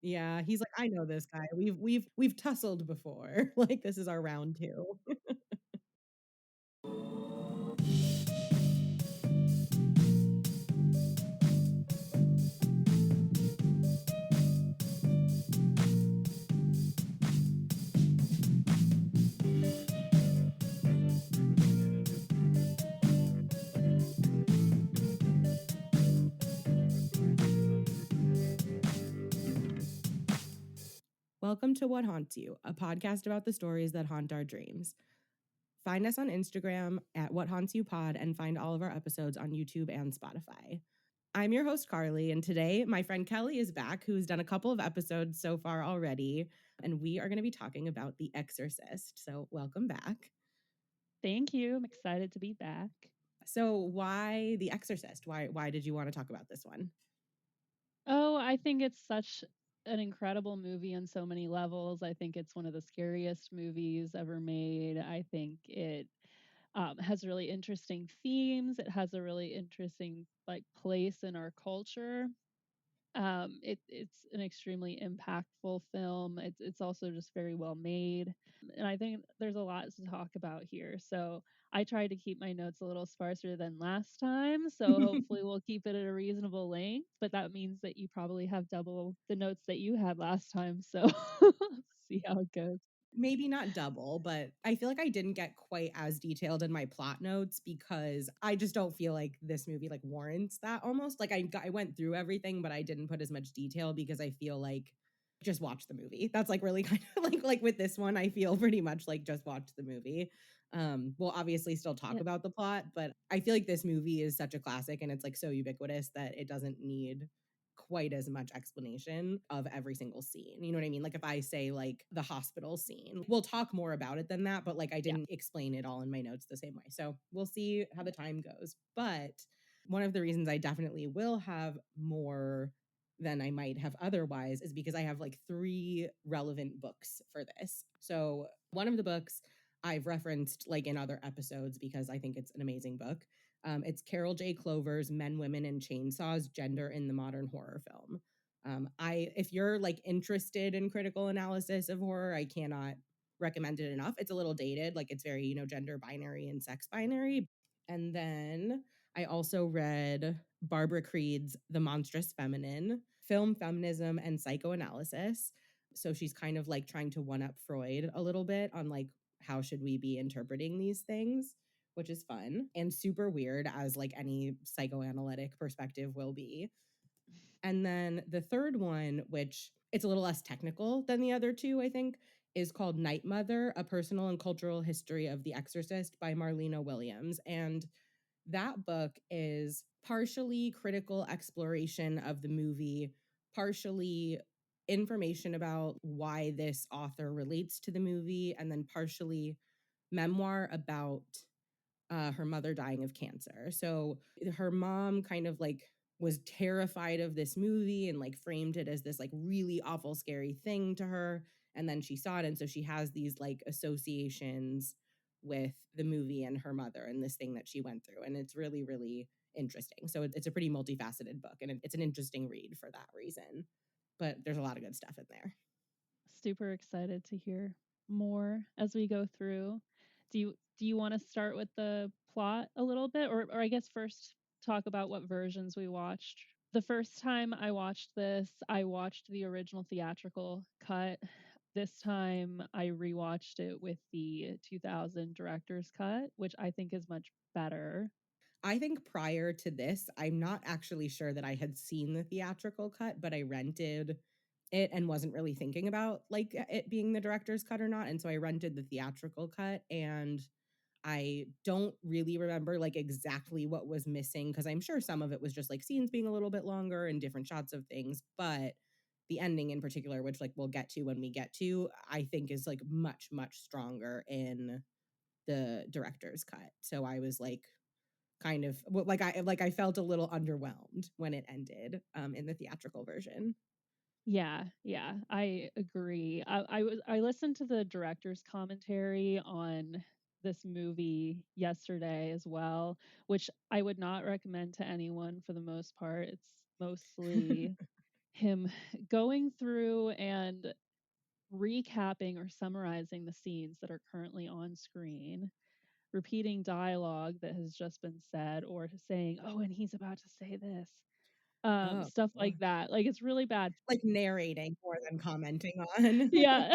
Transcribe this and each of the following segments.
Yeah, he's like, "I know this guy. We've tussled before. Like, this is our round 2." Welcome to What Haunts You, a podcast about the stories that haunt our dreams. Find us on Instagram at What Haunts You Pod and find all of our episodes on YouTube and Spotify. I'm your host, Carly, and today my friend Kelly is back, who's done a couple of episodes so far already, and we are going to be talking about The Exorcist. So, welcome back. Thank you. I'm excited to be back. So, why The Exorcist? Why did you want to talk about this one? Oh, I think it's such an incredible movie on so many levels. I think it's one of the scariest movies ever made. I think it has really interesting themes. It has a really interesting place in our culture. It's an extremely impactful film. It's also just very well made, and I think there's a lot to talk about here. So I tried to keep my notes a little sparser than last time, so hopefully we'll keep it at a reasonable length. But that means that you probably have double the notes that you had last time. So see how it goes. Maybe not double, but I feel like I didn't get quite as detailed in my plot notes because I just don't feel like this movie like warrants that almost. Like I went through everything, but I didn't put as much detail because I feel like just watch the movie. That's like really kind of like with this one, I feel pretty much like just watch the movie. We'll obviously still talk Yeah, about the plot, but I feel like this movie is such a classic and it's like so ubiquitous that it doesn't need quite as much explanation of every single scene. You know what I mean? Like if I say like the hospital scene, we'll talk more about it than that, but like I yeah, didn't explain it all in my notes the same way. So we'll see how the time goes. But one of the reasons I definitely will have more than I might have otherwise is because I have like 3 relevant books for this. So one of the books I've referenced like in other episodes because I think it's an amazing book. It's Carol J. Clover's Men, Women, and Chainsaws: Gender in the Modern Horror Film. If you're like interested in critical analysis of horror, I cannot recommend it enough. It's a little dated, like it's very, gender binary and sex binary. And then I also read Barbara Creed's The Monstrous Feminine, Film, Feminism, and Psychoanalysis. So she's kind of like trying to one up Freud a little bit on like how should we be interpreting these things, which is fun and super weird as like any psychoanalytic perspective will be. And then the third one, which it's a little less technical than the other 2, I think, is called Night Mother: A Personal and Cultural History of The Exorcist by Marlena Williams. And that book is partially critical exploration of the movie, partially information about why this author relates to the movie, and then partially memoir about her mother dying of cancer. So her mom kind of like was terrified of this movie and like framed it as this like really awful, scary thing to her. And then she saw it. And so she has these like associations with the movie and her mother and this thing that she went through. And it's really, really interesting. So it's a pretty multifaceted book and it's an interesting read for that reason. But there's a lot of good stuff in there. super excited to hear more as we go through. Do you want to start with the plot a little bit, or I guess first talk about what versions we watched? The first time I watched this, I watched the original theatrical cut. This time I rewatched it with the 2000 director's cut, which I think is much better. I think prior to this, I'm not actually sure that I had seen the theatrical cut, but I rented it and wasn't really thinking about like it being the director's cut or not. And so I rented the theatrical cut and I don't really remember like exactly what was missing because I'm sure some of it was just like scenes being a little bit longer and different shots of things, but the ending in particular, which like we'll get to when we get to, I think is like much stronger in the director's cut. So I was like kind of like I felt a little underwhelmed when it ended in the theatrical version. Yeah, I agree. I listened to the director's commentary on this movie yesterday as well, which I would not recommend to anyone for the most part. It's mostly him going through and recapping or summarizing the scenes that are currently on screen, repeating dialogue that has just been said, or saying, "Oh, and he's about to say this." Oh, Stuff like that. Like, it's really bad. like narrating more than commenting on. Yeah.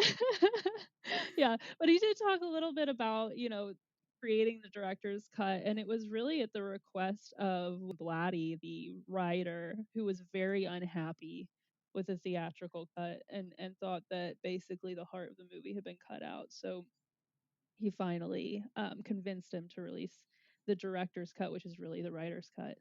Yeah, but he did talk a little bit about, creating the director's cut, and it was really at the request of Blatty, the writer, who was very unhappy with the theatrical cut and thought that basically the heart of the movie had been cut out. So he finally convinced him to release the director's cut, which is really the writer's cut.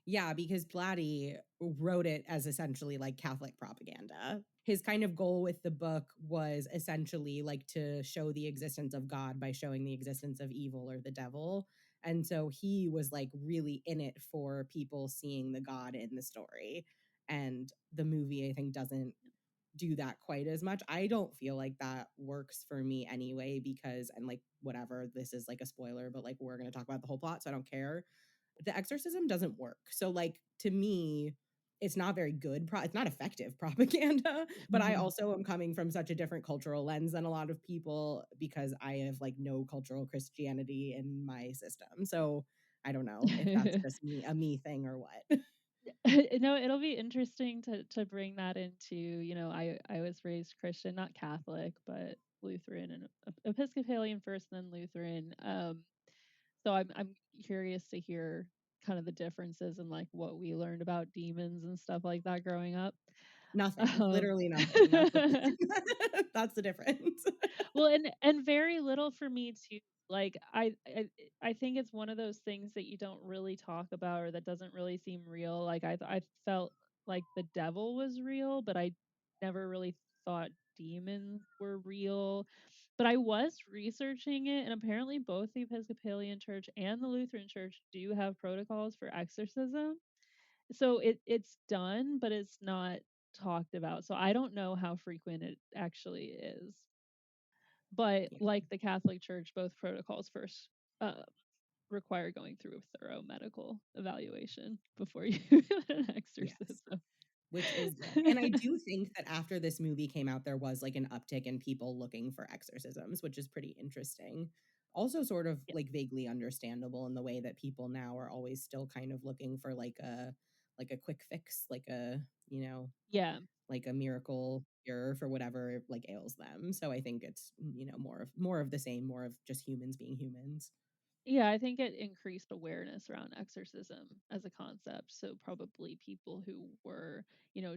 Yeah, because Blatty wrote it as essentially like Catholic propaganda. His kind of goal with the book was essentially like to show the existence of God by showing the existence of evil or the devil. And so he was like really in it for people seeing the God in the story. And the movie, I think, doesn't do that quite as much. I don't feel like that works for me anyway, because, and like, whatever, this is like a spoiler, but like, we're going to talk about the whole plot, so I don't care. The exorcism doesn't work. So like, to me, it's not very good it's not effective propaganda, but I also am coming from such a different cultural lens than a lot of people because I have like no cultural Christianity in my system. So I don't know if that's just me, a me thing or what. No, it'll be interesting to bring that into, I was raised Christian, not Catholic, but Lutheran and Episcopalian first, and then Lutheran. So I'm curious to hear kind of the differences in like what we learned about demons and stuff like that growing up. Nothing, Um, literally nothing. That's the that's the difference. well, and very little for me too. Like I think it's one of those things that you don't really talk about or that doesn't really seem real. Like I felt like the devil was real, but I never really thought demons were real. But I was researching it, and apparently both the Episcopalian Church and the Lutheran Church do have protocols for exorcism. So it's done, but it's not talked about. So I don't know how frequent it actually is. But Yeah. like the Catholic Church, both protocols first uh, require going through a thorough medical evaluation before you get an Yes. exorcism. Which is good. And I do think that after this movie came out, there was like an uptick in people looking for exorcisms, which is pretty interesting. Also, sort of Yeah. like vaguely understandable in the way that people now are always still kind of looking for like a quick fix, like a, Yeah. like a miracle cure for whatever like ails them. So I think it's, more of the same, more of just humans being humans. Yeah, I think it increased awareness around exorcism as a concept. So probably people who were,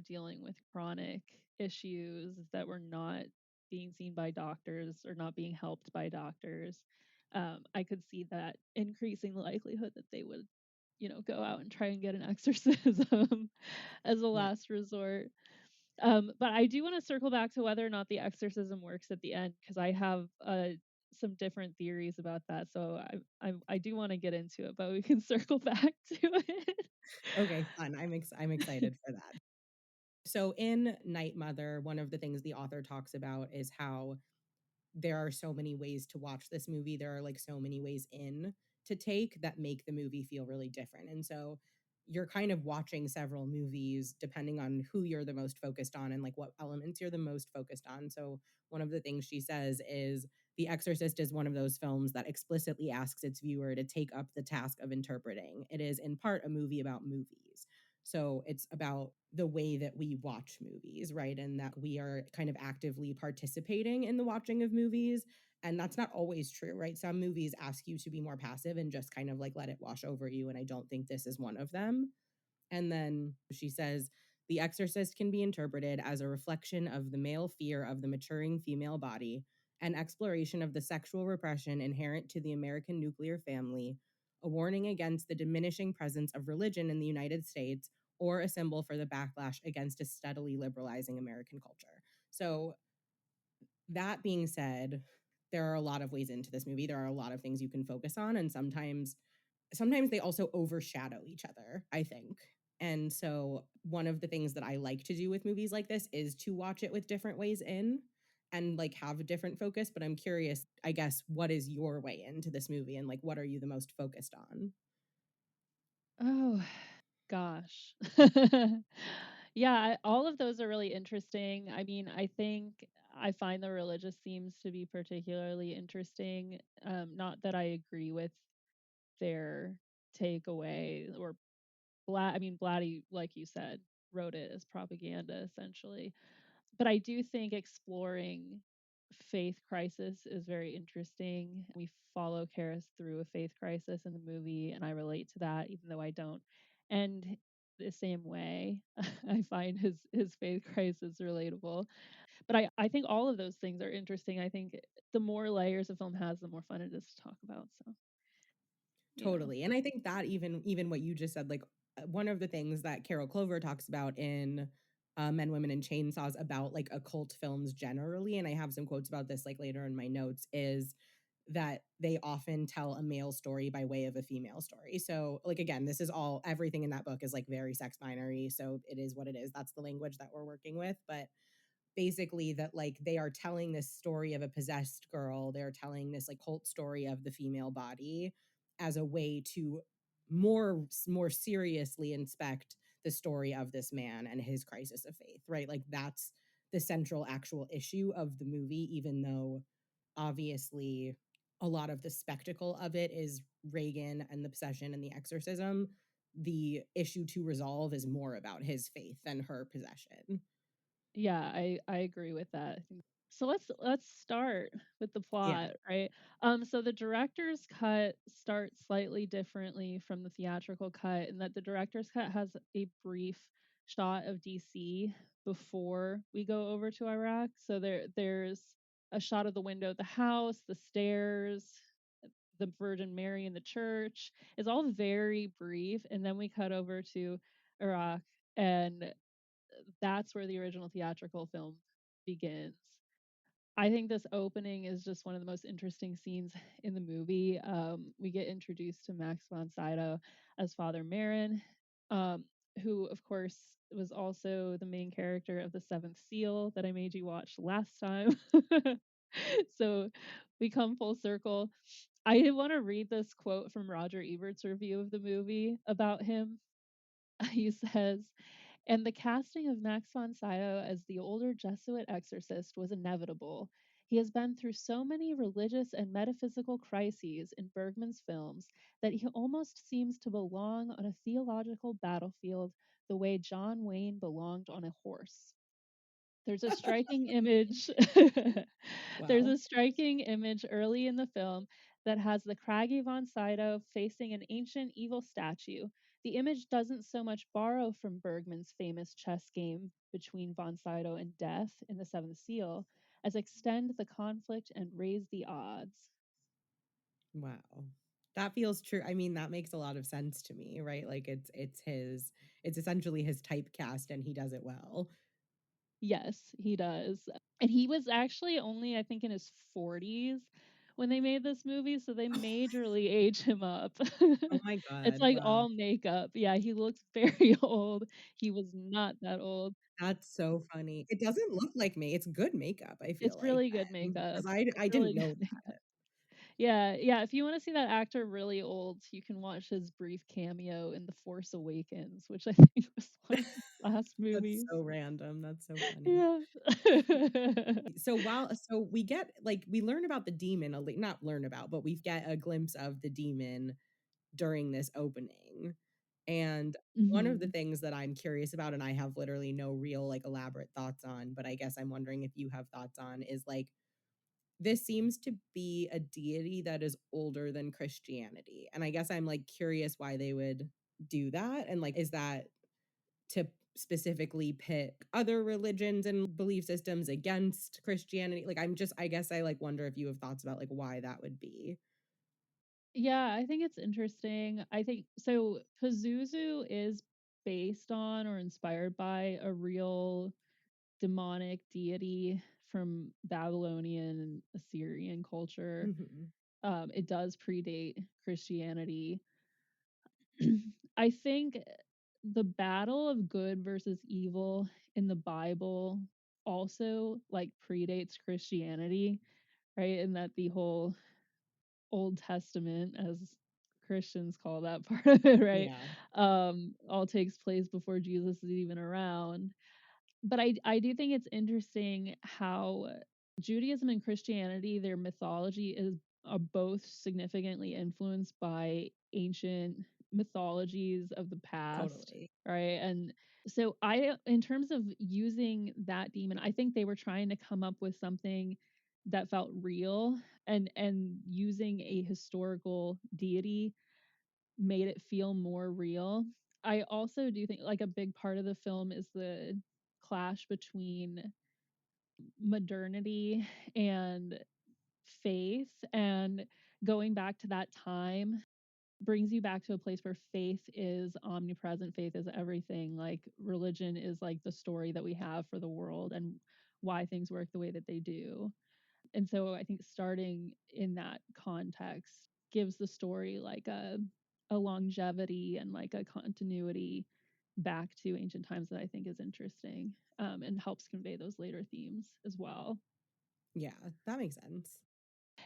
dealing with chronic issues that were not being seen by doctors or not being helped by doctors. I could see that increasing the likelihood that they would, go out and try and get an exorcism as a Yeah. last resort. But I do want to circle back to whether or not the exorcism works at the end because I have some different theories about that. So I do want to get into it, but we can circle back to it. Okay, fun. I'm excited for that. So in Night Mother, one of the things the author talks about is how there are so many ways to watch this movie. There are like so many ways in to take that make the movie feel really different. And so you're kind of watching several movies depending on who you're the most focused on and like what elements you're the most focused on. So one of the things she says is The Exorcist is one of those films that explicitly asks its viewer to take up the task of interpreting. It is in part a movie about movies. So it's about the way that we watch movies, right? And that we are kind of actively participating in the watching of movies. And that's not always true, right? Some movies ask you to be more passive and just kind of like let it wash over you. And I don't think this is one of them. And then she says, The Exorcist can be interpreted as a reflection of the male fear of the maturing female body, an exploration of the sexual repression inherent to the American nuclear family, a warning against the diminishing presence of religion in the United States, or a symbol for the backlash against a steadily liberalizing American culture. So, that being said, there are a lot of ways into this movie. There are a lot of things you can focus on, and sometimes they also overshadow each other, I think. And so one of the things that I like to do with movies like this is to watch it with different ways in and like have a different focus, but I'm curious, I guess, what is your way into this movie and like what are you the most focused on? Oh gosh. Yeah, all of those are really interesting. I mean, I think I find the religious themes to be particularly interesting. Not that I agree with their takeaway or I mean, Blatty, like you said, wrote it as propaganda essentially. But I do think exploring faith crisis is very interesting. We follow Karis through a faith crisis in the movie, and I relate to that, even though I don't. And the same way, I find his faith crisis relatable. But I think all of those things are interesting. I think the more layers a film has, the more fun it is to talk about. So, you know. Totally. And I think that even what you just said, like one of the things that Carol Clover talks about in Men, Women, and Chainsaws about like occult films generally, and I have some quotes about this like later in my notes, is that they often tell a male story by way of a female story. So like again, this is all everything in that book is like very sex binary. So it is what it is. That's the language that we're working with. But basically that like they are telling this story of a possessed girl, they're telling this like cult story of the female body as a way to more seriously inspect the story of this man and his crisis of faith, right? Like that's the central actual issue of the movie, even though obviously a lot of the spectacle of it is Reagan and the possession and the exorcism. The issue to resolve is more about his faith than her possession. Yeah, I agree with that. So let's start with the Yeah. plot, right? So the director's cut starts slightly differently from the theatrical cut in that the director's cut has a brief shot of DC before we go over to Iraq. So there's a shot of the window of the house, the stairs, the Virgin Mary in the church. It's all very brief, and then we cut over to Iraq, and that's where the original theatrical film begins. I think this opening is just one of the most interesting scenes in the movie. We get introduced to Max von Sydow as Father Marin, who, of course, was also the main character of The Seventh Seal that I made you watch last time. So we come full circle. I want to read this quote from Roger Ebert's review of the movie about him. He says, and the casting of Max von Sydow as the older Jesuit exorcist was inevitable. He has been through so many religious and metaphysical crises in Bergman's films that he almost seems to belong on a theological battlefield the way John Wayne belonged on a horse. There's a striking image. There's Wow. a striking image early in the film that has the craggy von Sydow facing an ancient evil statue. The image doesn't so much borrow from Bergman's famous chess game between von Sydow and Death in The Seventh Seal as extend the conflict and raise the odds. Wow. That feels true. I mean, that makes a lot of sense to me, right? Like it's essentially his typecast and he does it well. Yes, he does. And he was actually only, I think, in his 40s when they made this movie, so they majorly age him up. Oh my It's god. like Wow. all makeup. Yeah, he looks very old. He was not that old. That's so funny. It doesn't look like me. It's good makeup, I feel It's like really good then, makeup. because I It's really didn't good know makeup. that. Yeah, yeah, if you wanna see that actor really old, you can watch his brief cameo in The Force Awakens, which I think was one of his last That's movies. so random. That's so funny. Yeah. So we get like we learn about the demon, not learn about, but we get a glimpse of the demon during this opening. And one of the Mhm. things that I'm curious about, and I have literally no real like elaborate thoughts on, but I guess I'm wondering if you have thoughts on, is like this seems to be a deity that is older than Christianity. And I guess I'm like curious why they would do that. And like, is that to specifically pit other religions and belief systems against Christianity? Like, I guess I like wonder if you have thoughts about like why that would be. Yeah, I think it's interesting. I think so Pazuzu is based on or inspired by a real demonic deity from Babylonian and Assyrian culture. Mhm. It does predate Christianity. I think the battle of good versus evil in the Bible also like predates Christianity, right? And that the whole Old Testament, as Christians call that part of it, right? Yeah, All takes place before Jesus is even around. But I do think it's interesting how Judaism and Christianity, their mythology is are both significantly influenced by ancient mythologies of the past, totally. right? And so in terms of using that demon, I think they were trying to come up with something that felt real, and using a historical deity made it feel more real. I also do think like a big part of the film is the clash between modernity and faith, and going back to that time brings you back to a place where faith is omnipresent, faith is everything. Like religion is like the story that we have for the world and why things work the way that they do. And so I think starting in that context gives the story like a longevity and like a continuity back to ancient times that I think is interesting, and helps convey those later themes as well. Yeah, that makes sense.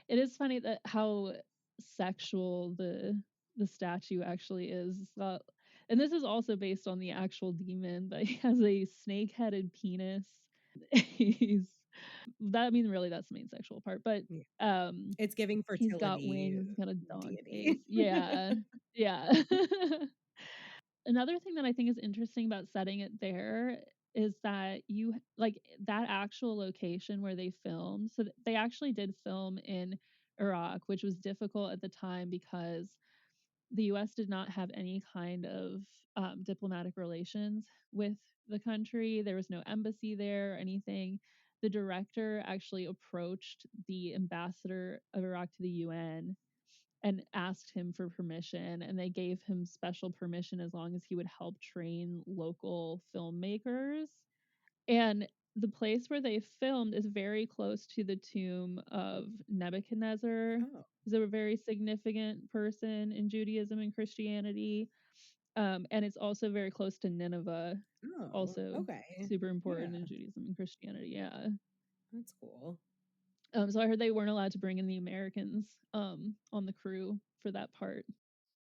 It is funny that how sexual the statue actually is. And this is also based on the actual demon, but he has a snake-headed penis. He's that I mean really that's the main sexual part, but Yeah. um It's giving he's got fertility wings, he's got a dog face. deity. Yeah. Yeah. Another thing that I think is interesting about setting it there is that you like that actual location where they filmed. So they actually did film in Iraq, which was difficult at the time because the US did not have any kind of diplomatic relations with the country. There was no embassy there or anything. The director actually approached the ambassador of Iraq to the UN and asked him for permission, and they gave him special permission as long as he would help train local filmmakers. And the place where they filmed is very close to the tomb of Nebuchadnezzar. Oh, He's a very significant person in Judaism and Christianity. And it's also very close to Nineveh, oh, also okay. super important Yeah, in Judaism and Christianity. Yeah. that's cool. So I heard they weren't allowed to bring in the Americans on the crew for that part.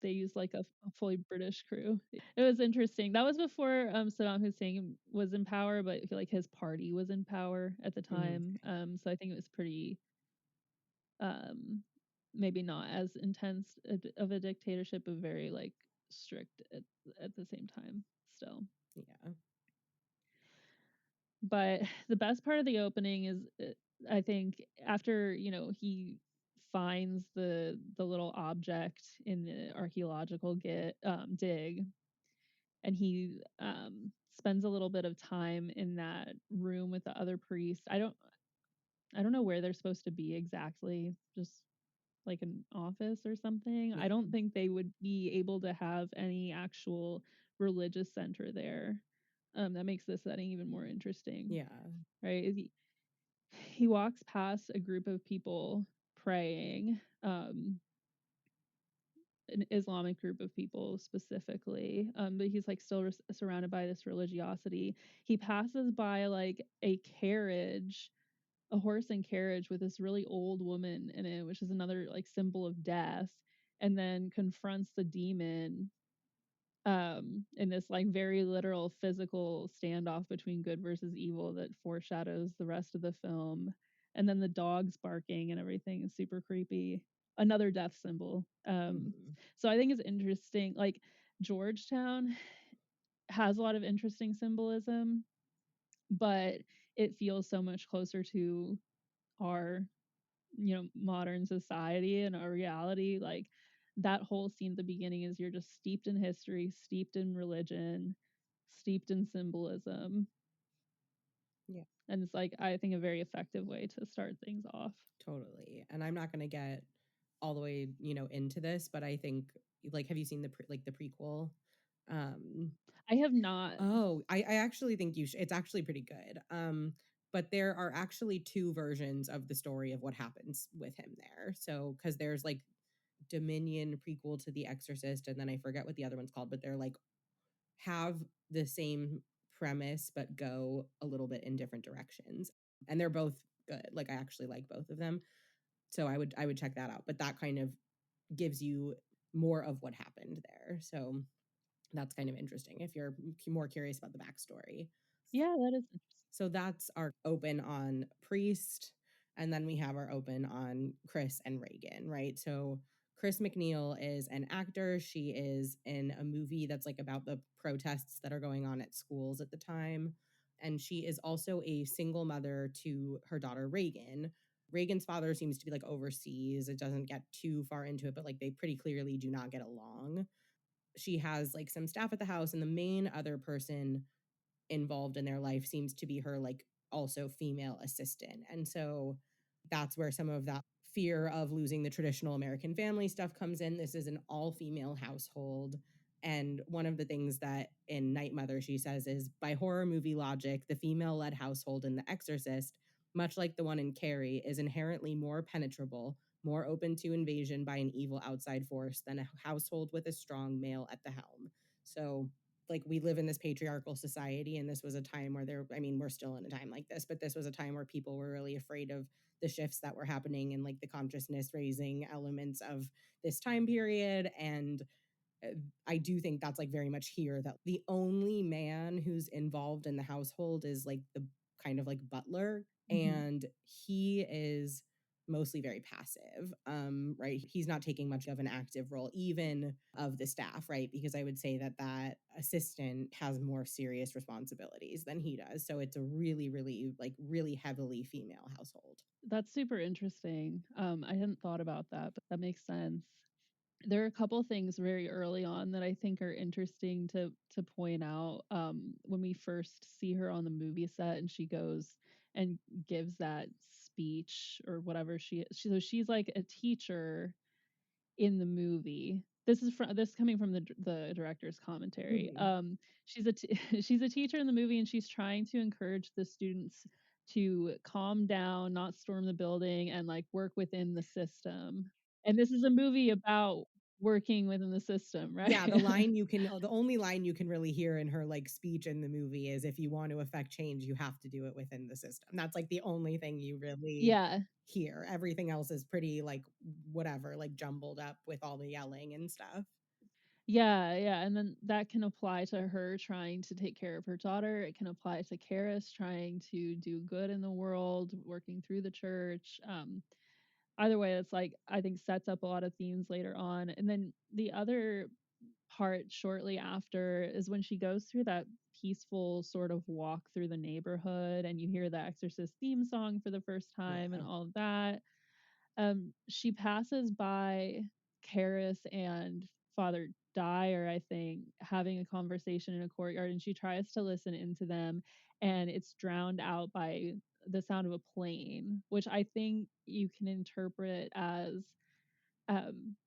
They used like a fully British crew. It was interesting. That was before Saddam Hussein was in power, but like his party was in power at the Mhm. time. So I think it was pretty um maybe not as intense of a dictatorship, but very like strict at the same time still. Yeah. But the best part of the opening is I think after, he finds the little object in the archaeological dig, and he spends a little bit of time in that room with the other priests. I don't know where they're supposed to be exactly, just like an office or something. I Yeah. don't think they would be able to have any actual religious center there. That makes this setting even more interesting, Yeah. right? He walks past a group of people praying, an Islamic group of people specifically, but he's like still surrounded by this religiosity. He passes by like a horse and carriage with this really old woman in it, which is another like symbol of death, and then confronts the demon in this like very literal physical standoff between good versus evil that foreshadows the rest of the film. And then the dogs barking and everything is super creepy, another death symbol. Mhm. So I think it's interesting, like Georgetown has a lot of interesting symbolism, but it feels so much closer to our modern society and our reality. Like that whole scene at the beginning is you're just steeped in history, steeped in religion, steeped in symbolism, Yeah, and it's like I think a very effective way to start things off. totally. And I'm not going to get all the way, into this, but I think like have you seen the prequel? Um I have not. oh, I actually think you should. It's actually pretty good. But there are actually two versions of the story of what happens with him there. So cuz there's like Dominion prequel to The Exorcist, and then I forget what the other one's called, but they're like have the same premise but go a little bit in different directions. And they're both good. Like I actually like both of them. So I would check that out. But that kind of gives you more of what happened there. So that's kind of interesting if you're more curious about the backstory. Yeah, that is interesting. So that's our open on Priest. And then we have our open on Chris and Reagan, right? So Chris McNeil is an actor. She is in a movie that's like about the protests that are going on at schools at the time. And she is also a single mother to her daughter, Reagan. Reagan's father seems to be like overseas. It doesn't get too far into it, but like they pretty clearly do not get along. She has like some staff at the house, and the main other person involved in their life seems to be her like also female assistant. And so that's where some of that fear of losing the traditional American family stuff comes in. This is an all-female household. And one of the things that in Night Mother she says is, by horror movie logic, the female-led household in The Exorcist, much like the one in Carrie, is inherently more penetrable, more open to invasion by an evil outside force than a household with a strong male at the helm. So like we live in this patriarchal society, and this was a time where we're still in a time like this, but this was a time where people were really afraid of the shifts that were happening and like the consciousness raising elements of this time period. And I do think that's like very much here, that the only man who's involved in the household is like the kind of like butler, and he is mostly very passive, right? He's not taking much of an active role, even of the staff, right? Because I would say that that assistant has more serious responsibilities than he does. So it's a really, really, like really heavily female household. That's super interesting. I hadn't thought about that, but that makes sense. There are a couple things very early on that I think are interesting to point out. When we first see her on the movie set and she goes and gives that speech or whatever so she's like a teacher in the movie. This coming from the director's commentary. She's a teacher in the movie, and she's trying to encourage the students to calm down, not storm the building, and like work within the system. And this is a movie about working within the system, right? Yeah, the only line you can really hear in her like speech in the movie is, if you want to affect change, you have to do it within the system. That's like the only thing you really Yeah. hear. Everything else is pretty like whatever, like jumbled up with all the yelling and stuff. Yeah, yeah, and then that can apply to her trying to take care of her daughter. It can apply to Karis trying to do good in the world, working through the church. Either way, it's like I think sets up a lot of themes later on. And then the other part shortly after is when she goes through that peaceful sort of walk through the neighborhood and you hear the Exorcist theme song for the first time and Yeah. all of that. She passes by Karis and Father Dyer, I think, having a conversation in a courtyard, and she tries to listen into them, and it's drowned out by the sound of a plane, which I think you can interpret as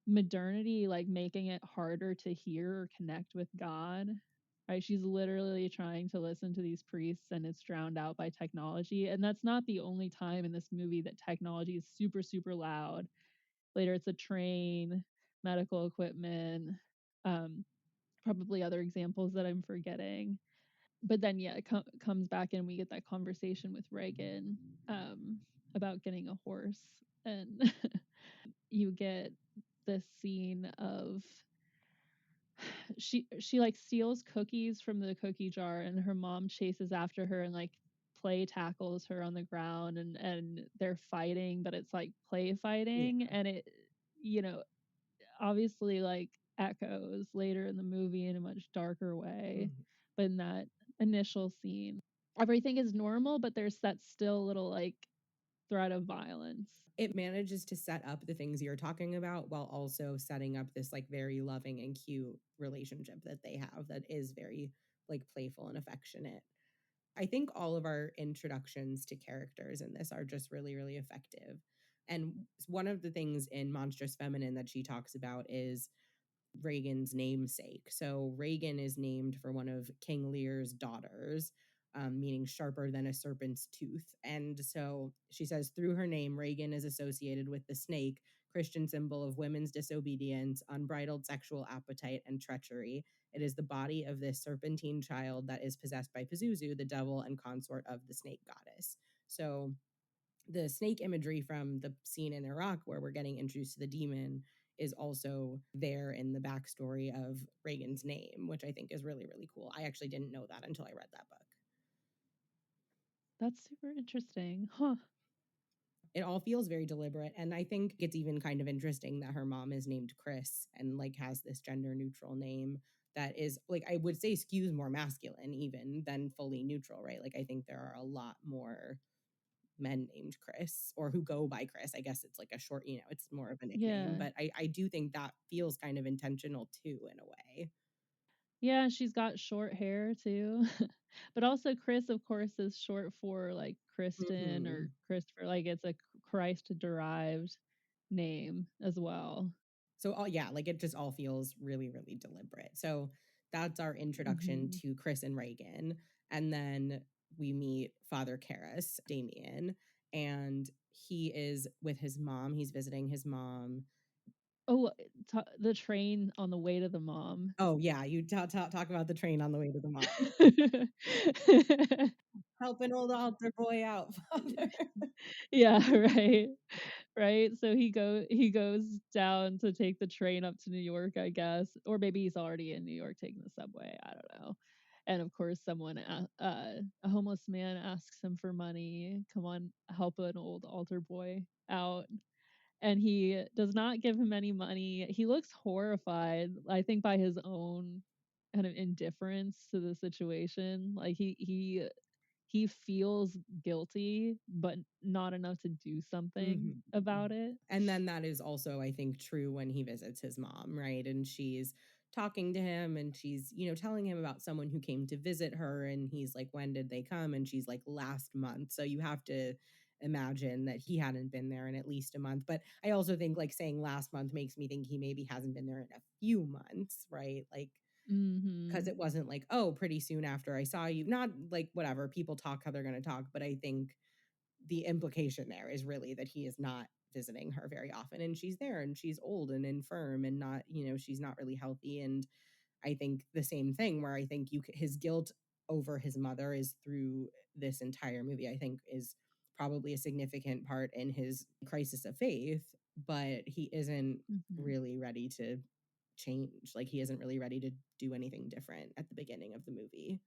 modernity, like making it harder to hear or connect with God. Right? She's literally trying to listen to these priests, and it's drowned out by technology. And that's not the only time in this movie that technology is super, super loud. Later, it's a train, medical equipment, um, probably other examples that I'm forgetting. But then, yeah, it comes back and we get that conversation with Reagan about getting a horse. And you get this scene of she like steals cookies from the cookie jar, and her mom chases after her and like play tackles her on the ground, and they're fighting, but it's like play Yeah. fighting, and it, you know, obviously like echoes later in the movie in a much darker way. Mhm. But in that initial scene, everything is normal, but there's that still little like threat of violence. It manages to set up the things you're talking about while also setting up this like very loving and cute relationship that they have that is very like playful and affectionate. I think all of our introductions to characters in this are just really, really effective. And one of the things in Monstrous Feminine that she talks about is Reagan's namesake. So Reagan is named for one of King Lear's daughters, meaning sharper than a serpent's tooth. And so she says, through her name, Reagan is associated with the snake, Christian symbol of women's disobedience, unbridled sexual appetite, and treachery. It is the body of this serpentine child that is possessed by Pazuzu, the devil and consort of the snake goddess. So the snake imagery from the scene in Iraq where we're getting introduced to the demon is also there in the backstory of Reagan's name, which I think is really, really cool. I actually didn't know that until I read that book. That's super interesting. Huh. It all feels very deliberate. And I think it's even kind of interesting that her mom is named Chris and like has this gender neutral name that is like, I would say skews more masculine even than fully neutral, right? Like I think there are a lot more men named Chris or who go by Chris. I guess it's like a short, it's more of a nickname, Yeah. but I do think that feels kind of intentional too, in a way. Yeah, she's got short hair too. But also Chris, of course, is short for like Kristen or Hmm. Christopher. Like it's a Christ derived name as well. So, yeah, like it just all feels really, really deliberate. So, that's our introduction Hmm. to Chris and Reagan. And then we meet Father Karras, Damien, and he is with his mom. He's visiting his mom. Oh, the train on the way to the mom. Oh, yeah, you talk about the train on the way to the mom. Help an old altar boy out, Father. Yeah, right. Right? So he goes down to take the train up to New York, I guess, or maybe he's already in New York taking the subway, I don't know. And of course someone a homeless man asks him for money, "Come on, help an old altar boy out." And he does not give him any money. He looks horrified, I think by his own kind of indifference to the situation. Like he feels guilty, but not enough to do something Mhm. about it. And then that is also, I think, true when he visits his mom, right? And she's talking to him and she's, telling him about someone who came to visit her. And he's like, when did they come? And she's like, last month. So you have to imagine that he hadn't been there in at least a month. But I also think like saying last month makes me think he maybe hasn't been there in a few months, right? Like, because Mhm. it wasn't like, oh, pretty soon after I saw you. Not like whatever, people talk how they're going to talk. But I think the implication there is really that he is not visiting her very often and she's there and she's old and infirm and not, she's not really healthy. And I think the same thing where I think his guilt over his mother is through this entire movie, I think is probably a significant part in his crisis of faith, but he isn't Mhm. really ready to change. Like he isn't really ready to do anything different at the beginning of the movie.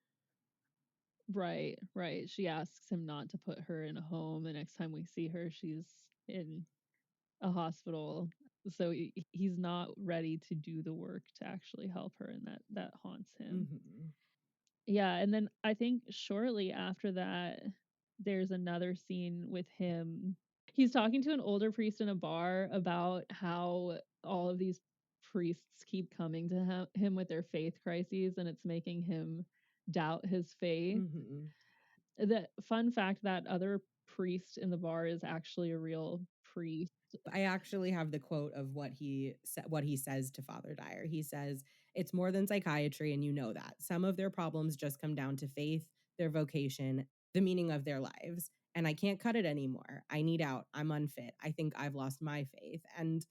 Right, right. She asks him not to put her in a home. The next time we see her, she's in a hospital. So he's not ready to do the work to actually help her, and that haunts him. Hmm. Yeah, and then I think shortly after that, there's another scene with him. He's talking to an older priest in a bar about how all of these priests keep coming to him with their faith crises, and it's making him doubt his faith. Hmm. The fun fact that other priest in the bar is actually a real priest. I actually have the quote of what he says to Father Dyer. He says, "It's more than psychiatry and you know that. Some of their problems just come down to faith, their vocation, the meaning of their lives, and I can't cut it anymore. I need out. I'm unfit. I think I've lost my faith." And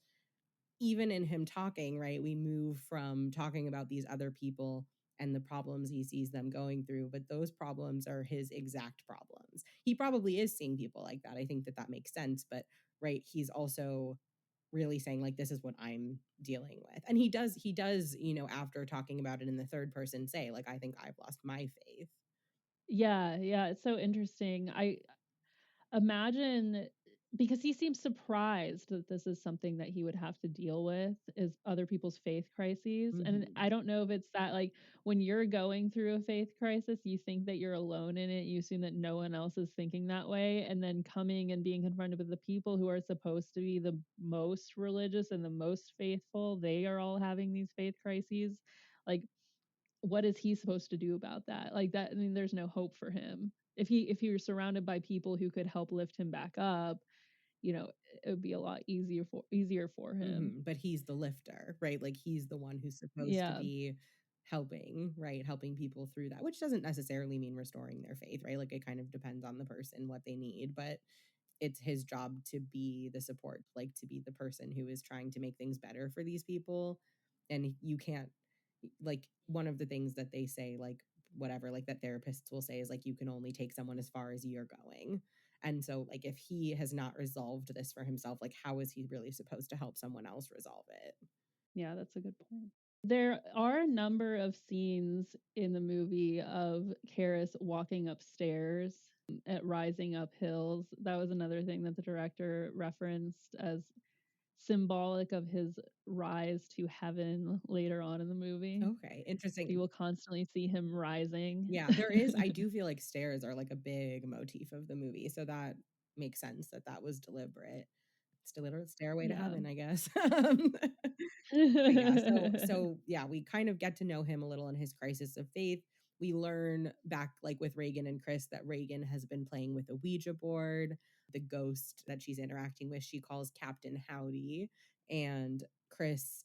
even in him talking, right, we move from talking about these other people and the problems he sees them going through, but those problems are his exact problems. He probably is seeing people like that. I think that that makes sense, but right, he's also really saying like this is what I'm dealing with. And he does, after talking about it in the third person say like I think I've lost my faith. Yeah, yeah, it's so interesting. I imagine because he seems surprised that this is something that he would have to deal with is other people's faith crises. And Mhm. I don't know if it's that like when you're going through a faith crisis, you think that you're alone in it. You assume that no one else is thinking that way. And then coming and being confronted with the people who are supposed to be the most religious and the most faithful, they are all having these faith crises. Like what is he supposed to do about that? Like that, I mean, there's no hope for him. If he was surrounded by people who could help lift him back up, it would be a lot easier for him. But he's the lifter, right? Like he's the one who's supposed to Yeah. be helping, right? Helping people through that, which doesn't necessarily mean restoring their faith, right? Like it kind of depends on the person, what they need, but it's his job to be the support, like to be the person who is trying to make things better for these people. And you can't, like, one of the things that they say, like, whatever, like that therapists will say is like, you can only take someone as far as you're going. And so like if he has not resolved this for himself, like how is he really supposed to help someone else resolve it? Yeah, that's a good point. There are a number of scenes in the movie of Karis walking upstairs at rising up hills. That was another thing that the director referenced as symbolic of his rise to heaven later on in the movie. Okay, interesting. You will constantly see him rising. Yeah, there is, I do feel like stairs are like a big motif of the movie, so that makes sense that that was deliberate. Still a stairway to Yeah. heaven, I guess. But yeah, yeah, we kind of get to know him a little in his crisis of faith. We learn back like with Reagan and Chris that Reagan has been playing with a Ouija board. The ghost that she's interacting with, she calls Captain Howdy. And Chris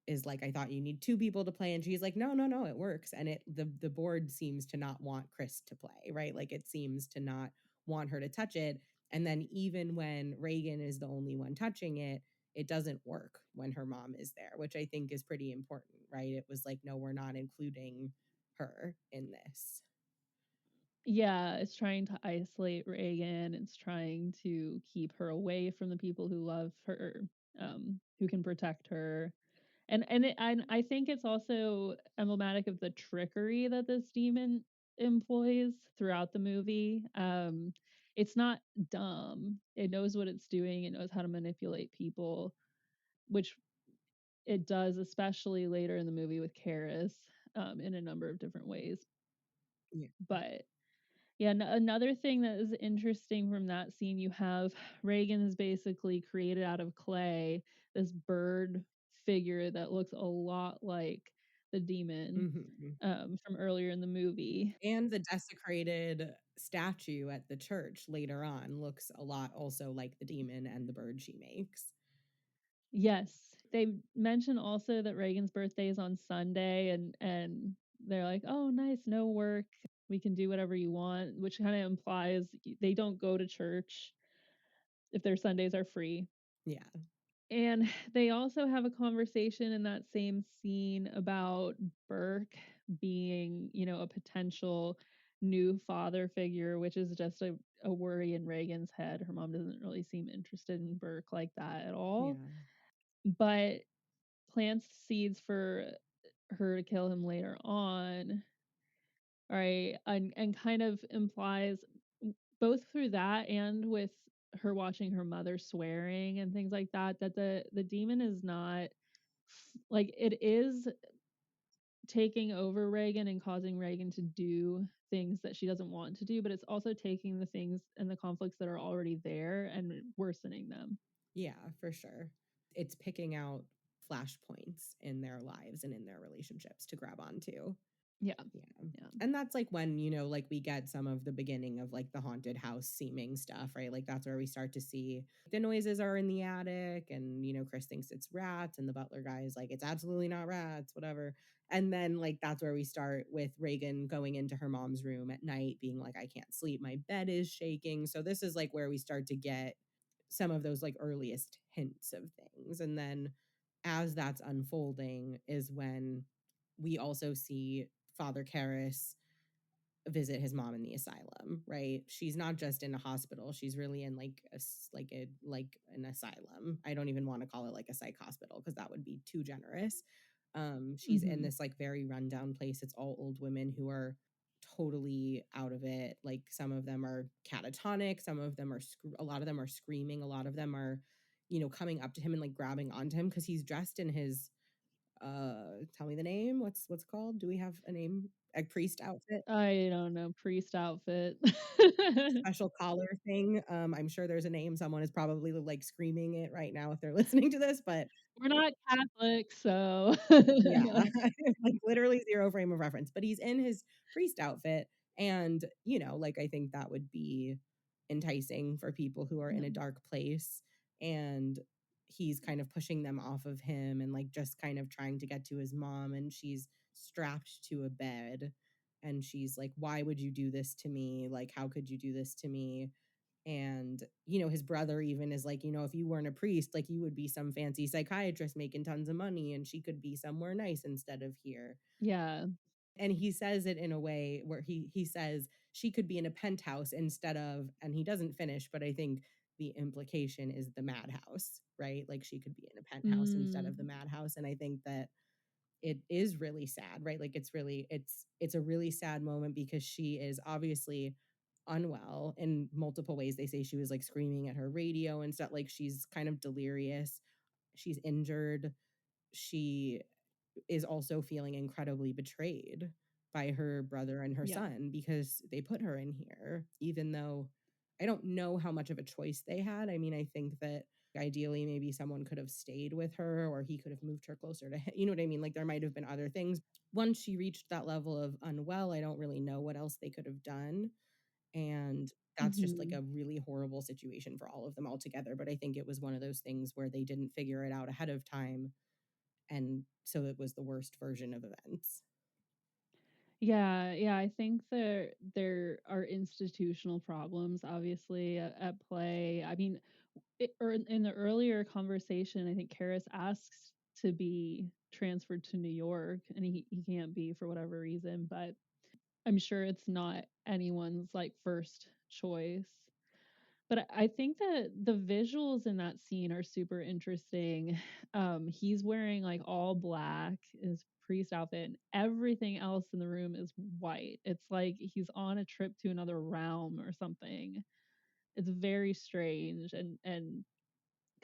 is like, I thought you need two people to play. And she's like, no, no, no, it works. And the board seems to not want Chris to play, right? Like it seems to not want her to touch it. And then even when Reagan is the only one touching it, it doesn't work when her mom is there, which I think is pretty important, right? It was like, no, we're not including her in this. Yeah, it's trying to isolate Reagan. It's trying to keep her away from the people who love her, who can protect her. And I think it's also emblematic of the trickery that this demon employs throughout the movie. It's not dumb. It knows what it's doing. It knows how to manipulate people, which it does, especially later in the movie with Karis, in a number of different ways. Yeah. But yeah, another thing that is interesting from that scene, you have Reagan is basically created out of clay, this bird figure that looks a lot like the demon Mhm. from earlier in the movie. And the desecrated statue at the church later on looks a lot also like the demon and the bird she makes. Yes, they mention also that Reagan's birthday is on Sunday, and they're like, "Oh, nice, no work. We can do whatever you want," which kind of implies they don't go to church if their Sundays are free. Yeah. And they also have a conversation in that same scene about Burke being, a potential new father figure, which is just a worry in Reagan's head. Her mom doesn't really seem interested in Burke like that at all, Yeah. but plants seeds for her to kill him later on, right? And kind of implies both through that and with her watching her mother swearing and things like that, that the demon is not like it is taking over Reagan and causing Reagan to do things that she doesn't want to do, but it's also taking the things and the conflicts that are already there and worsening them. Yeah, for sure. It's picking out flashpoints in their lives and in their relationships to grab onto. Yeah. Yeah. Yeah. And that's like when, like we get some of the beginning of like the haunted house seeming stuff, right? Like that's where we start to see the noises are in the attic and, Chris thinks it's rats and the butler guy is like, it's absolutely not rats, whatever. And then like that's where we start with Reagan going into her mom's room at night being like, I can't sleep, my bed is shaking. So this is like where we start to get some of those like earliest hints of things. And then as that's unfolding is when we also see Father Karras visit his mom in the asylum, right? She's not just in a hospital, she's really in like like an asylum. I don't even want to call it like a psych hospital because that would be too generous. She's in Mm-hmm. this like very rundown place. It's all old women who are totally out of it. Like some of them are catatonic, some of them are a lot of them are screaming, a lot of them are coming up to him and like grabbing onto him because he's dressed in his tell me the name. What's it called? Do we have a name? A priest outfit? I don't know, priest outfit. Special collar thing. I'm sure there's a name. Someone is probably like screaming it right now if they're listening to this, but We're not Catholic, so yeah, like literally zero frame of reference. But he's in his priest outfit, and like I think that would be enticing for people who are in yeah. a dark place, and he's kind of pushing them off of him and like just kind of trying to get to his mom, and she's strapped to a bed, and she's like, "Why would you do this to me? Like, how could you do this to me?" And his brother even is like, if you weren't a priest, like you would be some fancy psychiatrist making tons of money and she could be somewhere nice instead of here. Yeah. And he says it in a way where he says she could be in a penthouse instead of, and he doesn't finish, but I think the implication is the madhouse, right? Like she could be in a penthouse instead of the Mm. madhouse. And I think that it is really sad, right? Like it's a really sad moment because she is obviously unwell in multiple ways. They say she was like screaming at her radio and stuff, like she's kind of delirious, she's injured, she is also feeling incredibly betrayed by her brother and her Yeah. son because they put her in here, even though I don't know how much of a choice they had. I mean, I think that ideally maybe someone could have stayed with her or he could have moved her closer to him. You know what I mean? Like there might have been other things. Once she reached that level of unwell, I don't really know what else they could have done. And that's just like Mhm. a really horrible situation for all of them altogether. But I think it was one of those things where they didn't figure it out ahead of time, and so it was the worst version of events. Yeah, yeah, I think there are institutional problems obviously at play. I mean, or in the earlier conversation, I think Karis asks to be transferred to New York, and he can't be for whatever reason, but I'm sure it's not anyone's like first choice. But I think that the visuals in that scene are super interesting. He's wearing like all black, his priest outfit, and everything else in the room is white. It's like he's on a trip to another realm or something. It's very strange and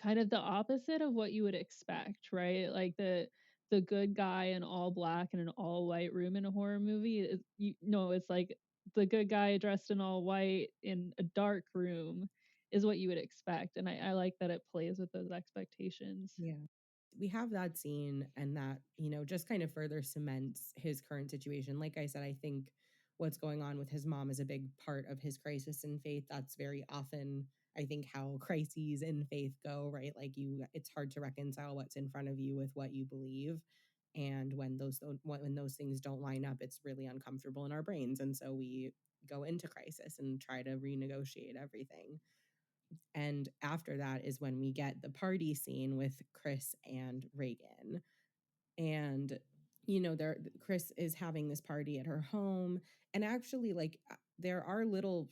kind of the opposite of what you would expect, right? Like the good guy in all black in an all white room in a horror movie is it's like the good guy dressed in all white in a dark room is what you would expect. And I like that it plays with those expectations. Yeah. We have that scene, and that, just kind of further cements his current situation. Like I said, I think what's going on with his mom is a big part of his crisis in faith. That's very often, I think, how crises in faith go, right? Like it's hard to reconcile what's in front of you with what you believe. And when those things don't line up, it's really uncomfortable in our brains. And so we go into crisis and try to renegotiate everything. And after that is when we get the party scene with Chris and Reagan. And Chris is having this party at her home, and actually like there are little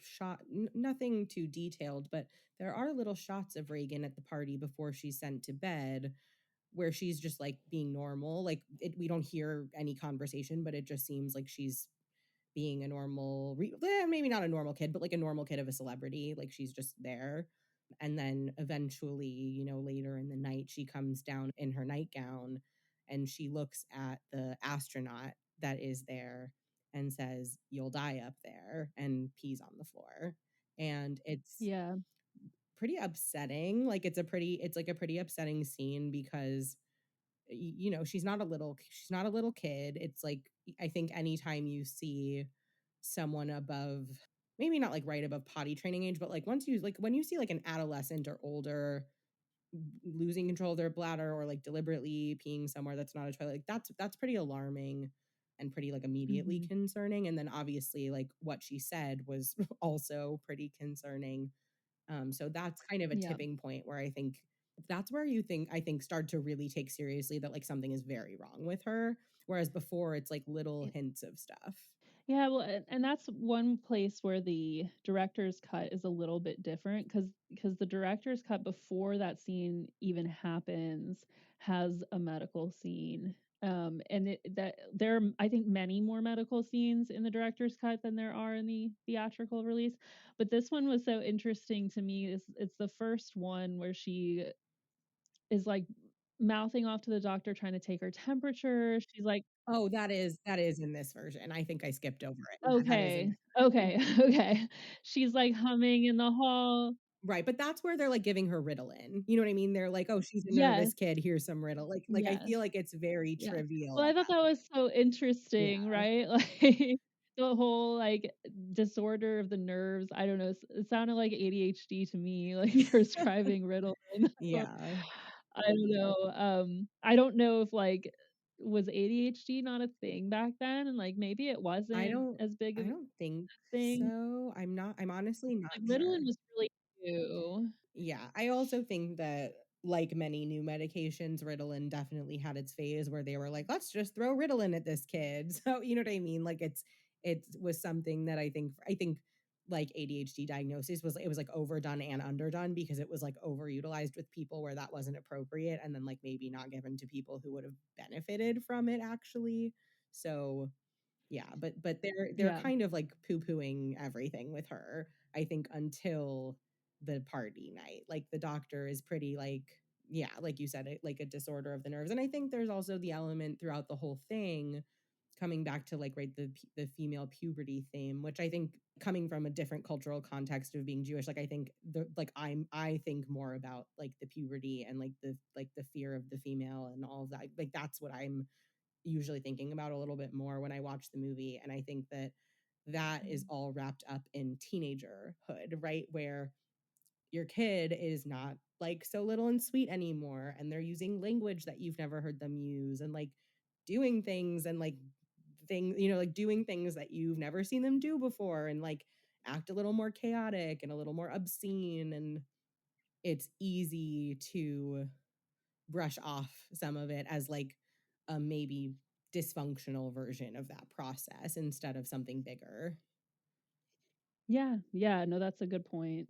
nothing too detailed, but there are little shots of Reagan at the party before she's sent to bed where she's just like being normal. Like we don't hear any conversation, but it just seems like she's being a normal maybe not a normal kid, but like a normal kid of a celebrity. Like she's just there. And then eventually, later in the night, she comes down in her nightgown and she looks at the astronaut that is there and says, "You'll die up there," and pees on the floor. And it's Yeah. pretty upsetting. Like it's like a pretty upsetting scene because she's not a little kid. It's like I think anytime you see someone above, maybe not like right above potty training age, but like when you see like an adolescent or older losing control of their bladder or like deliberately peeing somewhere that's not a toilet, like that's pretty alarming and pretty like immediately Hmm. concerning. And then obviously like what she said was also pretty concerning. So that's kind of a Yeah. tipping point where I think that's where I think start to really take seriously that like something is very wrong with her. Whereas before it's like little hints of stuff. Yeah, well, and that's one place where the director's cut is a little bit different because the director's cut before that scene even happens has a medical scene. And that there are, I think, many more medical scenes in the director's cut than there are in the theatrical release. But this one was so interesting to me. It's the first one where she is like mouthing off to the doctor, trying to take her temperature. She's like, Oh, that is in this version. I think I skipped over it. Yeah, that is in okay, this version. okay, okay. She's, like, humming in the hall. Right, but that's where they're like giving her Ritalin. You know what I mean? They're like, "Oh, she's a Yes, nervous kid. Here's some Rital." Like I yes, feel like it's very yes. trivial Well, I at thought that that point. was so interesting, Yeah. right? Like, the whole, like, disorder of the nerves, I don't know, it sounded like ADHD to me, like, prescribing Ritalin. Yeah. I don't know, I don't know if, like, was ADHD not a thing back then? And, like, maybe it I wasn't don't as big I of a don't think thing. so. I'm honestly not Like, sure. Ritalin was really new. Yeah, I also think that like many new medications, Ritalin definitely had its phase where they were like, "Let's just throw Ritalin at this kid." So, you know what I mean? Like it was something that I think like ADHD diagnosis was, it was like overdone and underdone because it was like overutilized with people where that wasn't appropriate, and then like maybe not given to people who would have benefited from it actually. So yeah, but they're Yeah. kind of like poo-pooing everything with her, I think, until the party night. Like the doctor is pretty like, yeah, like you said, it like a disorder of the nerves. And I think there's also the element throughout the whole thing coming back to like, right, the female puberty theme, which I think, coming from a different cultural context of being Jewish, like I think the like I think more about like the puberty and like the fear of the female and all of that. Like that's what I'm usually thinking about a little bit more when I watch the movie. And I think that that is Mhm. all wrapped up in teenagerhood, right? Where your kid is not like so little and sweet anymore. And they're using language that you've never heard them use, and like doing things and like things, like doing things that you've never seen them do before, and like act a little more chaotic and a little more obscene. And it's easy to brush off some of it as like a maybe dysfunctional version of that process instead of something bigger. Yeah, yeah, no, that's a good point.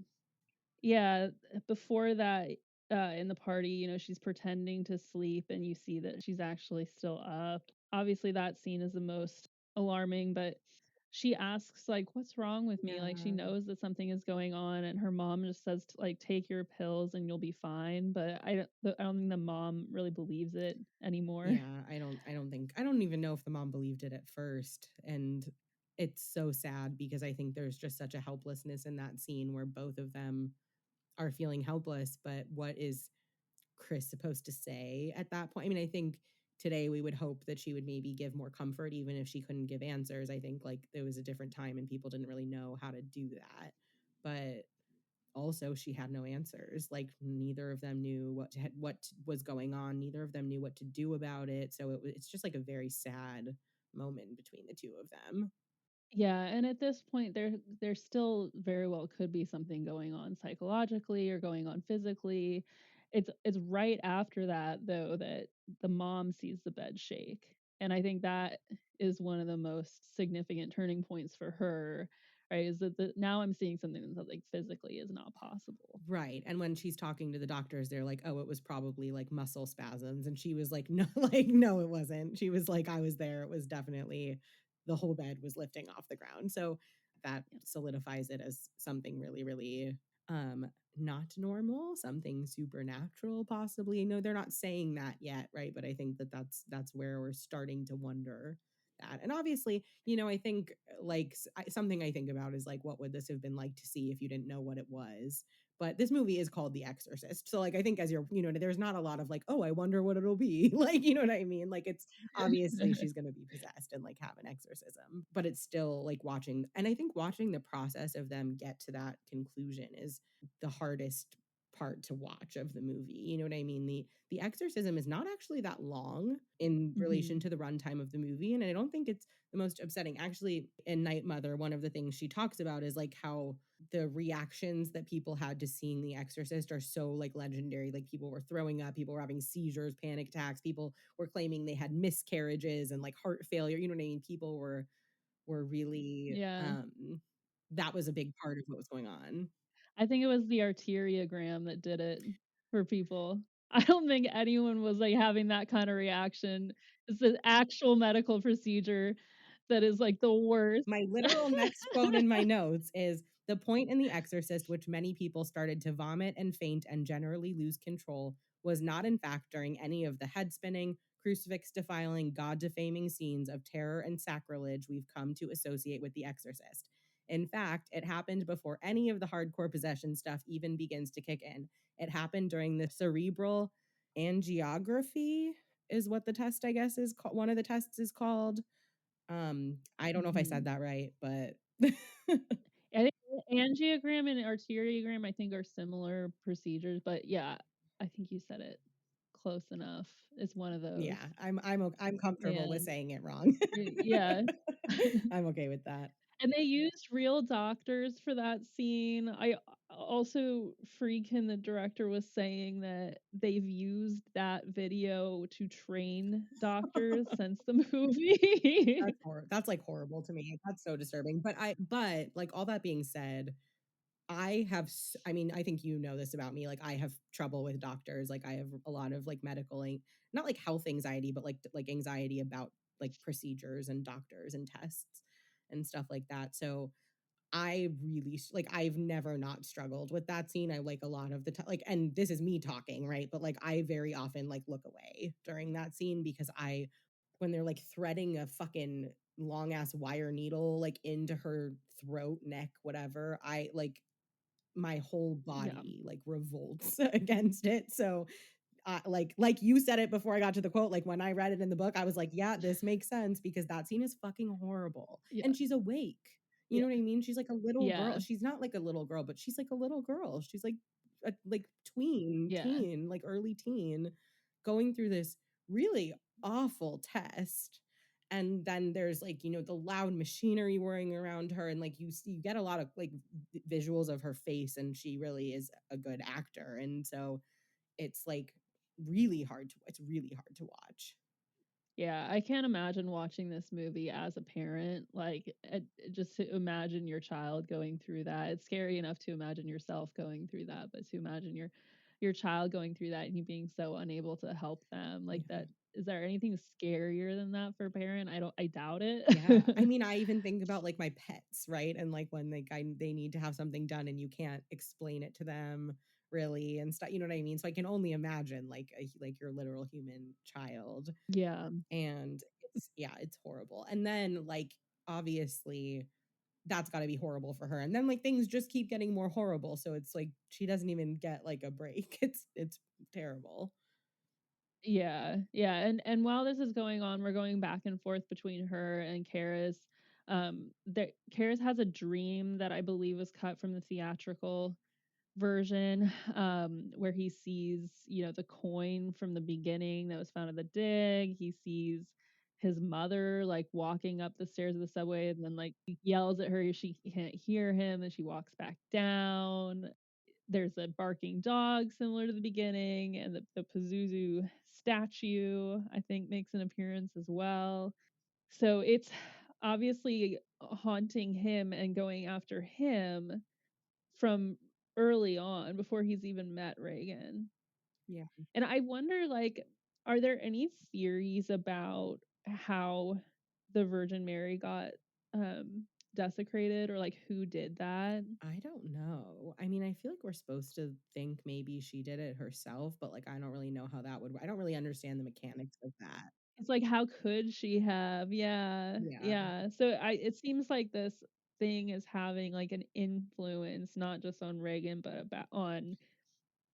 Yeah, before that, in the party, she's pretending to sleep and you see that she's actually still up. Obviously, that scene is the most alarming, but she asks, like, "What's wrong with me?" Like, she Yeah. knows that something is going on, and her mom just says, like, "Take your pills and you'll be fine." But I don't think the mom really believes it anymore. Yeah, I don't even know if the mom believed it at first. And it's so sad because I think there's just such a helplessness in that scene where both of them are feeling helpless. But what is Chris supposed to say at that point? I mean, I think today we would hope that she would maybe give more comfort, even if she couldn't give answers. I think like there was a different time and people didn't really know how to do that. But also she had no answers. Like neither of them knew what was going on. Neither of them knew what to do about it. So it's just like a very sad moment between the two of them. Yeah, and at this point, there still very well could be something going on psychologically or going on physically. It's right after that though that the mom sees the bed shake, and I think that is one of the most significant turning points for her, right? Is that now I'm seeing something that like physically is not possible. Right. And when she's talking to the doctors, they're like, "Oh, it was probably like muscle spasms." And she was like, "No, like no, it wasn't." She was like, "I was there. It was definitely the whole bed was lifting off the ground." So that Yeah. solidifies it as something really, really um not normal, something supernatural possibly. No, they're not saying that yet, right? But I think that that's where we're starting to wonder that. And obviously, I think like something I think about is like, what would this have been like to see if you didn't know what it was? But this movie is called The Exorcist. So like I think as you're, there's not a lot of like, oh, I wonder what it'll be. Like, you know what I mean? Like it's obviously she's gonna be possessed and like have an exorcism. But it's still like watching, and I think watching the process of them get to that conclusion is the hardest part to watch of the movie. You know what I mean? The exorcism is not actually that long in relation Mhm. to the runtime of the movie. And I don't think it's the most upsetting. Actually, in Night Mother, one of the things she talks about is like how the reactions that people had to seeing The Exorcist are so like legendary. Like people were throwing up, people were having seizures, panic attacks, people were claiming they had miscarriages and like heart failure. You know what I mean? People were really Yeah. that was a big part of what was going on. I think it was the arteriogram that did it for people. I don't think anyone was, like, having that kinda reaction. It's an actual medical procedure that is, like, the worst. My literal next quote in my notes is the point in The Exorcist, which many people started to vomit and faint and generally lose control, was not in fact during any of the head spinning, crucifix defiling, God defaming scenes of terror and sacrilege we've come to associate with The Exorcist. In fact, it happened before any of the hardcore possession stuff even begins to kick in. It happened during the cerebral angiography, is what the test, I guess, is called. One of the tests is called. I don't know if I said Mhm. that right, but I think angiogram and arteriogram, I think, are similar procedures, but yeah, I think you said it close enough. It's one of those. yeah, I'm comfortable with And saying it wrong. yeah. I'm okay with that. And they used real doctors for that scene. Also, Friedkin, the director, was saying that they've used that video to train doctors since the movie. That's, like, horrible to me. That's so disturbing. But, like, all that being said, I mean, I think you know this about me, like, I have trouble with doctors, like, I have a lot of, like, medical not, like, health anxiety, but, like, anxiety about, like, procedures and doctors and tests and stuff like that, so I really like, I've never not struggled with that scene. I like a lot of the time, like, and this is me talking, right? But like, I very often like look away during that scene because when they're like threading a fucking long ass wire needle like into her throat, neck, whatever, I like my whole Yeah. body like revolts against it. So like you said it before I got to the quote, like when I read it in the book, I was like, yeah, this makes sense because that scene is fucking horrible. Yeah. And she's awake. You Yeah. know what I mean? She's like a little girl. Yeah. She's not like a little girl, but she's like a little girl. She's like Yeah. teen, like early teen, going through this really awful test. And then there's like, the loud machinery whirring around her. And like you get a lot of like visuals of her face, and she really is a good actor. And so it's like it's really hard to watch. Yeah, I can't imagine watching this movie as a parent. Like, just to imagine your child going through that. It's scary enough to imagine yourself going through that, but to imagine your child going through that and you being so unable to help them, like Yeah. that. Is there anything scarier than that for a parent? I doubt it. Yeah. I mean, I even think about like my pets, right? And like when they need to have something done and you can't explain it to them really and stuff, you know what I mean? So I can only imagine like like your literal human child. Yeah. And it's horrible. And then like obviously that's got to be horrible for her. And then like things just keep getting more horrible, so it's like she doesn't even get like a break. It's terrible. Yeah, yeah, and while this is going on, we're going back and forth between her and Karis. Karis has a dream that I believe was cut from the theatrical version, where he sees, the coin from the beginning that was found in the dig. He sees his mother like walking up the stairs of the subway, and then like he yells at her. She can't hear him, and she walks back down. There's a barking dog similar to the beginning, and the Pazuzu statue, I think, makes an appearance as well. So it's obviously haunting him and going after him from early on before he's even met Reagan. Yeah. And I wonder, like, are there any theories about how the Virgin Mary got desecrated, or like who did that? I don't know. I mean, I feel like we're supposed to think maybe she did it herself, but like I don't really know how that would. I don't really understand the mechanics of that. It's like, how could she have? Yeah, Yeah. yeah. So it seems like this thing is having like an influence not just on Reagan, but about on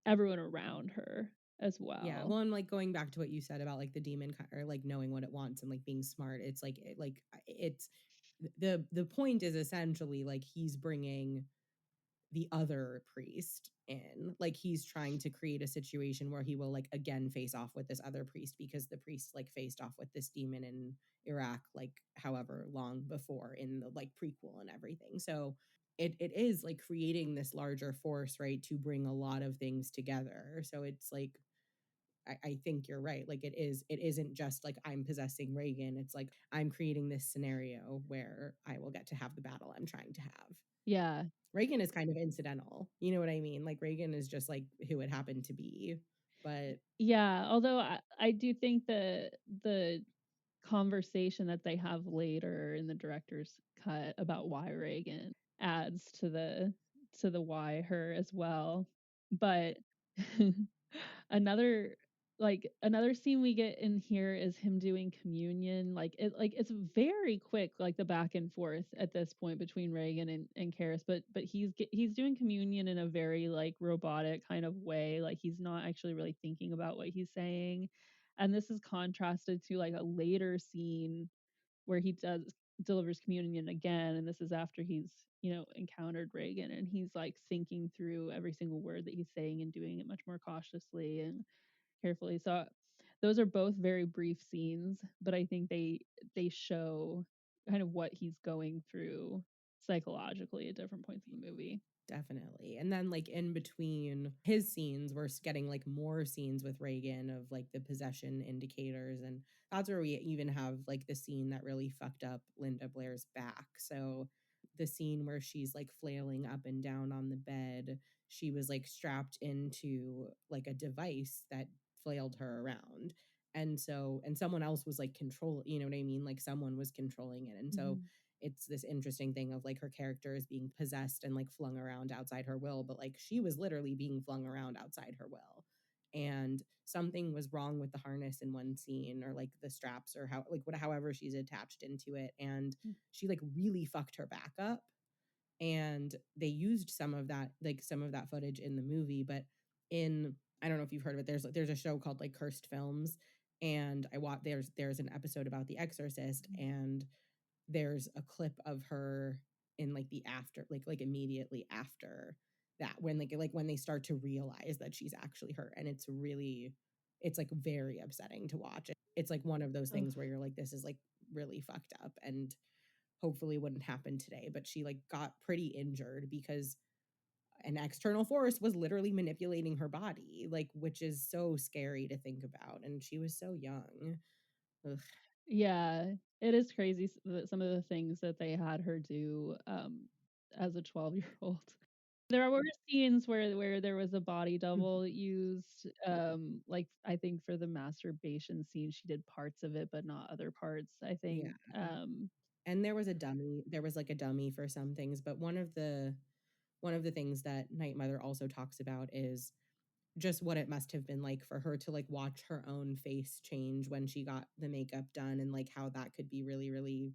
everyone around her as Yeah. well. Well, and like going back to what you said about like the demon or like knowing what it wants and like being smart, it's like it's the point is essentially like he's bringing the other priest in. Like he's trying to create a situation where he will like again face off with this other priest because the priest like faced off with this demon in Iraq like however long before in the like prequel and everything. So it is like creating this larger force, right, to bring a lot of things together. So it's like I think you're right. Like it isn't just like I'm possessing Reagan. It's like I'm creating this scenario where I will get to have the battle I'm trying to have. Yeah. Reagan is kind of incidental. You know what I mean? Like Reagan is just like who it happened to be. But Yeah, although I do think the conversation that they have later in the director's cut about why Reagan adds to the why her as well. But another another scene we get in here is him doing communion. It's very quick, like the back and forth at this point between Reagan and Karis, but he's doing communion in a very like robotic kind of way. Like he's not actually really thinking about what he's saying. And this is contrasted to like a later scene where he delivers communion again, and this is after he's encountered Reagan, and he's like thinking through every single word that he's saying and doing it much more cautiously and carefully. So those are both very brief scenes, but I think they show kind of what he's going through psychologically at different points in the movie. Definitely. And then like in between his scenes, we're getting like more scenes with Reagan of like the possession indicators. And that's where we even have like the scene that really fucked up Linda Blair's back. So the scene where she's like flailing up and down on the bed, she was like strapped into like a device that flailed her around. And so, and someone else was like control, you know what I mean? Like someone was controlling it. And so Mhm. it's this interesting thing of like her character is being possessed and like flung around outside her will, but like she was literally being flung around outside her will. And something was wrong with the harness in one scene, or like the straps, or how like what however she's attached into it. And Mm. she like really fucked her back up. And they used some of that, like some of that footage in the movie, but in I don't know if you've heard of it. There's a show called like Cursed Films, and I watch there's an episode about The Exorcist, and there's a clip of her in like the after like immediately after that, when like when they start to realize that she's actually her, and it's like very upsetting to watch. It's like one of those Ugh. things where you're like, this is like really fucked up and hopefully wouldn't happen today, but she like got pretty injured because an external force was literally manipulating her body, like, which is so scary to think about, and she was so young. Ugh. Yeah, it is crazy that some of the things that they had her do, as a 12-year-old. There were scenes where there was a body Mhm. double used, like, I think for the masturbation scene, she did parts of it, but not other parts, I Yeah. think, And there was like a dummy for some things, but one of the things that Night Mother also talks about is just what it must have been like for her to like watch her own face change when she got the makeup done, and like how that could be really, really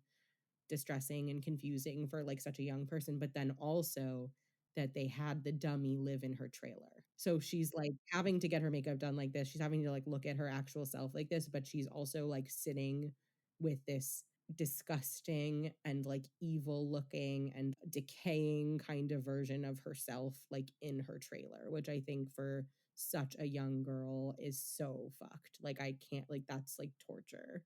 distressing and confusing for like such a young person, but then also that they had the dummy live in her trailer. So she's like having to get her makeup done like this. She's having to like look at her actual self like this, but she's also like sitting with this disgusting and like evil looking and decaying kind of version of herself like in her trailer, which I think for such a young girl is so fucked. Like I can't, like that's like torture.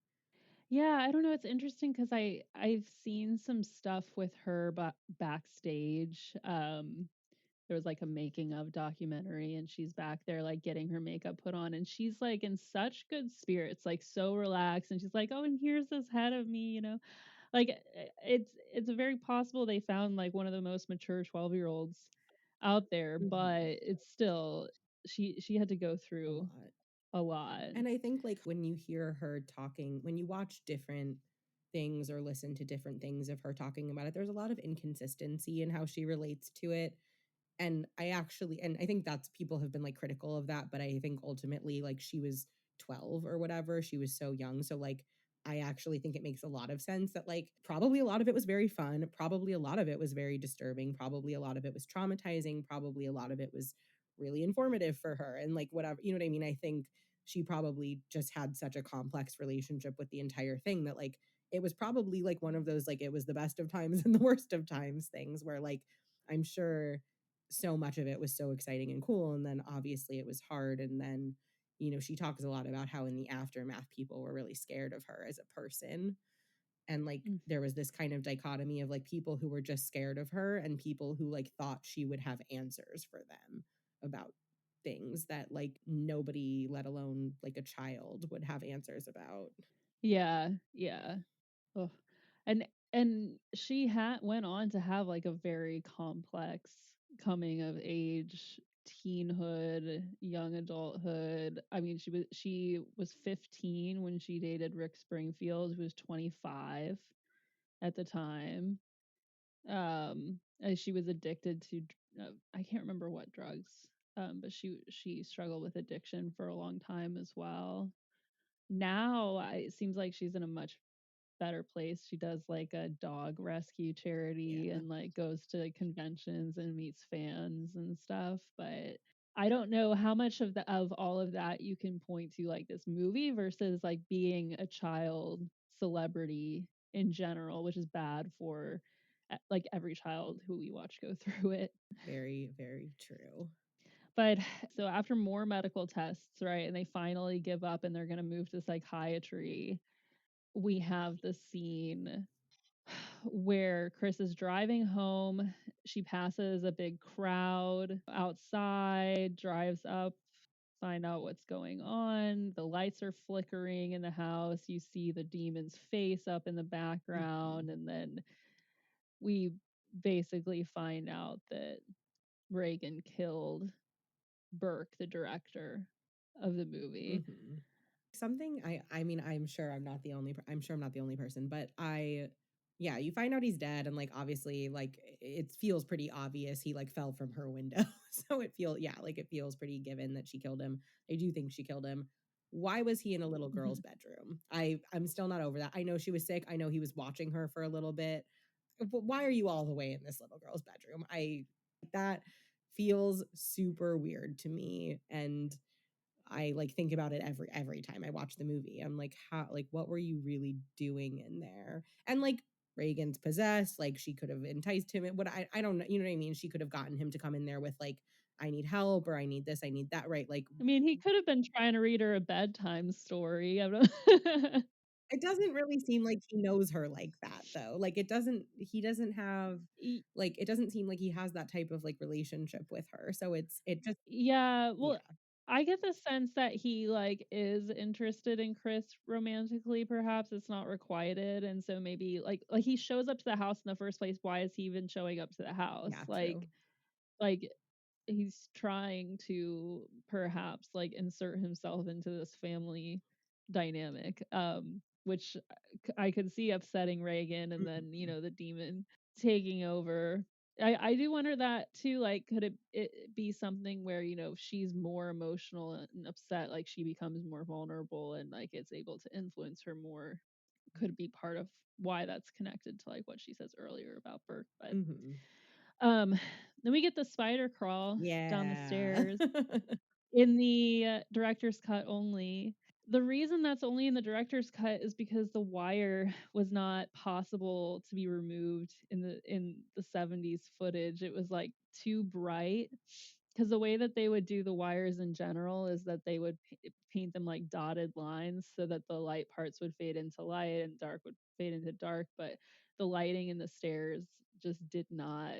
yeah, I don't know, it's interesting because I've seen some stuff with her backstage, there was, like, a making of documentary, and she's back there, like, getting her makeup put on, and she's, like, in such good spirits, like, so relaxed, and she's like, "Oh, and here's this head of me," you know? Like, it's very possible they found, like, one of the most mature 12-year-olds out there, but Mhm. it's still she had to go A through lot. a lot. And I think like when you hear her talking, when you watch different things or listen to different things of her talking about it, there's a lot of inconsistency in how she relates to it. And I think that's people have been like critical of that, but I think ultimately like she was 12 or whatever, she was so young. So like I actually think it makes a lot of sense that like probably a lot of it was very fun, probably a lot of it was very disturbing, probably a lot of it was traumatizing, probably a lot of it was really informative for her and like whatever, you know what I mean? I think she probably just had such a complex relationship with the entire thing that like it was probably like one of those like it was the best of times and the worst of times things where like I'm sure so much of it was so exciting and cool, and then obviously it was hard, and then she talks a lot about how in the aftermath people were really scared of her as a person, and like Mm. there was this kind of dichotomy of like people who were just scared of her and people who like thought she would have answers for them about things that like nobody, let alone like a child, would have answers about. Yeah, yeah. Ugh. And she had went on to have, like, a very complex coming of age, teenhood, young adulthood. I mean, she was 15 when she dated Rick Springfield, who was 25 at the time. And she was addicted to I can't remember what drugs, but she struggled with addiction for a long time as well. Now, it seems like she's in a much better place. She does like a dog rescue charity Yeah, and like goes to conventions and meets fans and stuff. But I don't know how much of all of that you can point to like this movie versus like being a child celebrity in general, which is bad for like every child who we watch go through it. very, very true. But so after more medical tests, right, and they finally give up and they're going to move to psychiatry, we have the scene where Chris is driving home. she passes a big crowd outside, drives up, find out what's going on. The lights are flickering in the house. You see the demon's face up in the background, and then we basically find out that Reagan killed Burke, the director of the movie. Mm-hmm. Something I mean, I'm sure I'm not the only person, but yeah, you find out he's dead, and like obviously like it feels pretty obvious he like fell from her window. So it feels pretty given that she killed him. I do think she killed him. Why was he in a little girl's bedroom? I'm still not over that. I know she was sick. I know he was watching her for a little bit. But why are you all the way in this little girl's bedroom? That feels super weird to me, and I like think about it every time I watch the movie. I'm like, how like what were you really doing in there? And like Reagan's possessed, like she could have enticed him. What I don't know, you know what I mean? She could have gotten him to come in there with like, I need help or I need this, I need that, right? Like I mean, he could have been trying to read her a bedtime story. I don't it doesn't really seem like he knows her like that though. Like he doesn't have Y- like it doesn't seem like he has that type of like relationship with her. So it just yeah, yeah, well, I get the sense that he like is interested in Chris romantically, perhaps it's not requited, and so maybe like he shows up to the house in the first place. Why is he even showing up to the house? yeah, true. Like he's trying to perhaps like insert himself into this family dynamic, which I could see upsetting Reagan, and then Mhm. the demon taking over. I do wonder that too, like could it be something where she's more emotional and upset, like she becomes more vulnerable and like it's able to influence her more, could it be part of why that's connected to like what she says earlier about Burke. But Mhm. um, then we get the spider crawl down the Yeah. stairs in the director's cut only. The reason that's only in the director's cut is because the wire was not possible to be removed in the 70s footage. It was like too bright, because the way that they would do the wires in general is that they would paint them like dotted lines so that the light parts would fade into light and dark would fade into dark, but the lighting in the stairs just did not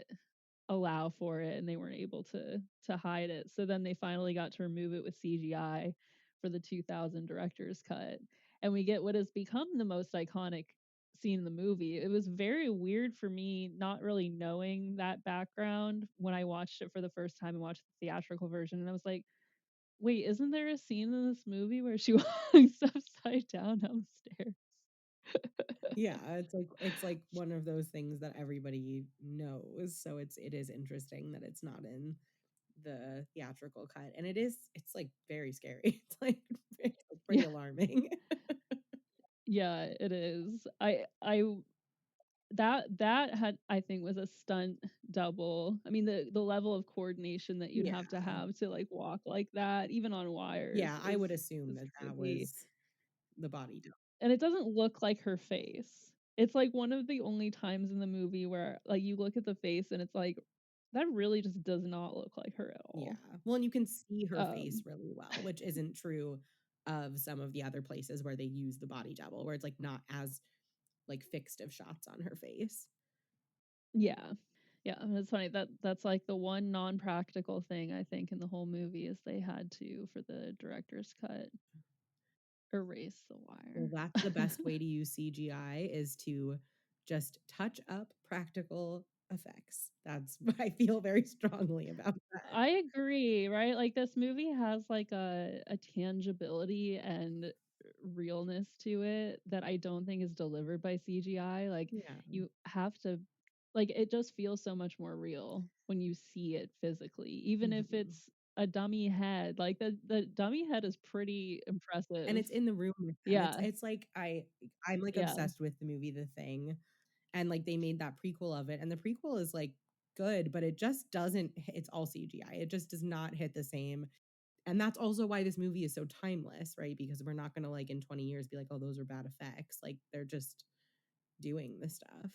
allow for it, and they weren't able to hide it. So then they finally got to remove it with CGI for the 2000 director's cut. And we get what has become the most iconic scene in the movie. It was very weird for me not really knowing that background when I watched it for the first time and watched the theatrical version, and I was like, wait, isn't there a scene in this movie where she walks upside down downstairs? Yeah, it's like one of those things that everybody knows. So it is interesting that it's not in the theatrical cut. And it's like very scary. It's like pretty Yeah, alarming. yeah, it is. I that had, I think, was a stunt double. I mean, the level of coordination that you'd Yeah. have to like walk like that, even on wires, Yeah, I would assume is that that crazy. was the body double. And it doesn't look like her face. It's like one of the only times in the movie where like you look at the face and it's like that really just does not look like her at Yeah. all. Well, and you can see her face Um, really well, which isn't true of some of the other places where they use the body double, where it's like not as like fixed of shots on her face. yeah. Yeah, and it's funny that that's like the one non-practical thing I think in the whole movie is they had to, for the director's cut, erase the Well, wire. that's the best way to use CGI is to just touch up practical effects. That's I feel very strongly about that. I agree, right? Like this movie has like a tangibility and realness to it that I don't think is delivered by CGI. Like Yeah. you have to, like it just feels so much more real when you see it physically, even if Mhm. it's a dummy head. Like the dummy head is pretty And impressive. it's in the room with them. It's Yeah. it's like I'm like Yeah. obsessed with the movie The Thing, and like they made that prequel of it, and the prequel is like good, but it just doesn't it's all CGI. It just does not hit the same. And that's also why this movie is so timeless, right? Because we're not going to like in 20 years be like, "Oh, those are bad effects." Like they're just doing the stuff.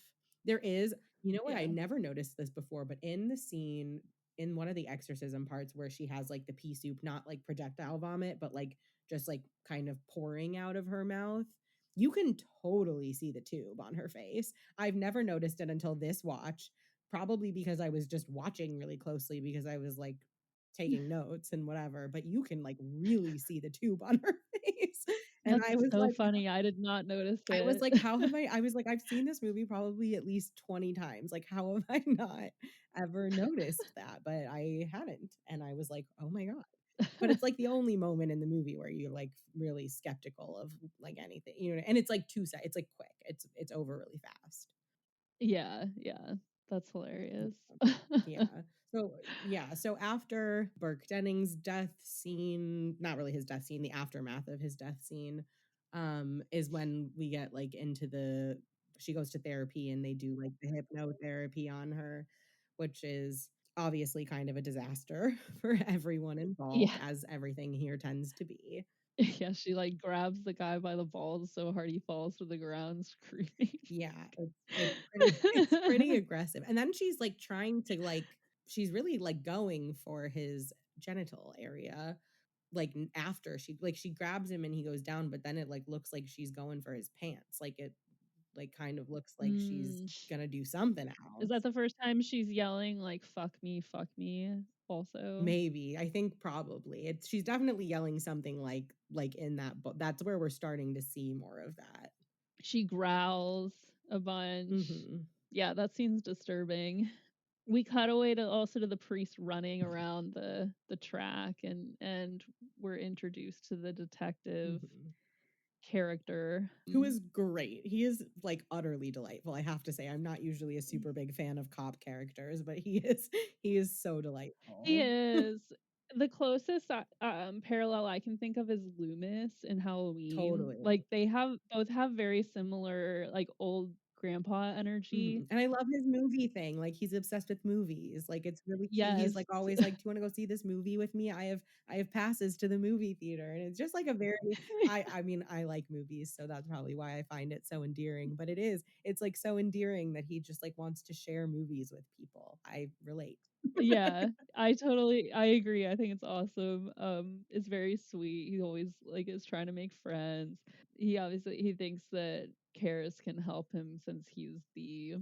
There is, you know what? I Yeah. never noticed this before, but in the scene in one of the exorcism parts where she has like the pea soup, not like projectile vomit, but like just like kind of pouring out of her mouth, you can totally see the tube on her face. I've never noticed it until this watch. probably because I was just watching really closely because I was like taking notes and whatever, but you can like really see the tube on her face. And That's so funny. I did not notice I was it. like, how have I was like, I've seen this movie probably at least 20 times. Like, how have I not ever noticed that? But I hadn't. And I was like, oh my God. But it's like the only moment in the movie where you're like really skeptical of like anything, you know, and it's like it's like quick. It's over really fast. Yeah, yeah. That's hilarious. Yeah. So yeah. So after Burke Denning's death scene, not really his death scene, the aftermath of his death scene, is when we get like into she goes to therapy and they do like the hypnotherapy on her, which is obviously kind of a disaster for everyone involved, Yeah. as everything here tends to be. Yeah, she, like, grabs the guy by the balls so hard he falls to the ground screaming. Yeah, it's pretty aggressive. And then she's like trying to like she's really like going for his genital area like after she grabs him and he goes down, but then it like looks like she's going for his pants. Like it like kind of looks like she's Mm. gonna do something Is else. that the first time she's yelling, like, fuck me," also? Maybe. I think probably. She's definitely yelling something like in that book. That's where we're starting to see more of that. She growls a bunch. Mhm. Yeah, that scene's disturbing. We cut away to also to the priest running around the track, and we're introduced to the detective Mhm. character. Who is great. He is like utterly delightful. I have to say, I'm not usually a super big fan of cop characters, but he is so He delightful. is. The closest, parallel I can think of is Loomis in Halloween. Totally. Like, they both have very similar, like, old grandpa energy. Mhm. And I love his movie thing. Like he's obsessed with movies. Like it's really cute. He's Yes. like always like, "Do you want to go see this movie with me? I have passes to the movie theater." And it's just like a very I mean, I like movies, so that's probably why I find it so endearing, but it's like so endearing that he just like wants to share movies with people. I relate. Yeah, I agree, I think it's awesome, it's very sweet, he always, like, is trying to make friends. He thinks that Karis can help him since he's the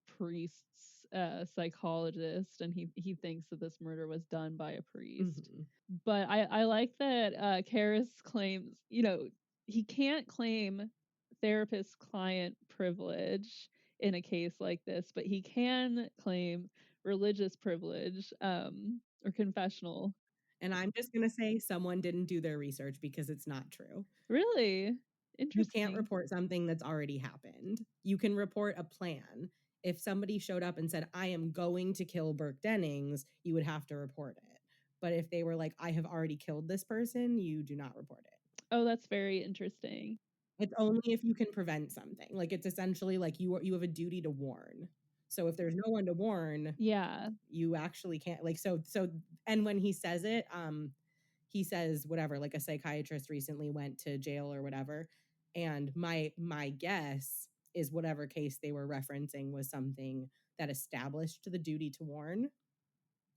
priest's, psychologist, and he thinks that this murder was done by a priest. Mhm. But I like that, Karis claims, he can't claim therapist-client privilege in a case like this, but he can claim religious privilege, or confessional. And I'm just going to say someone didn't do their research because it's not true. Really? You can't Interesting. report something that's already happened. You can report a plan. If somebody showed up and said, I am going to kill Burke Dennings, you would have to report it. But if they were like, I have already killed this person, you do not report it. Oh, that's very interesting. It's only if you can prevent something. Like it's essentially like you have a duty to warn. So if there's no one to warn, Yeah. you actually can't like so and when he says it, he says whatever, like a psychiatrist recently went to jail or whatever, and my guess is whatever case they were referencing was something that established the duty to warn.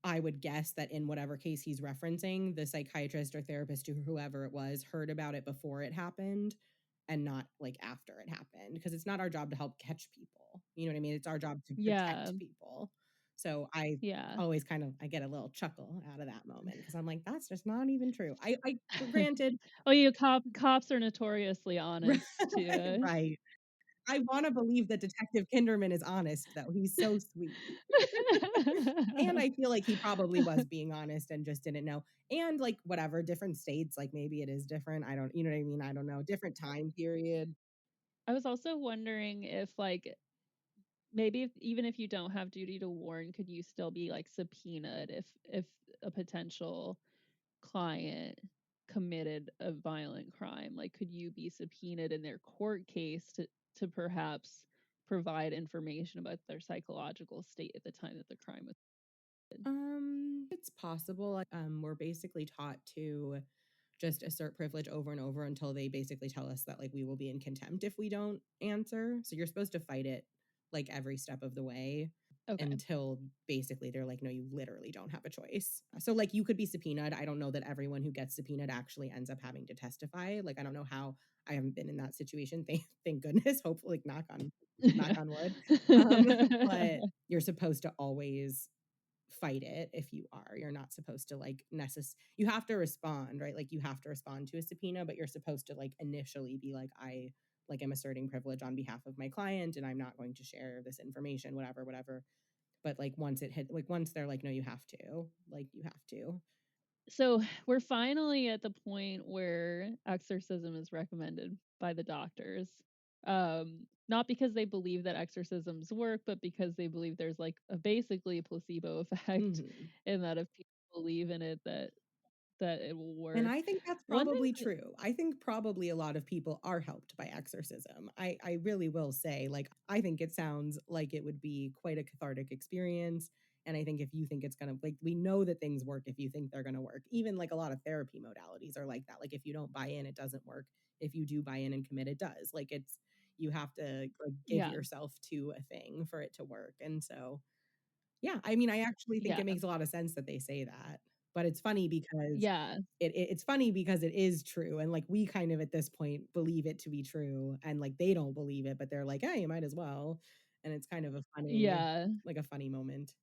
I would guess that in whatever case he's referencing, the psychiatrist or therapist or whoever it was heard about it before it happened and not like after it happened, because it's not our job to help catch people. You know what I mean? It's our job to Yeah. protect people. So I Yeah. always I get a little chuckle out of that moment because I'm like, that's just not even true. I granted, Oh, cops are notoriously honest too. right. I want to believe that Detective Kinderman is honest though. He's so sweet. And I feel like he probably was being honest and just didn't know. And like whatever, different states, like maybe it is different. I don't, you know what I mean? I don't know. Different time period. I was also wondering if, like, maybe even if you don't have duty to warn, could you still be, like, subpoenaed if a potential client committed a violent crime? Like, could you be subpoenaed in their court case to perhaps provide information about their psychological state at the time that the crime was committed? It's possible. We're basically taught to just assert privilege over and over until they basically tell us that like we will be in contempt if we don't answer. So you're supposed to fight it like every step of the way. Okay. until basically they're like, no, you literally don't have a choice. So, like, you could be subpoenaed. I don't know that everyone who gets subpoenaed actually ends up having to testify. Like, I don't know how. I haven't been in that situation. Thank goodness. Hopefully, knock on wood. But you're supposed to always fight it if you are. You're not supposed to like you have to respond, right? Like you have to respond to a subpoena, but you're supposed to like initially be like, I like am asserting privilege on behalf of my client and I'm not going to share this information, whatever. But like once they're like, no, you have to, like you have to. So we're finally at the point where exorcism is recommended by the doctors. Not because they believe that exorcisms work, but because they believe there's like basically a placebo effect, Mhm. and that if people believe in it, that it will And work. I think that's One thing probably that, true. I think probably a lot of people are helped by exorcism. I really will say, like, I think it sounds like it would be quite a cathartic experience. And I think if you think it's gonna like we know that things work if you think they're gonna work. Even like a lot of therapy modalities are like that. Like if you don't buy in, it doesn't work. If you do buy in and commit, it does. Like it's you have to like give yeah, yourself to a thing for it to work. And so yeah, I mean, I actually think yeah, it makes a lot of sense that they say that. But it's funny because yeah, it's funny because it is true, and, like, we kind of at this point believe it to be true, and, like, they don't believe it, but they're like, "Hey, you might as well." And it's kind of a funny yeah. like, a funny moment.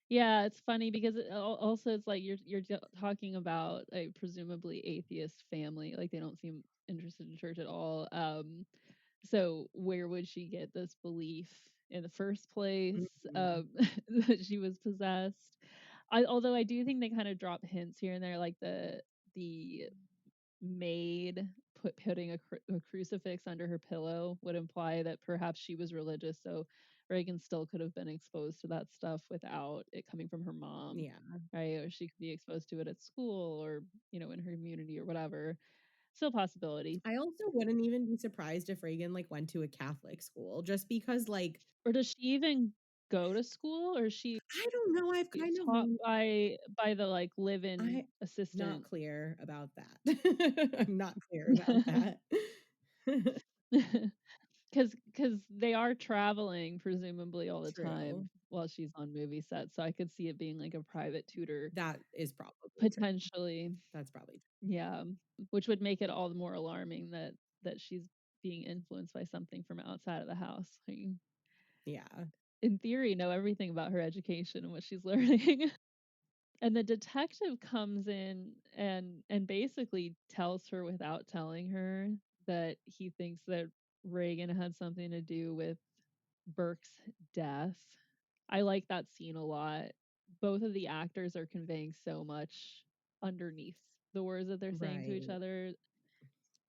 Yeah, it's funny because also it's like you're talking about a presumably atheist family, like they don't seem interested in church at all. So where would she get this belief in the first place, Mhm. that she was possessed? Although I do think they kind of drop hints here and there, like the maid putting a crucifix under her pillow would imply that perhaps she was religious, so Reagan still could have been exposed to that stuff without it coming from her mom, Yeah. right? Or she could be exposed to it at school or, in her community or whatever. Still a possibility. I also wouldn't even be surprised if Reagan, like, went to a Catholic school just because, like Or does she even go to school, or is she I don't know, I've kind of taught by the, like, live-in I not assistant? clear about that. I'm not clear about that. Because they are traveling presumably all the True. time while she's on movie sets, so I could see it being like a private tutor That is probably true. potentially. That's probably Yeah, which would make it all the more alarming that she's being influenced by something from outside of the house. I mean, yeah. in theory, know everything about her education and what she's learning. And the detective comes in and basically tells her without telling her that he thinks that Reagan had something to do with Burke's death. I like that scene a lot. Both of the actors are conveying so much underneath the words that they're saying to each Right. other,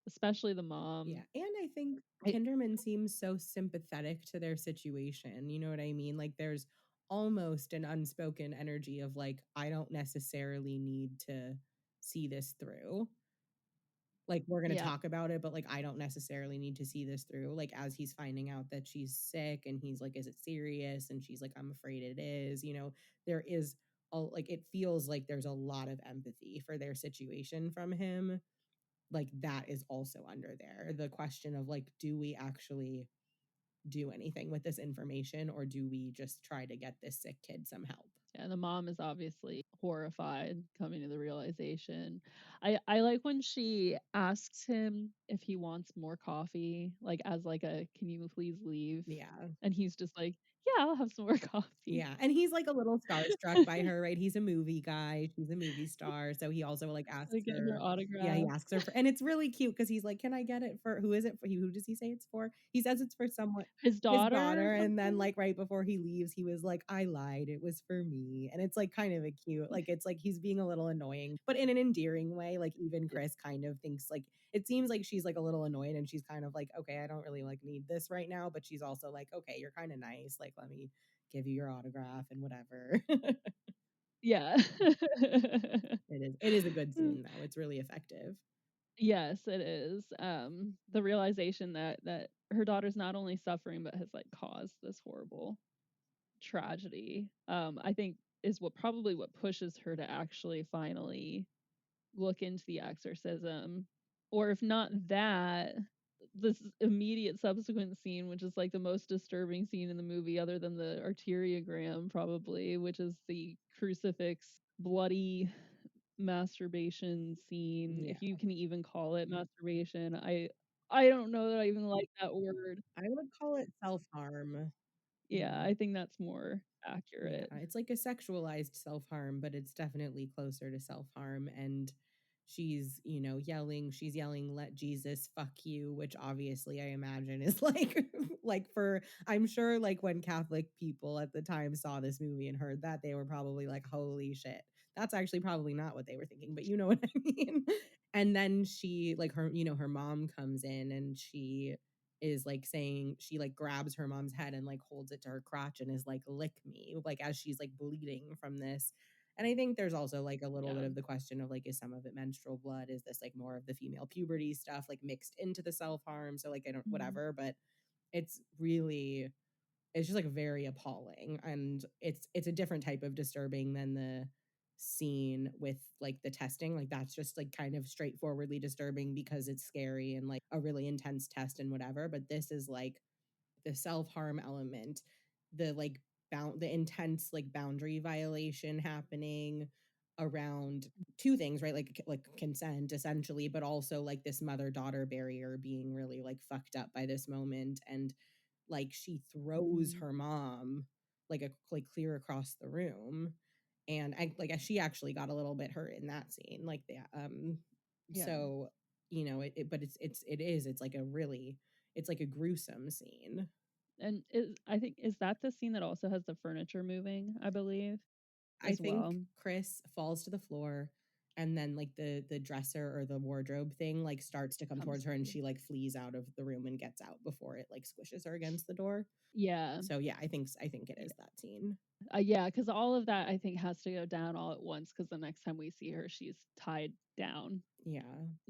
especially the Yeah, mom. and I think I, Kinderman seems so sympathetic to their situation, you know what I mean? Like, there's almost an unspoken energy of, like, I don't necessarily need to see this through. Like, we're gonna yeah, talk about it, but, like, I don't necessarily need to see this through, like, as he's finding out that she's sick and he's like, "Is it serious?" And she's like, "I'm afraid it is," there is like, it feels like there's a lot of empathy for their situation from him, like that is also under there. The question of like, do we actually do anything with this information or do we just try to get this sick kid some help? yeah, the mom is obviously horrified coming to the realization. I like when she asks him if he wants more coffee, like as like a can you please leave? Yeah. And he's just like, yeah, I'll have some more coffee. Yeah, and he's, like, a little starstruck by her, right? He's a movie guy, she's a movie star, so he also, like, asks Like get her her yeah, he autograph. asks her for and it's really cute because he's like, "Can I get it for" who is it for? Who does he say it's for? He says it's for someone His his daughter or daughter, and then, something? like, right before he leaves, he was like, "I lied, it was for me," and it's, like, kind of a cute it's like he's being a little annoying, but in an endearing way, like, even Chris kind of thinks, like it seems like she's, like, a little annoyed, and she's kind of like, "Okay, I don't really, like, need this right now," but she's also like, "Okay, you're kinda nice, like, let me give you your autograph and whatever." Yeah. It is a good scene though. It's really effective. Yes, it is. The realization that her daughter's not only suffering but has like caused this horrible tragedy, I think is what pushes her to actually finally look into the exorcism. Or if not that, this immediate subsequent scene, which is like the most disturbing scene in the movie, other than the arteriogram, probably, which is the crucifix bloody masturbation scene, Yeah. if you can even call it masturbation. I don't know that I even like that word. I would call it self-harm. Yeah, Yeah. I think that's more Yeah, accurate. it's like a sexualized self-harm, but it's definitely closer to self-harm. And she's, yelling, she's yelling, "Let Jesus fuck you," which obviously I imagine is like like for I'm sure like when Catholic people at the time saw this movie and heard that, they were probably like, "Holy shit." That's actually probably not what they were thinking, but you know what I mean. And then she like her mom comes in and she is like saying she like grabs her mom's head and like holds it to her crotch and is like, "Lick me," like as she's like bleeding from this. And I think there's also like a little bit Yeah. of the question of like, is some of it menstrual blood, is this like more of the female puberty stuff like mixed into the self-harm, so like I don't Mhm. whatever. But it's really, it's just like very appalling, and it's a different type of disturbing than the scene with like the testing. Like that's just like kind of straightforwardly disturbing because it's scary and like a really intense test and whatever. But this is like the self-harm element, the like the intense like boundary violation happening around two things, right? Like consent essentially, but also like this mother-daughter barrier being really like fucked up by this moment. And like she throws Mhm. her mom like clear across the room. And I like she actually got a little bit hurt in that scene, like the Yeah. so but it's like a really, it's like a gruesome scene. And I think, is that the scene that also has the furniture moving, I believe, I as think well? Chris falls to the floor, and then like the dresser or the wardrobe thing like starts to come Comes towards her, and through. she like flees out of the room and gets out before it like squishes her against the door. Yeah. So yeah, I think it is Yeah. that scene. Yeah, because all of that I think has to go down all at once. Because the next time we see her, she's tied down Yeah.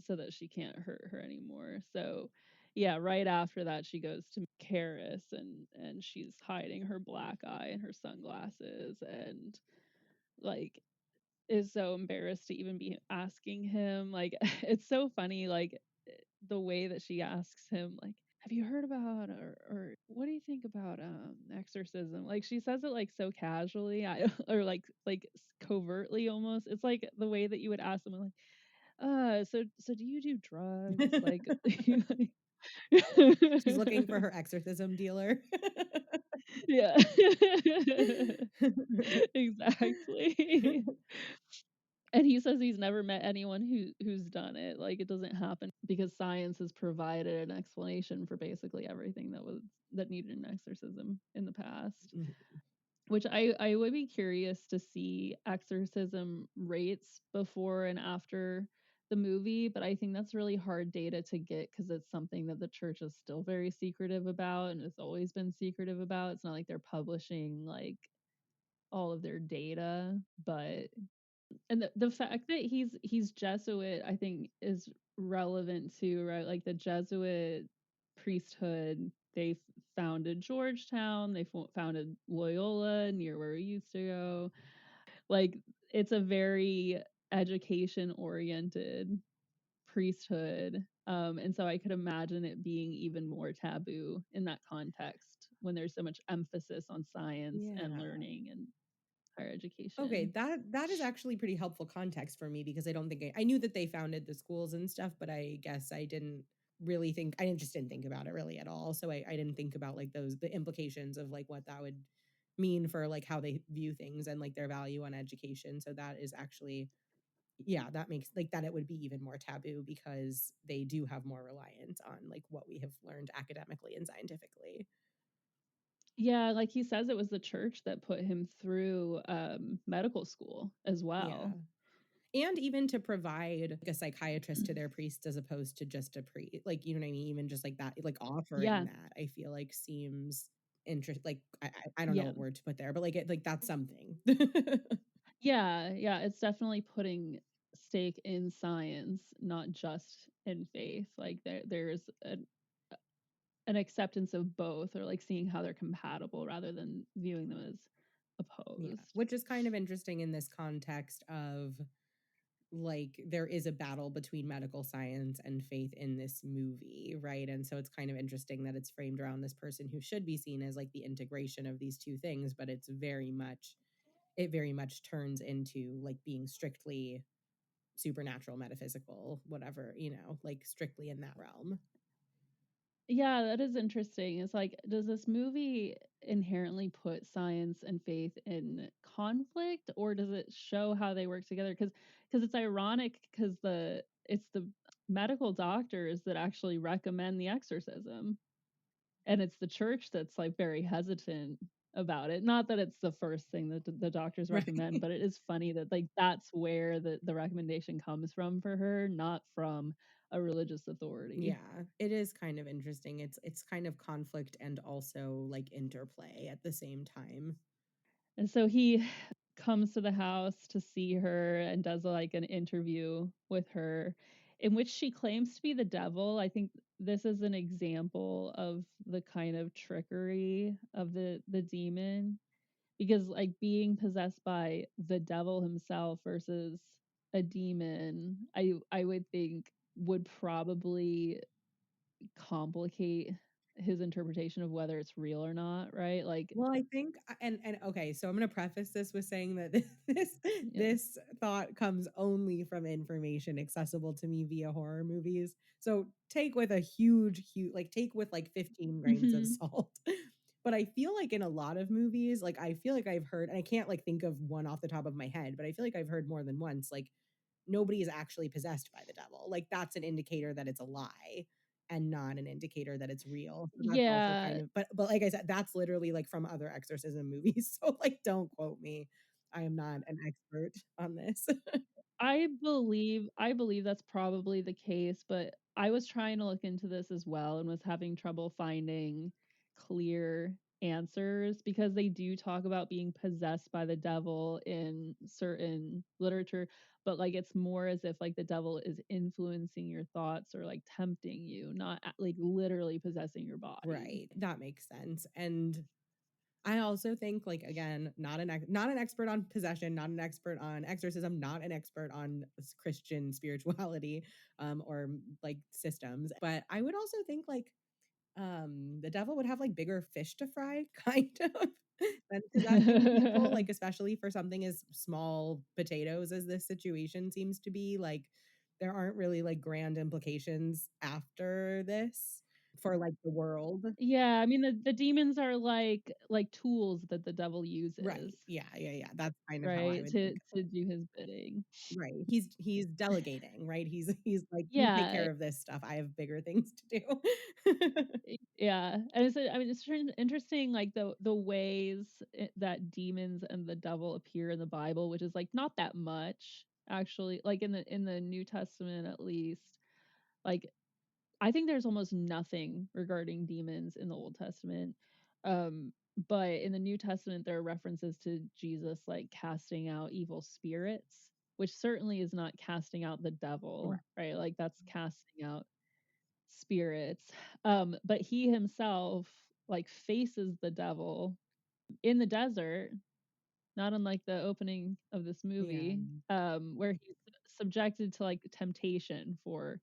so that she can't hurt her anymore. So, yeah, right after that, she goes to Karis, and she's hiding her black eye and her sunglasses, and like is so embarrassed to even be asking him. Like, it's so funny, like the way that she asks him, like, have you heard about, or what do you think about exorcism? Like she says it like so casually, or like covertly almost. It's like the way that you would ask someone, like, so do you do drugs? Like, She's looking for her exorcism dealer. yeah. Exactly. And he says he's never met anyone who's done it. Like it doesn't happen because science has provided an explanation for basically everything that needed an exorcism in the past. Mhm. Which I would be curious to see exorcism rates before and after the movie, but I think that's really hard data to get because it's something that the church is still very secretive about and has always been secretive about. It's not like they're publishing like all of their data, but and the fact that he's Jesuit, I think, is relevant too, right? Like the Jesuit priesthood, they founded Georgetown, they founded Loyola near where we used to go. Like it's a very education oriented priesthood. And so I could imagine it being even more taboo in that context when there's so much emphasis on science and Yeah. learning and higher Okay, education. that is actually pretty helpful context for me because I don't think I knew that they founded the schools and stuff, but I guess I didn't really think, I just didn't think about it really at all. So I didn't think about like the implications of like what that would mean for like how they view things and like their value on education. So that is actually, yeah, that makes like that it would be even more taboo because they do have more reliance on like what we have learned academically and scientifically. Yeah, like he says it was the church that put him through medical school as Yeah. well. And even to provide like a psychiatrist to their priest as opposed to just a priest, like you know what I mean, even just like that, like offering Yeah, that I feel like seems interest like I don't know yeah. what word to put there, but like it like that's something. Yeah, yeah, it's definitely putting stake in science, not just in faith. Like there's an acceptance of both, or like seeing how they're compatible rather than viewing them as Yeah, opposed. which is kind of interesting in this context of like there is a battle between medical science and faith in this movie, right? And so it's kind of interesting that it's framed around this person who should be seen as like the integration of these two things, but it very much turns into like being strictly supernatural, metaphysical, whatever, like strictly in that realm. Yeah, that is interesting. It's like, does this movie inherently put science and faith in conflict, or does it show how they work together? Because it's ironic, because it's the medical doctors that actually recommend the exorcism, and it's the church that's like very hesitant about it. Not that it's the first thing that the doctors Right. recommend, but it is funny that like that's where the recommendation comes from for her, not from a religious authority. Yeah, it is kind of interesting. It's kind of conflict and also like interplay at the same time. And so he comes to the house to see her and does like an interview with her in which she claims to be the devil. I think this is an example of the kind of trickery of the demon, because like being possessed by the devil himself versus a demon, I would think would probably complicate his interpretation of whether it's real or not, right? Like, Well, I think and okay, so I'm going to preface this with saying that this yeah. this thought comes only from information accessible to me via horror movies. So take with a huge like take with like 15 grains of Mhm. salt. But I feel like in a lot of movies, like I feel like I've heard, and I can't like think of one off the top of my head, but I feel like I've heard more than once, like nobody is actually possessed by the devil. Like that's an indicator that it's a lie and not an indicator that it's real. So that's also kind Yeah, of, but like I said, that's literally like from other exorcism movies. So like don't quote me. I am not an expert on this. I believe that's probably the case, but I was trying to look into this as well and was having trouble finding clear answers, because they do talk about being possessed by the devil in certain literature, but like it's more as if like the devil is influencing your thoughts or like tempting you, not like literally possessing your body. Right. That makes sense. And I also think, like, again, not an expert on possession, not an expert on exorcism, not an expert on Christian spirituality, or like systems. But I would also think like the devil would have like bigger fish to fry, kind of, than possessing people, like especially for something as small potatoes as this situation seems to be. Like there aren't really like grand implications after this for like the world. Yeah, I mean the demons are like tools that the devil uses, Right. Yeah, yeah, yeah. That's kind of how I right? would think. To do his bidding. Right. He's delegating, right? He's like, "You take Yeah, care of this stuff. I have bigger things to do." yeah, and I mean, it's interesting, like the ways that demons and the devil appear in the Bible, which is like not that much actually. Like in the New Testament, at least, like I think there's almost nothing regarding demons in the Old Testament. Um, but in the New Testament, there are references to Jesus like casting out evil spirits, which certainly is not casting out the devil, Right. right? Like that's casting out spirits. But he himself like faces the devil in the desert, not unlike the opening of this Yeah. movie, where he's subjected to like temptation for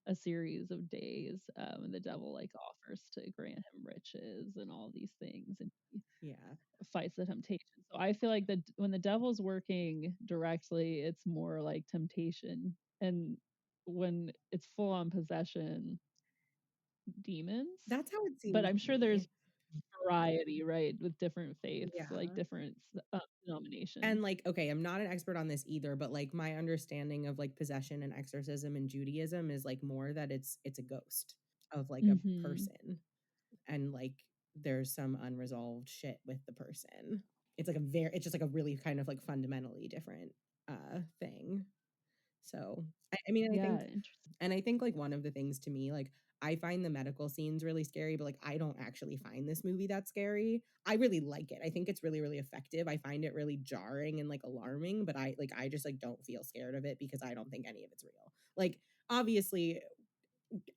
a series of days, and the devil like offers to grant him riches and all these things, and he Yeah. fights the temptation. So I feel like that when the devil's working directly, it's more like temptation, and when it's full on possession, demons. That's how it But seems I'm to sure me. there's variety, right, with different faiths, like Yeah. different denominations. And like, okay, I'm not an expert on this either, but like my understanding of like possession and exorcism in Judaism is like more that it's a ghost of like a Mhm. person, and like there's some unresolved shit with the person. It's just like a really kind of like fundamentally different thing. So I mean, I Yeah, think, interesting. and I think like one of the things to me, like I find the medical scenes really scary, but like I don't actually find this movie that scary. I really like it. I think it's really, really effective. I find it really jarring and like alarming, but I just like don't feel scared of it because I don't think any of it's real. Like obviously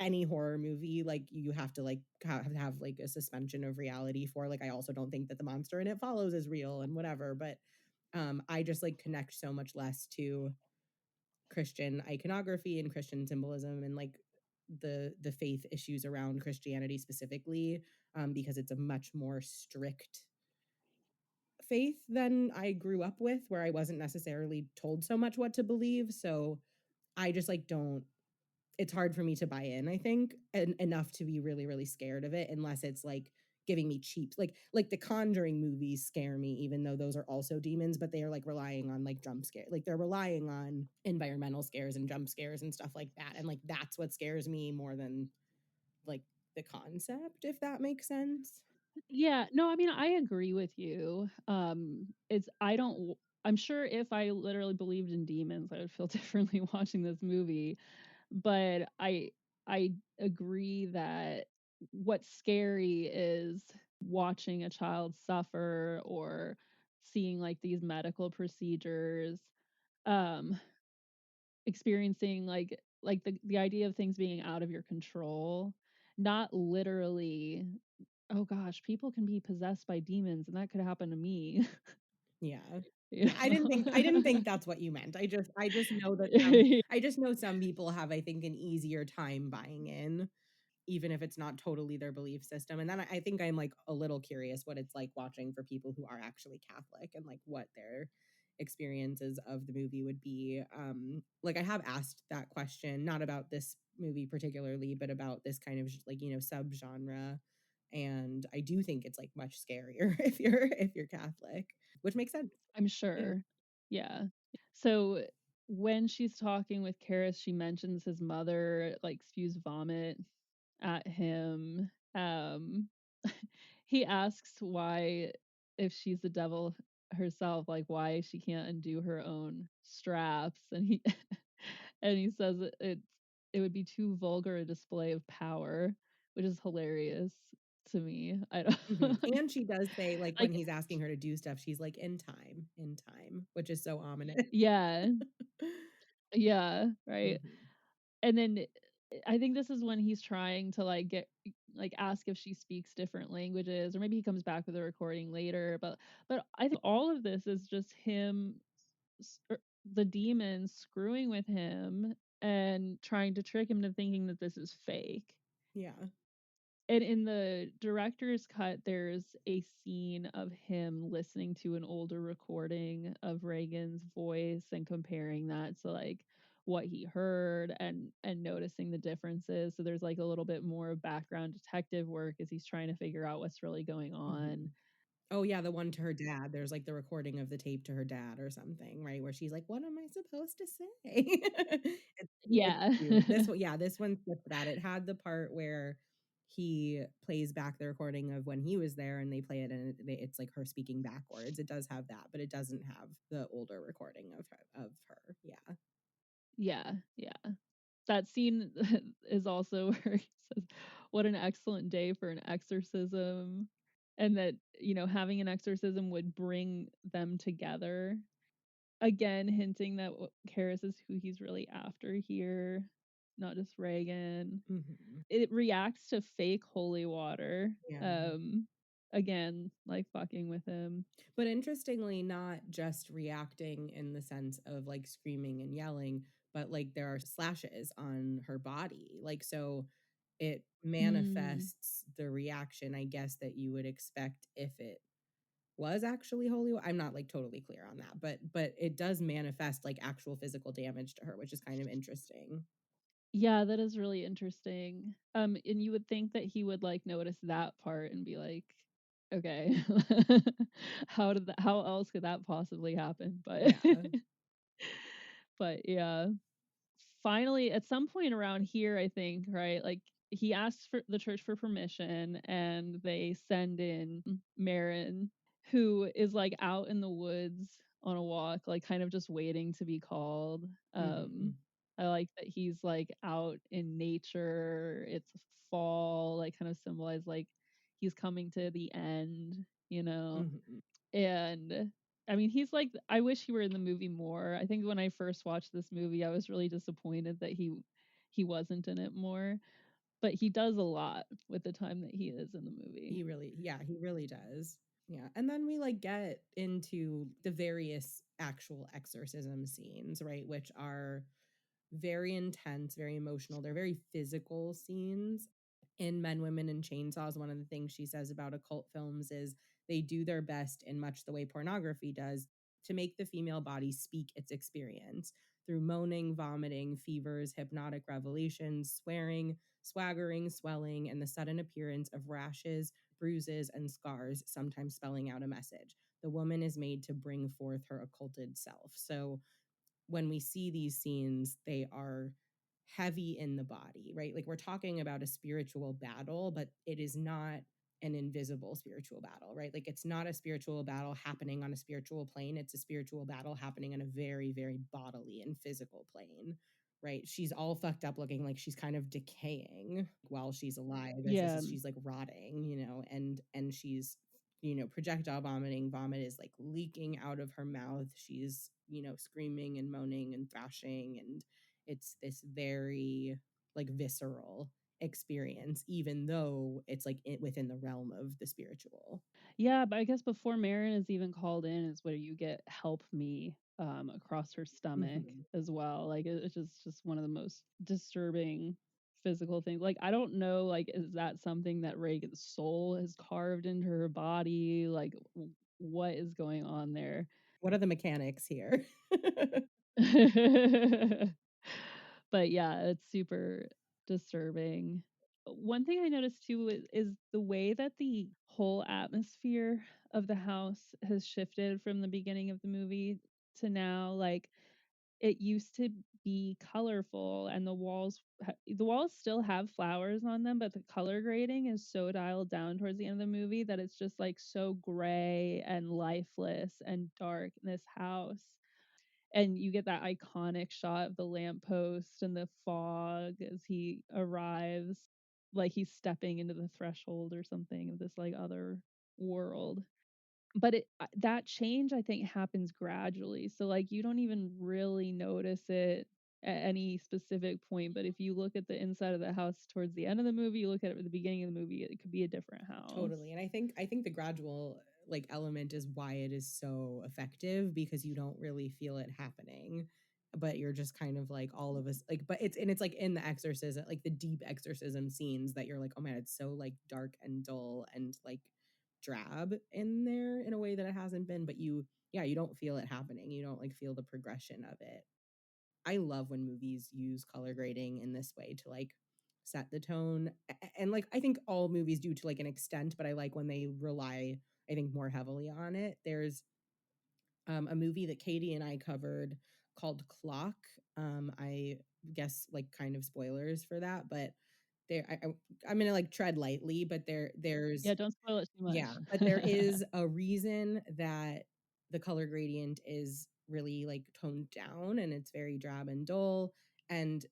any horror movie, like you have to like have like a suspension of reality for, like I also don't think that the monster in it follows is real and whatever, but I just like connect so much less to Christian iconography and Christian symbolism and like the faith issues around Christianity specifically, because it's a much more strict faith than I grew up with, where I wasn't necessarily told so much what to believe. So I just like don't, it's hard for me to buy in, I think, and enough to be really, really scared of it, unless it's like giving me cheap, like the Conjuring movies scare me, even though those are also demons, but they are like relying on like jump scare, like they're relying on environmental scares and jump scares and stuff like that. And like that's what scares me more than like the concept, if that makes sense. Yeah, no, I mean, I agree with you. It's I don't I'm sure if I literally believed in demons, I would feel differently watching this movie, but I agree that what's scary is watching a child suffer or seeing like these medical procedures, um, experiencing like the idea of things being out of your control, not literally. Oh gosh, people can be possessed by demons, and that could happen to me. Yeah. You Yeah, I didn't think that's what you meant. I just know that some, know? I just know some people have, I think, an easier time buying in, even if it's not totally their belief system. And then I think I'm like a little curious what it's like watching for people who are actually Catholic and like what their experiences of the movie would be. Like I have asked that question, not about this movie particularly, but about this kind of like, you know, subgenre. And I do think it's like much scarier if you're Catholic, which makes sense. I'm Yeah. sure. Yeah. So when she's talking with Karis, she mentions his mother like spews vomit at him. He asks why, if she's the devil herself, like why she can't undo her own straps, and he and he says it would be too vulgar a display of power, which is hilarious to me. I Mhm. don't And she does say, like, when like he's asking her to do stuff, she's like, in time, which is so ominous. yeah, yeah, right. Mhm. And then I think this is when he's trying to like get like ask if she speaks different languages, or maybe he comes back with a recording later, but I think all of this is just him the demon screwing with him and trying to trick him to thinking that this is fake. Yeah. And in the director's cut, there's a scene of him listening to an older recording of Reagan's voice and comparing that to like what he heard and noticing the differences. So there's like a little bit more background detective work as he's trying to figure out what's really going on. Mhm. Oh, yeah, the one to her dad. There's, like, the recording of the tape to her dad or something, right? Where she's like, "What am I supposed to say?" It's Yeah. cute. This one, yeah, this one skipped that. It had the part where he plays back the recording of when he was there, and they play it, and it's like her speaking backwards. It does have that, but it doesn't have the older recording of her. Yeah. Yeah. Yeah. That scene is also where he says, "What an excellent day for an exorcism," and that, you know, having an exorcism would bring them together. Again, hinting that Karis is who he's really after here, not just Reagan. Mhm. It reacts to fake holy water. Yeah. Again, like fucking with him. But interestingly, not just reacting in the sense of like screaming and yelling, but like there are slashes on her body. Like, so it Mm. manifests the reaction, I guess, that you would expect if it was actually holy. I'm not like totally clear on that, but it does manifest like actual physical damage to her, which is kind of interesting. Yeah, that is really interesting. And you would think that he would like notice that part and be like, okay, how else could that possibly happen? But Yeah. but yeah. Finally, at some point around here, I think, right, like he asks for the church for permission and they send in Marin, who is like out in the woods on a walk, like kind of just waiting to be called. Hmm. I like that he's like out in nature. It's fall, like kind of symbolize like he's coming to the end, you know. Hmm. And I mean, he's like, I wish he were in the movie more. I think when I first watched this movie, I was really disappointed that he wasn't in it more. But he does a lot with the time that he is in the movie. He really, yeah, he really does. Yeah. And then we like get into the various actual exorcism scenes, right? Which are very intense, very emotional. They're very physical scenes. In Men, Women, and Chainsaws, one of the things she says about occult films is they do their best, in much the way pornography does, to make the female body speak its experience through moaning, vomiting, fevers, hypnotic revelations, swearing, swaggering, swelling, and the sudden appearance of rashes, bruises, and scars, sometimes spelling out a message. The woman is made to bring forth her occulted self. So when we see these scenes, they are heavy in the body, right? Like we're talking about a spiritual battle, but it is not an invisible spiritual battle, right? Like it's not a spiritual battle happening on a spiritual plane. It's a spiritual battle happening on a very, very bodily and physical plane, right? She's all fucked up looking like she's kind of decaying while she's alive Yeah. as she's like rotting, and she's projectile vomiting. Vomit is like leaking out of her mouth. She's, screaming and moaning and thrashing. And it's this very like visceral experience, even though it's like within the realm of the spiritual. Yeah, but I guess before Marin is even called in is where you get "Help Me" across her stomach Mhm. as well. Like it's just one of the most disturbing physical things. Like I don't know, like is that something that Reagan's soul has carved into her body? Like what is going on there? What are the mechanics here? But yeah, it's super disturbing. One thing I noticed too is the way that the whole atmosphere of the house has shifted from the beginning of the movie to now. Like it used to be colorful, and the walls still have flowers on them, but the color grading is so dialed down towards the end of the movie that it's just like so gray and lifeless and dark in this house. And you get that iconic shot of the lamppost and the fog as he arrives, like he's stepping into the threshold or something of this like other world. But that change I think happens gradually, so like you don't even really notice it at any specific point. But if you look at the inside of the house towards the end of the movie, you look at it at the beginning of the movie, it could be a different house. Totally. And I think the gradual like element is why it is so effective, because you don't really feel it happening, but you're just kind of like all of us like, but it's like in the exorcism, like the deep exorcism scenes, that you're like, oh man, it's so like dark and dull and like drab in there in a way that it hasn't been. But you don't feel it happening. You don't like feel the progression of it. I love when movies use color grading in this way to like set the tone. And like I think all movies do to like an extent, but I like when they rely, I think, more heavily on it. There's a movie that Katie and I covered called Clock. I guess like kind of spoilers for that, but I'm gonna like tread lightly, but there's Yeah, don't spoil it too yeah, much. but there is a reason that the color gradient is really like toned down and it's very drab and dull. And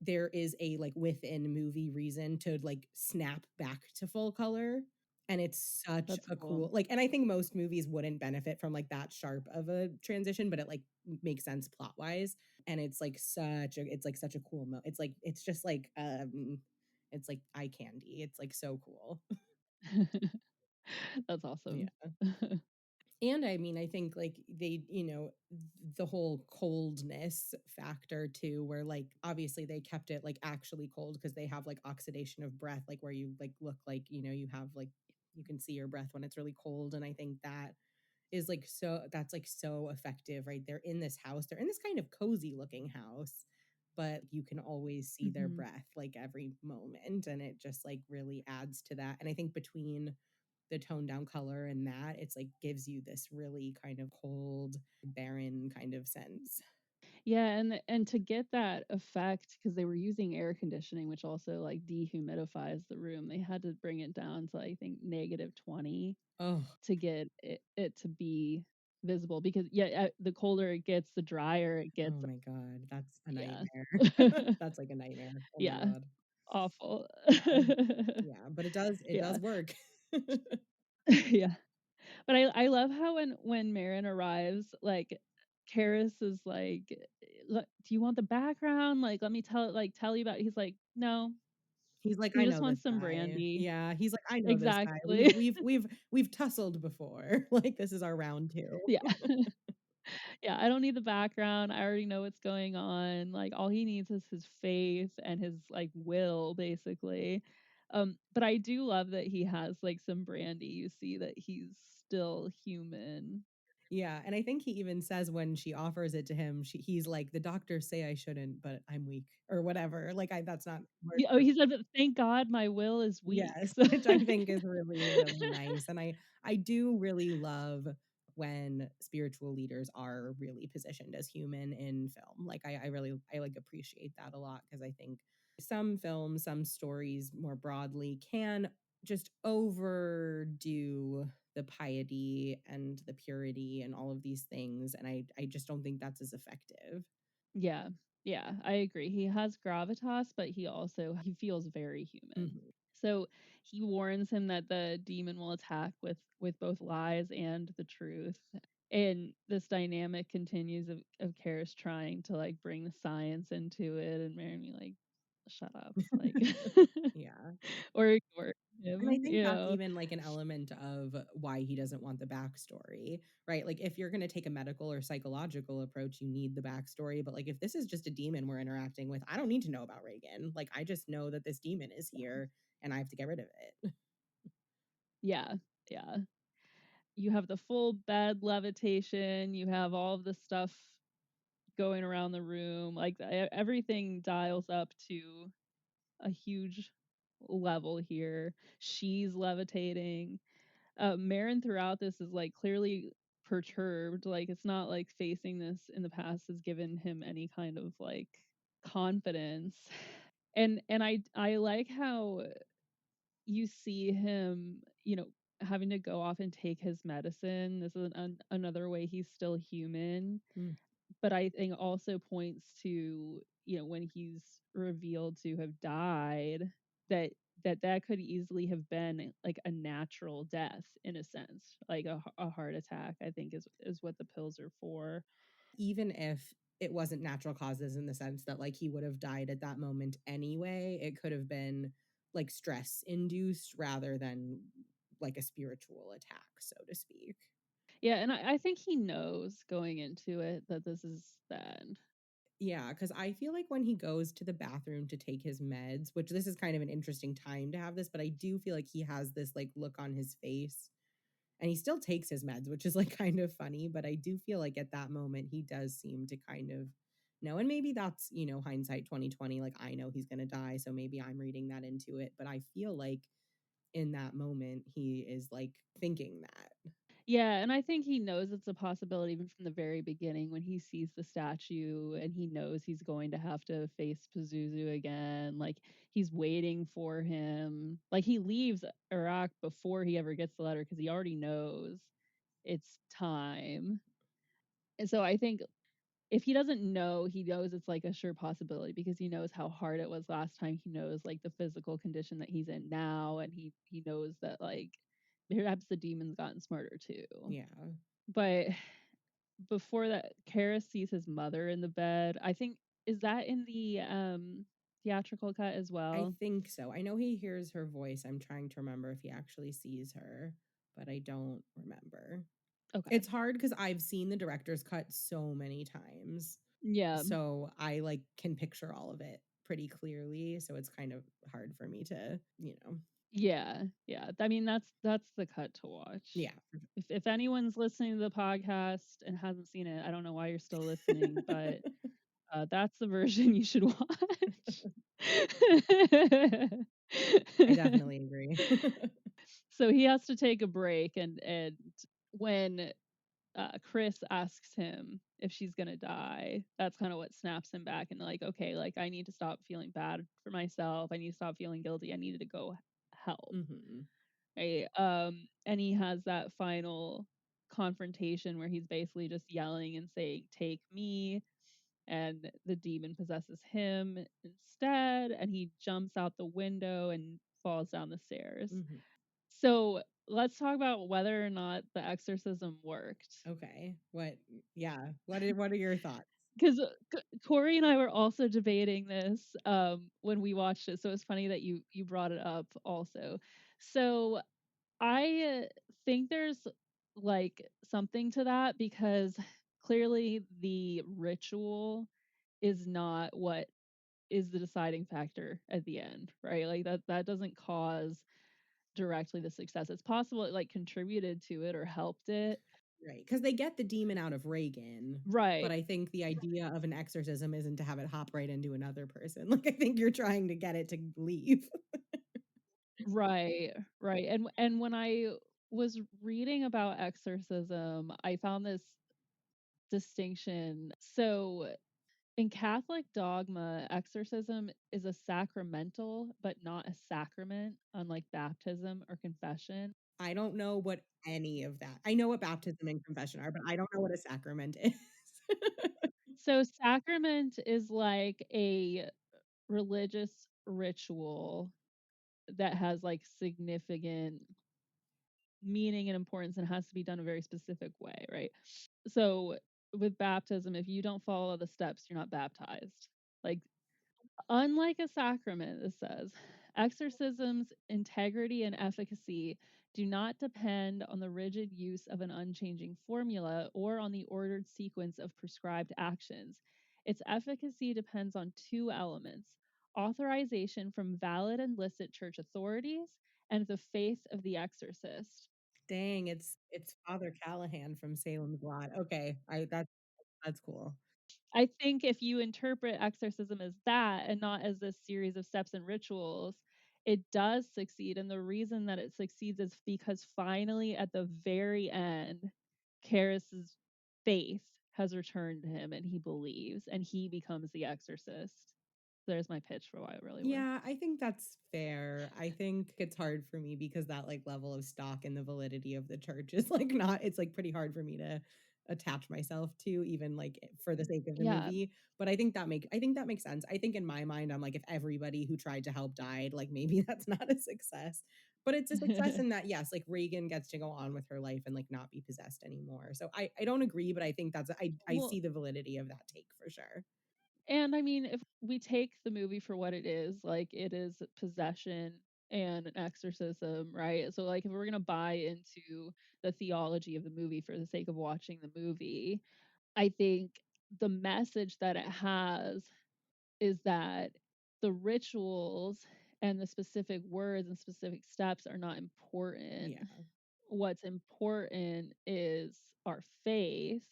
there is a like within movie reason to like snap back to full color. And it's such That's a cool. cool, like, and I think most movies wouldn't benefit from like that sharp of a transition, but it like makes sense plot wise. And it's like such a cool it's like it's just like it's like eye candy. It's like so cool. That's awesome. Yeah. And I mean, I think like they, the whole coldness factor too, where like obviously they kept it like actually cold because they have like oxidation of breath, like where you like look like, you have like, you can see your breath when it's really cold. And I think that is like that's like so effective, right? They're in this house, they're in this kind of cozy looking house, but you can always see their Mhm. breath like every moment. And it just like really adds to that. And I think between the toned down color and that, it's like gives you this really kind of cold, barren kind of sense. Yeah, and to get that effect, because they were using air conditioning, which also like dehumidifies the room, they had to bring it down to I think -20 Oh, to get it to be visible. Because yeah, the colder it gets, the drier it oh gets. my God. That's a Yeah. nightmare. That's like a nightmare. Oh my Yeah, God. awful. Yeah. Yeah. But it does Yeah. work. Yeah. But I love how when Marin arrives, like Karis is like, Do you want the background? Like, let me tell you about." He's like, "No, He's like, he I just know this wants some guy. brandy." Yeah. He's like, I know this guy. We've Exactly. we've we've we've tussled before. Like this is our round two. Yeah. Yeah, I don't need the background. I already know what's going on. Like all he needs is his faith and his like will basically. But I do love that he has like some brandy. You see that he's still human. Yeah, and I think he even says when she offers it to him, he's like, "The doctors say I shouldn't, but I'm weak," or whatever. Like, that's not word Oh, for he said, "Thank God my will is weak." yes, So which I think is really, really nice. And I do really love when spiritual leaders are really positioned as human in film. Like I really I like appreciate that a lot because I think some films, some stories more broadly can just overdo the piety and the purity and all of these things. And I just don't think that's as effective. yeah, yeah, I agree. He has gravitas, but he feels very human. Mhm. So he warns him that the demon will attack with both lies and the truth. And this dynamic continues of Karis trying to like bring the science into it and Mary like, shut up. Like Yeah. or ignore And I him, think you that's know. even like an element of why he doesn't want the backstory, right? Like if you're going to take a medical or psychological approach, you need the backstory. But like if this is just a demon we're interacting with, I don't need to know about Reagan. Like I just know that this demon is here and I have to get rid of it. Yeah. Yeah. You have the full bed levitation, you have all of the stuff going around the room, like everything dials up to a huge level here. She's levitating. Marin throughout this is like clearly perturbed. Like it's not like facing this in the past has given him any kind of like confidence. And I like how you see him, having to go off and take his medicine. This is another way he's still human, Mm. but I think also points to, when he's revealed to have died, that that could easily have been like a natural death in a sense, like a heart attack. I think is what the pills are for. Even if it wasn't natural causes in the sense that like he would have died at that moment anyway, it could have been like stress induced rather than like a spiritual attack, so to speak. Yeah, and I think he knows going into it that this is the end. Yeah, because I feel like when he goes to the bathroom to take his meds, which this is kind of an interesting time to have this, but I do feel like he has this like look on his face and he still takes his meds, which is like kind of funny. But I do feel like at that moment he does seem to kind of know. And maybe that's, hindsight 2020. Like I know he's going to die. So maybe I'm reading that into it. But I feel like in that moment he is like thinking that. Yeah, and I think he knows it's a possibility even from the very beginning when he sees the statue and he knows he's going to have to face Pazuzu again. Like he's waiting for him. Like he leaves Iraq before he ever gets the letter because he already knows it's time. And so I think if he doesn't know, he knows it's like a sure possibility because he knows how hard it was last time. He knows like the physical condition that he's in now, and he knows that like perhaps the demon's gotten smarter too. Yeah. But before that, Karis sees his mother in the bed. I think is that in the theatrical cut as I well? think so. I know he hears her voice. I'm trying to remember if he actually sees her, but I don't remember. Okay. It's hard because I've seen the director's cut so many times. Yeah. So I like can picture all of it pretty clearly. So it's kind of hard for me to. Yeah. Yeah. I mean that's the cut to watch. Yeah. If anyone's listening to the podcast and hasn't seen it, I don't know why you're still listening, but that's the version you should watch. I definitely agree. So he has to take a break, and when Chris asks him if she's gonna die, that's kind of what snaps him back and like, okay, like I need to stop feeling bad for myself. I need to stop feeling guilty. I needed to go help. Hmm. Right. And he has that final confrontation where he's basically just yelling and saying, "Take me." And the demon possesses him instead, and he jumps out the window and falls down the stairs. Hmm. So let's talk about whether or not the exorcism worked. Okay. Yeah. What are your thoughts? Because Corey and I were also debating this when we watched it. So it's funny that you brought it up also. So I think there's like something to that because clearly the ritual is not what is the deciding factor at the end, right? Like that doesn't cause directly the success. It's possible it like contributed to it or helped it. Right, because they get the demon out of Reagan, but Right. I think the idea of an exorcism isn't to have it hop right into another person. Like, I think you're trying to get it to leave. Right. Right. And when I was reading about exorcism, I found this distinction. So in Catholic dogma, exorcism is a sacramental, but not a sacrament, unlike baptism or confession. I don't know what any of that I know what baptism and confession are, but I don't know what a sacrament is. So, sacrament is like a religious ritual that has like significant meaning and importance and has to be done a very specific way, right? So, with baptism, if you don't follow the steps, you're not baptized. Like, unlike a sacrament, it says, exorcism's integrity and efficacy do not depend on the rigid use of an unchanging formula or on the ordered sequence of prescribed actions. Its efficacy depends on two elements: authorization from valid and licit church authorities and the faith of the exorcist. Dang, it's Father Callahan from Salem's Lot. Okay, I that's cool. I think if you interpret exorcism as that and not as this series of steps and rituals, it does succeed. And the reason that it succeeds is because finally, at the very end, Karras's faith has returned to him and he believes and he becomes the exorcist. There's my pitch for why it really works. Yeah, I think that's fair. I think it's hard for me because that, like, level of stock in the validity of the church is, like, not it's, like, pretty hard for me to attach myself to even, like, for the sake of the Yeah. movie, but I think that makes sense. I think in my mind, I'm like, if everybody who tried to help died, like, maybe that's not a success, but it's a success in that, yes, like, Reagan gets to go on with her life and, like, not be possessed anymore. So I don't agree, but I think that's I Well, see the validity of that take for sure. and I mean, if we take the movie for what it is, like it is possession and an exorcism, right? So like if we're gonna buy into the theology of the movie for the sake of watching the movie, I think the message that it has is that the rituals and the specific words and specific steps are not important. Yeah. What's important is our faith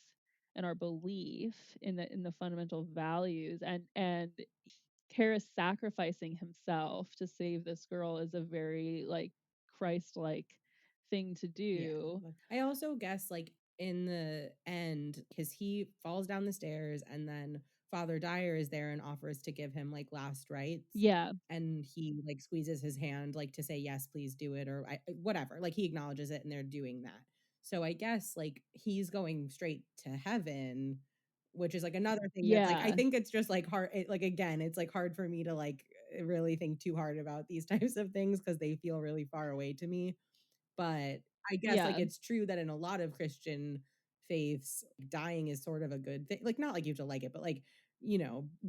and our belief in the fundamental values and Kara sacrificing himself to save this girl is a very like Christ-like thing to Yeah. do. I also guess, like, in the end, because he falls down the stairs and then Father Dyer is there and offers to give him, like, last rites, Yeah, and he, like, squeezes his hand, like, to say, "Yes, please do it," or whatever, like, he acknowledges it and they're doing that. So I guess, like, he's going straight to heaven, which is, like, another thing that's, like I yeah, think it's just, like, hard like, again, it's, like, hard for me to, like, really think too hard about these types of things because they feel really far away to me. But I guess, like, yeah. it's true that in a lot of Christian faiths, dying is sort of a good thing. Like, not like you have to like it, but, like,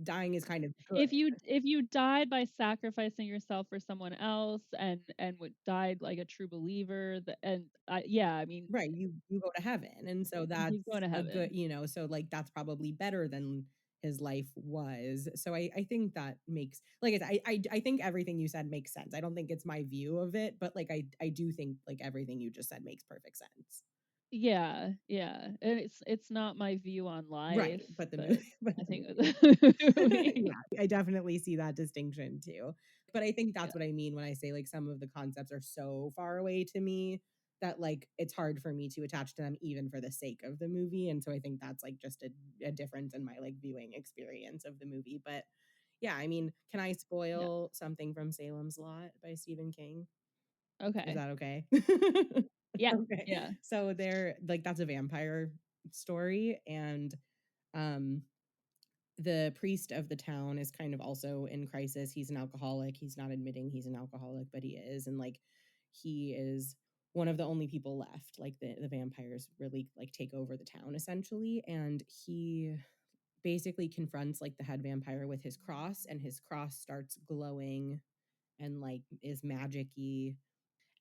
dying is kind of good. If you died by sacrificing yourself for someone else and would died like a true believer, and I yeah, I mean, Right, you go to heaven, and so he's that's going to a good heaven. so, like, that's probably better than his life was. So I think that makes like I said, I think everything you said makes sense. I don't think it's my view of it, but, like, I do think, like, everything you just said makes perfect sense. Yeah, yeah, and it's not my view on Right, life, but the but movie but I the think movie the is. movie. Yeah, I definitely see that distinction too. But I think Yeah, that's what I mean when I say, like, some of the concepts are so far away to me that, like, it's hard for me to attach to them even for the sake of the movie, and so I think that's, like, just a difference in my, like, viewing experience of the movie, but yeah, I mean, can I yeah, spoil something from Salem's Lot by Stephen King? Is okay. that okay? Yeah, Okay. yeah, So that's a vampire story, and, um the priest of the town is kind of also in crisis. He's an alcoholic. He's not admitting he's an alcoholic, but he is. And like he is one of the only people left. Like the vampires really like take over the town essentially. And he basically confronts like the head vampire with his cross, and his cross starts glowing and like is magic-y.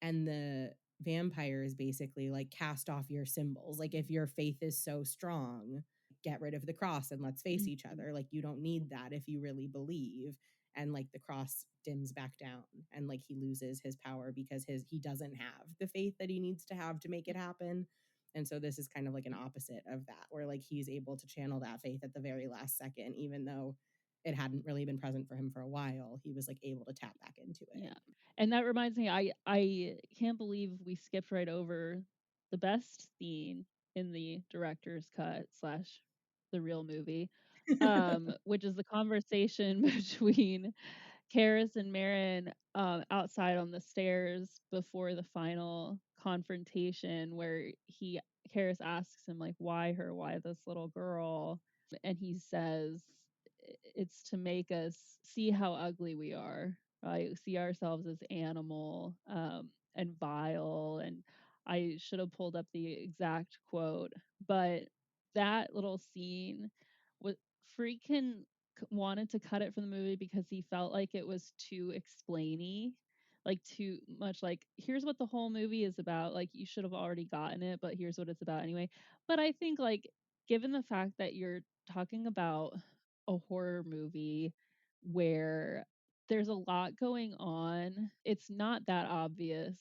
And the vampire is basically like cast off your symbols. Like if your faith is so strong, get rid of the cross and let's face each Mhm. other. Like, you don't need that if you really believe. And like the cross dims back down and like he loses his power because he doesn't have the faith that he needs to have to make it happen. And so this is kind of like an opposite of that, where like he's able to channel that faith at the very last second, even though it hadn't really been present for him for a while. He was like able to tap back into Yeah. it. And that reminds me, I can't believe we skipped right over the best scene in the director's cut slash the real movie, which is the conversation between Karis and Marin outside on the stairs before the final confrontation, where Karis asks him like, why her, why this little girl, and he says it's to make us see how ugly we are, right? See ourselves as animal, and vile. And I should have pulled up the exact quote, but that little scene was freaking wanted to cut it from the movie because he felt like it was too explainy, like too much like here's what the whole movie is about, like you should have already gotten it, but here's what it's about anyway. But I think like given the fact that you're talking about a horror movie where there's a lot going on, it's not that obvious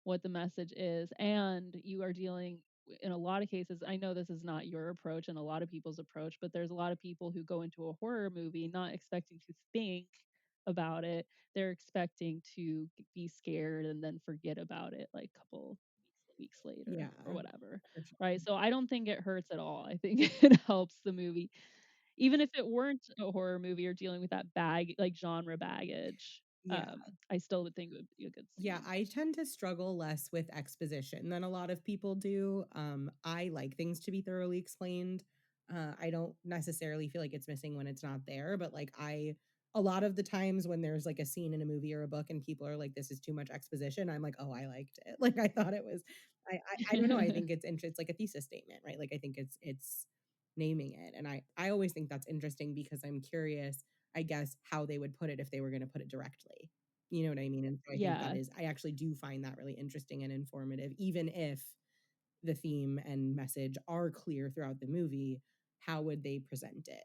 what the message is. And you are dealing in a lot of cases, I know this is not your approach and a lot of people's approach, but there's a lot of people who go into a horror movie not expecting to think about it. They're expecting to be scared and then forget about it like a couple weeks later Yeah, or whatever. for sure. Right. So I don't think it hurts at all. I think it helps the movie. Even if it weren't a horror movie or dealing with that like genre baggage, Yeah. I still would think it would be a good Yeah, scene. I tend to struggle less with exposition than a lot of people do. I like things to be thoroughly explained. I don't necessarily feel like it's missing when it's not there, but like a lot of the times when there's like a scene in a movie or a book and people are like, "This is too much exposition," I'm like, "Oh, I liked it." Like I thought it was. I don't know. I think it's it's like a thesis statement, right? Like I think it's naming it, and I always think that's interesting because I'm curious, I guess, how they would put it if they were going to put it directly. You know what I mean? And so I think Yeah. I actually do find that really interesting and informative, even if the theme and message are clear throughout the movie. How would they present it?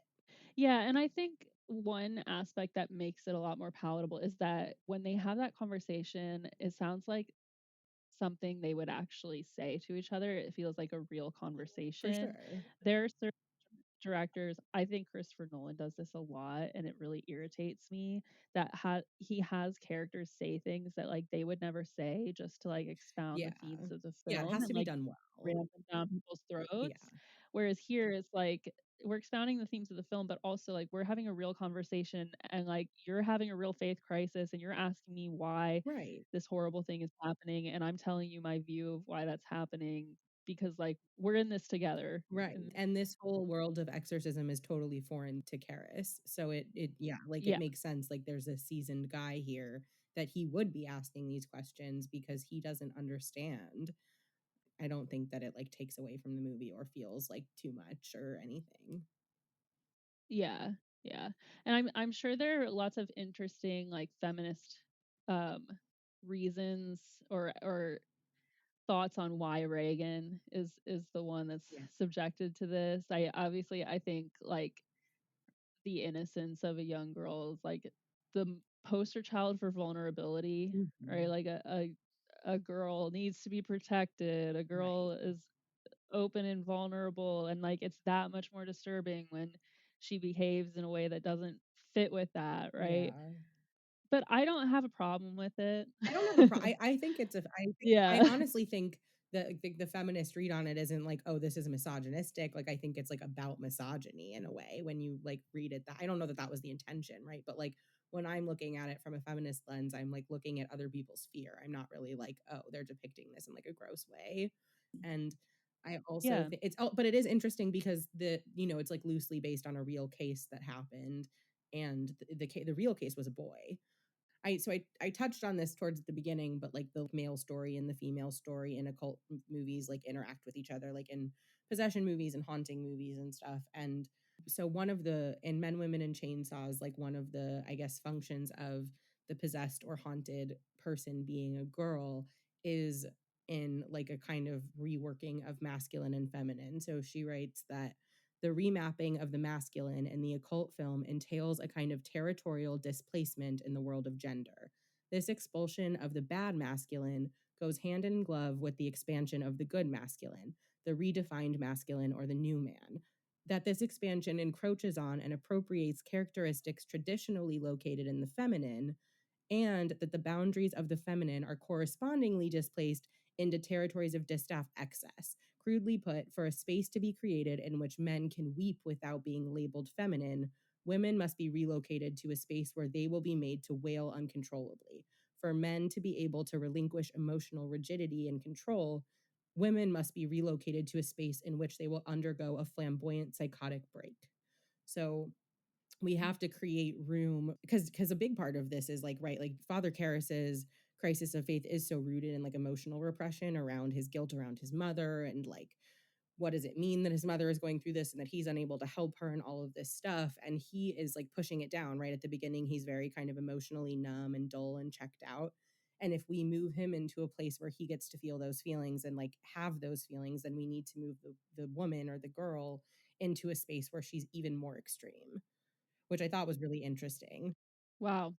Yeah, and I think one aspect that makes it a lot more palatable is that when they have that conversation, it sounds like something they would actually say to each other. It feels like a real For conversation. sure. There are certain directors, I think Christopher Nolan does this a lot, and it really irritates me that he has characters say things that like they would never say just to like expound Yeah. the themes of the Yeah, it film has and to be like done well. ram them down people's Yeah. throats. Whereas here it's like we're expounding the themes of the film, but also like we're having a real conversation and like you're having a real faith crisis and you're asking me why Right. this horrible thing is happening, and I'm telling you my view of why that's happening because like we're in this together. Right. And And this whole world of exorcism is totally foreign to Karis. So it yeah, like it yeah, makes sense. Like there's a seasoned guy here that he would be asking these questions because he doesn't understand. I don't think that it like takes away from the movie or feels like too much or anything. yeah, yeah. And I'm sure there are lots of interesting like feminist um reasons or thoughts on why Reagan is the one that's Yeah. subjected to this. I think like the innocence of a young girl is like the poster child for vulnerability, right? Mhm. Like a girl needs to be protected. A girl Right. is open and vulnerable, and like it's that much more disturbing when she behaves in a way that doesn't fit with that, right? Yeah. But I don't have a problem with it. I don't have a pro I think it's a I Yeah. honestly think the feminist read on it isn't like, "Oh, this is misogynistic." Like, I think it's, like, about misogyny in a way when you, like, read it that I don't know that that was the intention, right? But, like, when I'm looking at it from a feminist lens, I'm, like, looking at other people's fear. I'm not really like, "Oh, they're depicting this in, like, a gross way." And I also Yeah. think it's oh, but it is interesting because it's, like, loosely based on a real case that happened, and the real case was a boy. I touched on this towards the beginning, but like the male story and the female story in occult movies like interact with each other, like in possession movies and haunting movies and stuff. And so one of the in Men, Women, and Chainsaws, like one of the I guess functions of the possessed or haunted person being a girl is in like a kind of reworking of masculine and feminine. So she writes that The remapping of the masculine in the occult film entails a kind of territorial displacement in the world of gender. This expulsion of the bad masculine goes hand in glove with the expansion of the good masculine, the redefined masculine or the new man. That this expansion encroaches on and appropriates characteristics traditionally located in the feminine, and that the boundaries of the feminine are correspondingly displaced into territories of distaff excess. Crudely put, for a space to be created in which men can weep without being labeled feminine, women must be relocated to a space where they will be made to wail uncontrollably. For men to be able to relinquish emotional rigidity and control, women must be relocated to a space in which they will undergo a flamboyant psychotic break. So we have to create room, because a big part of this is like, right, like Father Karras's crisis of faith is so rooted in like emotional repression around his guilt around his mother, and like what does it mean that his mother is going through this and that he's unable to help her and all of this stuff, and he is like pushing it down. Right at the beginning, he's very kind of emotionally numb and dull and checked out, and if we move him into a place where he gets to feel those feelings and like have those feelings, then we need to move the woman or the girl into a space where she's even more extreme, which I thought was really interesting. Wow.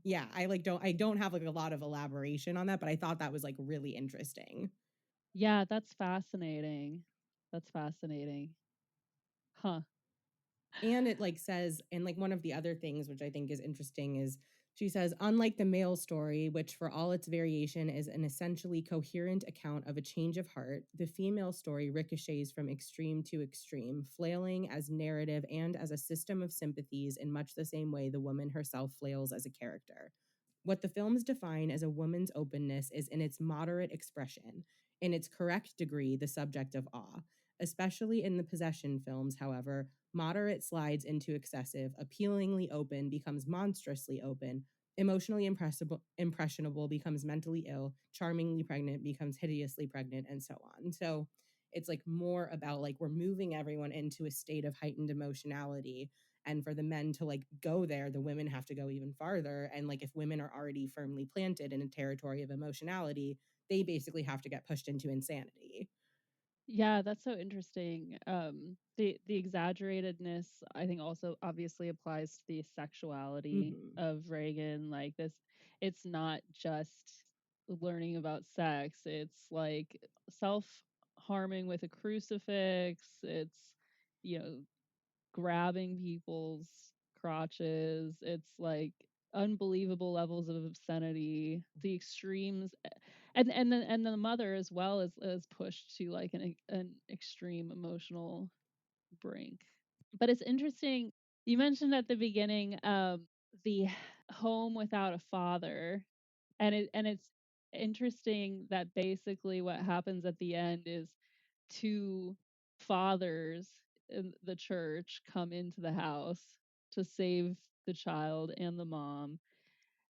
Yeah, I don't have like a lot of elaboration on that, but I thought that was like really interesting. Yeah, that's fascinating. That's fascinating. Huh. And it like says, and like one of the other things which I think is interesting is she says, unlike the male story, which for all its variation is an essentially coherent account of a change of heart, the female story ricochets from extreme to extreme, flailing as narrative and as a system of sympathies in much the same way the woman herself flails as a character. What the films define as a woman's openness is in its moderate expression, in its correct degree, the subject of awe. Especially in the possession films, however, moderate slides into excessive, appealingly open becomes monstrously open, emotionally impressionable becomes mentally ill, charmingly pregnant becomes hideously pregnant, and so on. So it's like more about like we're moving everyone into a state of heightened emotionality, and for the men to like go there, the women have to go even farther, and like if women are already firmly planted in a territory of emotionality, they basically have to get pushed into insanity. Yeah, that's so interesting. The exaggeratedness, I think, also obviously applies to the sexuality Mm-hmm. of Reagan. Like this, it's not just learning about sex. It's like self harming with a crucifix. It's, you know, grabbing people's crotches. It's like unbelievable levels of obscenity, the extremes, and the mother as well is pushed to like an extreme emotional brink. But it's interesting. You mentioned at the beginning the home without a father, and it's interesting that basically what happens at the end is two fathers in the church come into the house to save the child and the mom.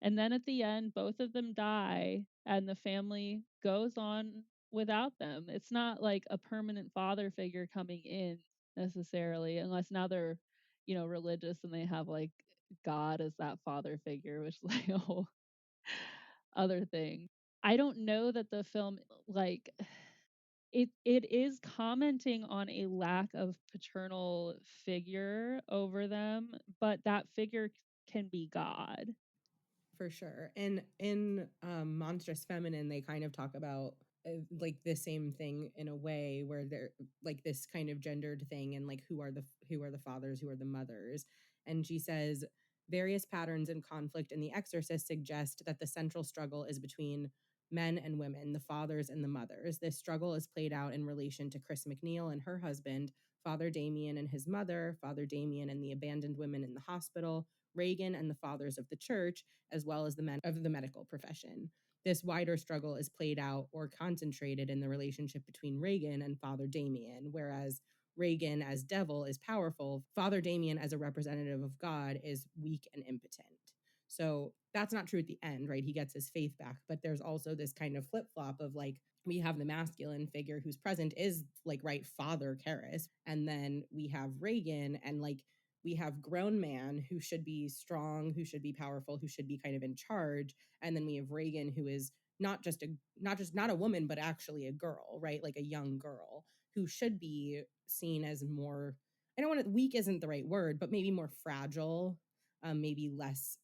And then at the end, both of them die, and the family goes on without them. It's not like a permanent father figure coming in necessarily, unless now they're, religious and they have like God as that father figure, which is like a whole other thing. I don't know that the film like it is commenting on a lack of paternal figure over them, but that figure can be God. For sure. And in Monstrous Feminine, they kind of talk about like the same thing in a way, where they're like this kind of gendered thing, and like who are the fathers, who are the mothers. And she says various patterns and conflict in The Exorcist suggest that the central struggle is between men and women, the fathers and the mothers. This struggle is played out in relation to Chris McNeil and her husband, Father Damien and his mother, Father Damien and the abandoned women in the hospital, Reagan and the fathers of the church, as well as the men of the medical profession. This wider struggle is played out or concentrated in the relationship between Reagan and Father Damien, whereas Reagan as devil is powerful, Father Damien as a representative of God is weak and impotent. So that's not true at the end, right? He gets his faith back, but there's also this kind of flip flop of like, we have the masculine figure who's present is like, right, Father Karras, and then we have Reagan, and like we have grown man who should be strong, who should be powerful, who should be kind of in charge, and then we have Reagan who is not a woman, but actually a girl, right? Like a young girl who should be seen as more I don't want to, weak isn't the right word, but maybe more fragile, maybe less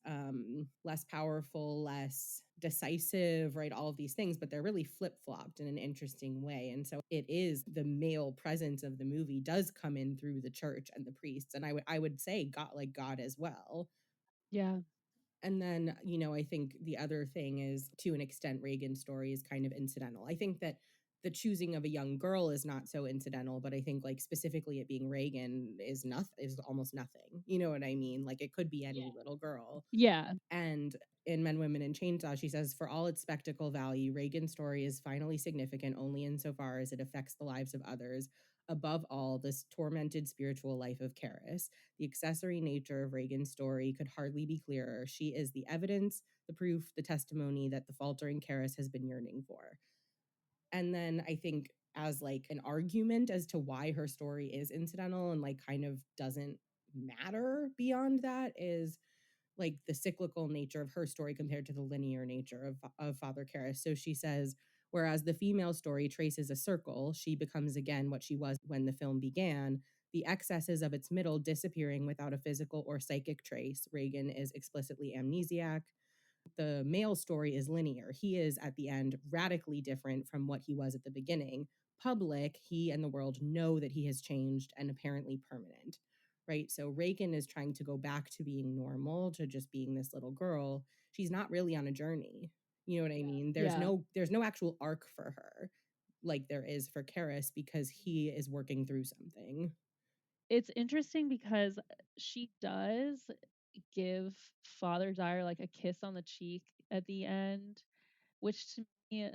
powerful, less decisive, right? All of these things, but they're really flip flopped in an interesting way. And so it is the male presence of the movie does come in through the church and the priests, and I would say God, like God as well. Yeah. And then, I think the other thing is, to an extent, Reagan's story is kind of incidental. I think that the choosing of a young girl is not so incidental, but I think like specifically it being Reagan is almost nothing. You know what I mean? Like it could be any little girl. Yeah. And in Men, Women, and Chainsaw, she says, for all its spectacle value, Reagan's story is finally significant only insofar as it affects the lives of others. Above all, this tormented spiritual life of Karis. The accessory nature of Reagan's story could hardly be clearer. She is the evidence, the proof, the testimony that the faltering Karis has been yearning for. And then I think as like an argument as to why her story is incidental and like kind of doesn't matter beyond that is like the cyclical nature of her story compared to the linear nature of Father Karras. So she says, whereas the female story traces a circle, she becomes again what she was when the film began, the excesses of its middle disappearing without a physical or psychic trace. Reagan is explicitly amnesiac. The male story is linear. He is at the end radically different from what he was at the beginning. Public, he and the world know that he has changed and apparently permanent, right? So Reagan is trying to go back to being normal, to just being this little girl. She's not really on a journey. You know what I mean? Yeah. There's no actual arc for her like there is for Karras because he is working through something. It's interesting because she does give Father Dyer like a kiss on the cheek at the end, which to me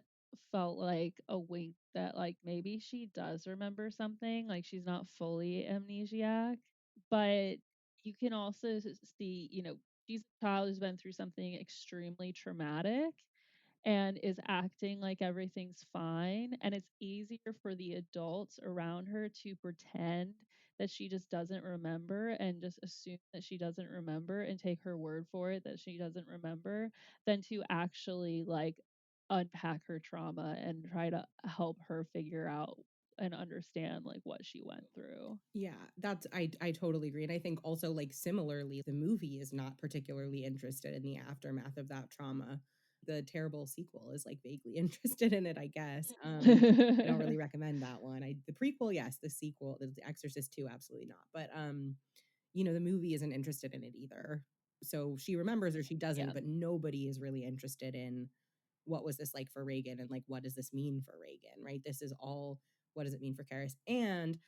felt like a wink that like maybe she does remember something, like she's not fully amnesiac. But you can also see, she's a child who's been through something extremely traumatic and is acting like everything's fine. And it's easier for the adults around her to pretend that she just doesn't remember and just assume that she doesn't remember and take her word for it that she doesn't remember than to actually like unpack her trauma and try to help her figure out and understand like what she went through. Yeah, I totally agree. And I think also like similarly, the movie is not particularly interested in the aftermath of that trauma. The terrible sequel is like vaguely interested in it, I guess. I don't really recommend that one. The prequel, yes, the sequel, the Exorcist 2, absolutely not. But the movie isn't interested in it either. So she remembers or she Yeah. doesn't, but nobody is really interested in what was this like for Reagan and like what does this mean for Reagan, right? This is all what does it mean for Karis? And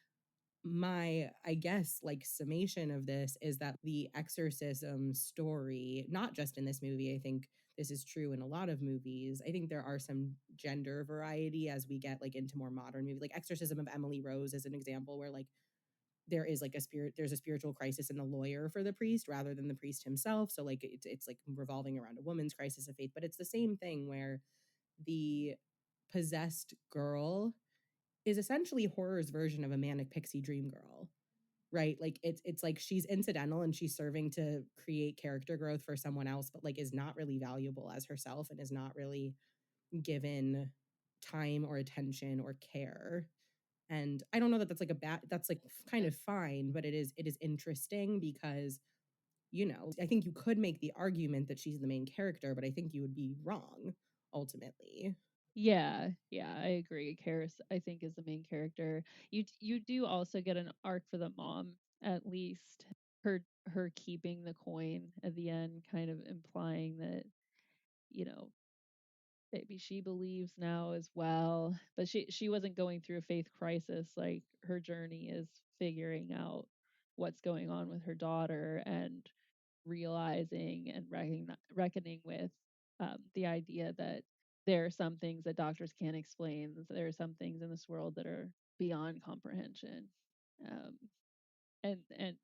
my, I guess, like summation of this is that the exorcism story, not just in this movie, I think this is true in a lot of movies. I think there are some gender variety as we get like into more modern movies. Like Exorcism of Emily Rose is an example where like there's a spiritual crisis in the lawyer for the priest rather than the priest himself. So like it's like revolving around a woman's crisis of faith, but it's the same thing where the possessed girl is essentially horror's version of a manic pixie dream girl, right? Like it's like she's incidental and she's serving to create character growth for someone else, but like is not really valuable as herself and is not really given time or attention or care. And I don't know that that's like a bad, that's like kind of fine, but it is interesting because I think you could make the argument that she's the main character, but I think you would be wrong ultimately. Yeah, yeah, I agree. Karis, I think, is the main character. You do also get an arc for the mom, at least. Her keeping the coin at the end, kind of implying that, you know, maybe she believes now as well. But she wasn't going through a faith crisis. Like her journey is figuring out what's going on with her daughter and realizing and reckoning with the idea that there are some things that doctors can't explain. There are some things in this world that are beyond comprehension, um, and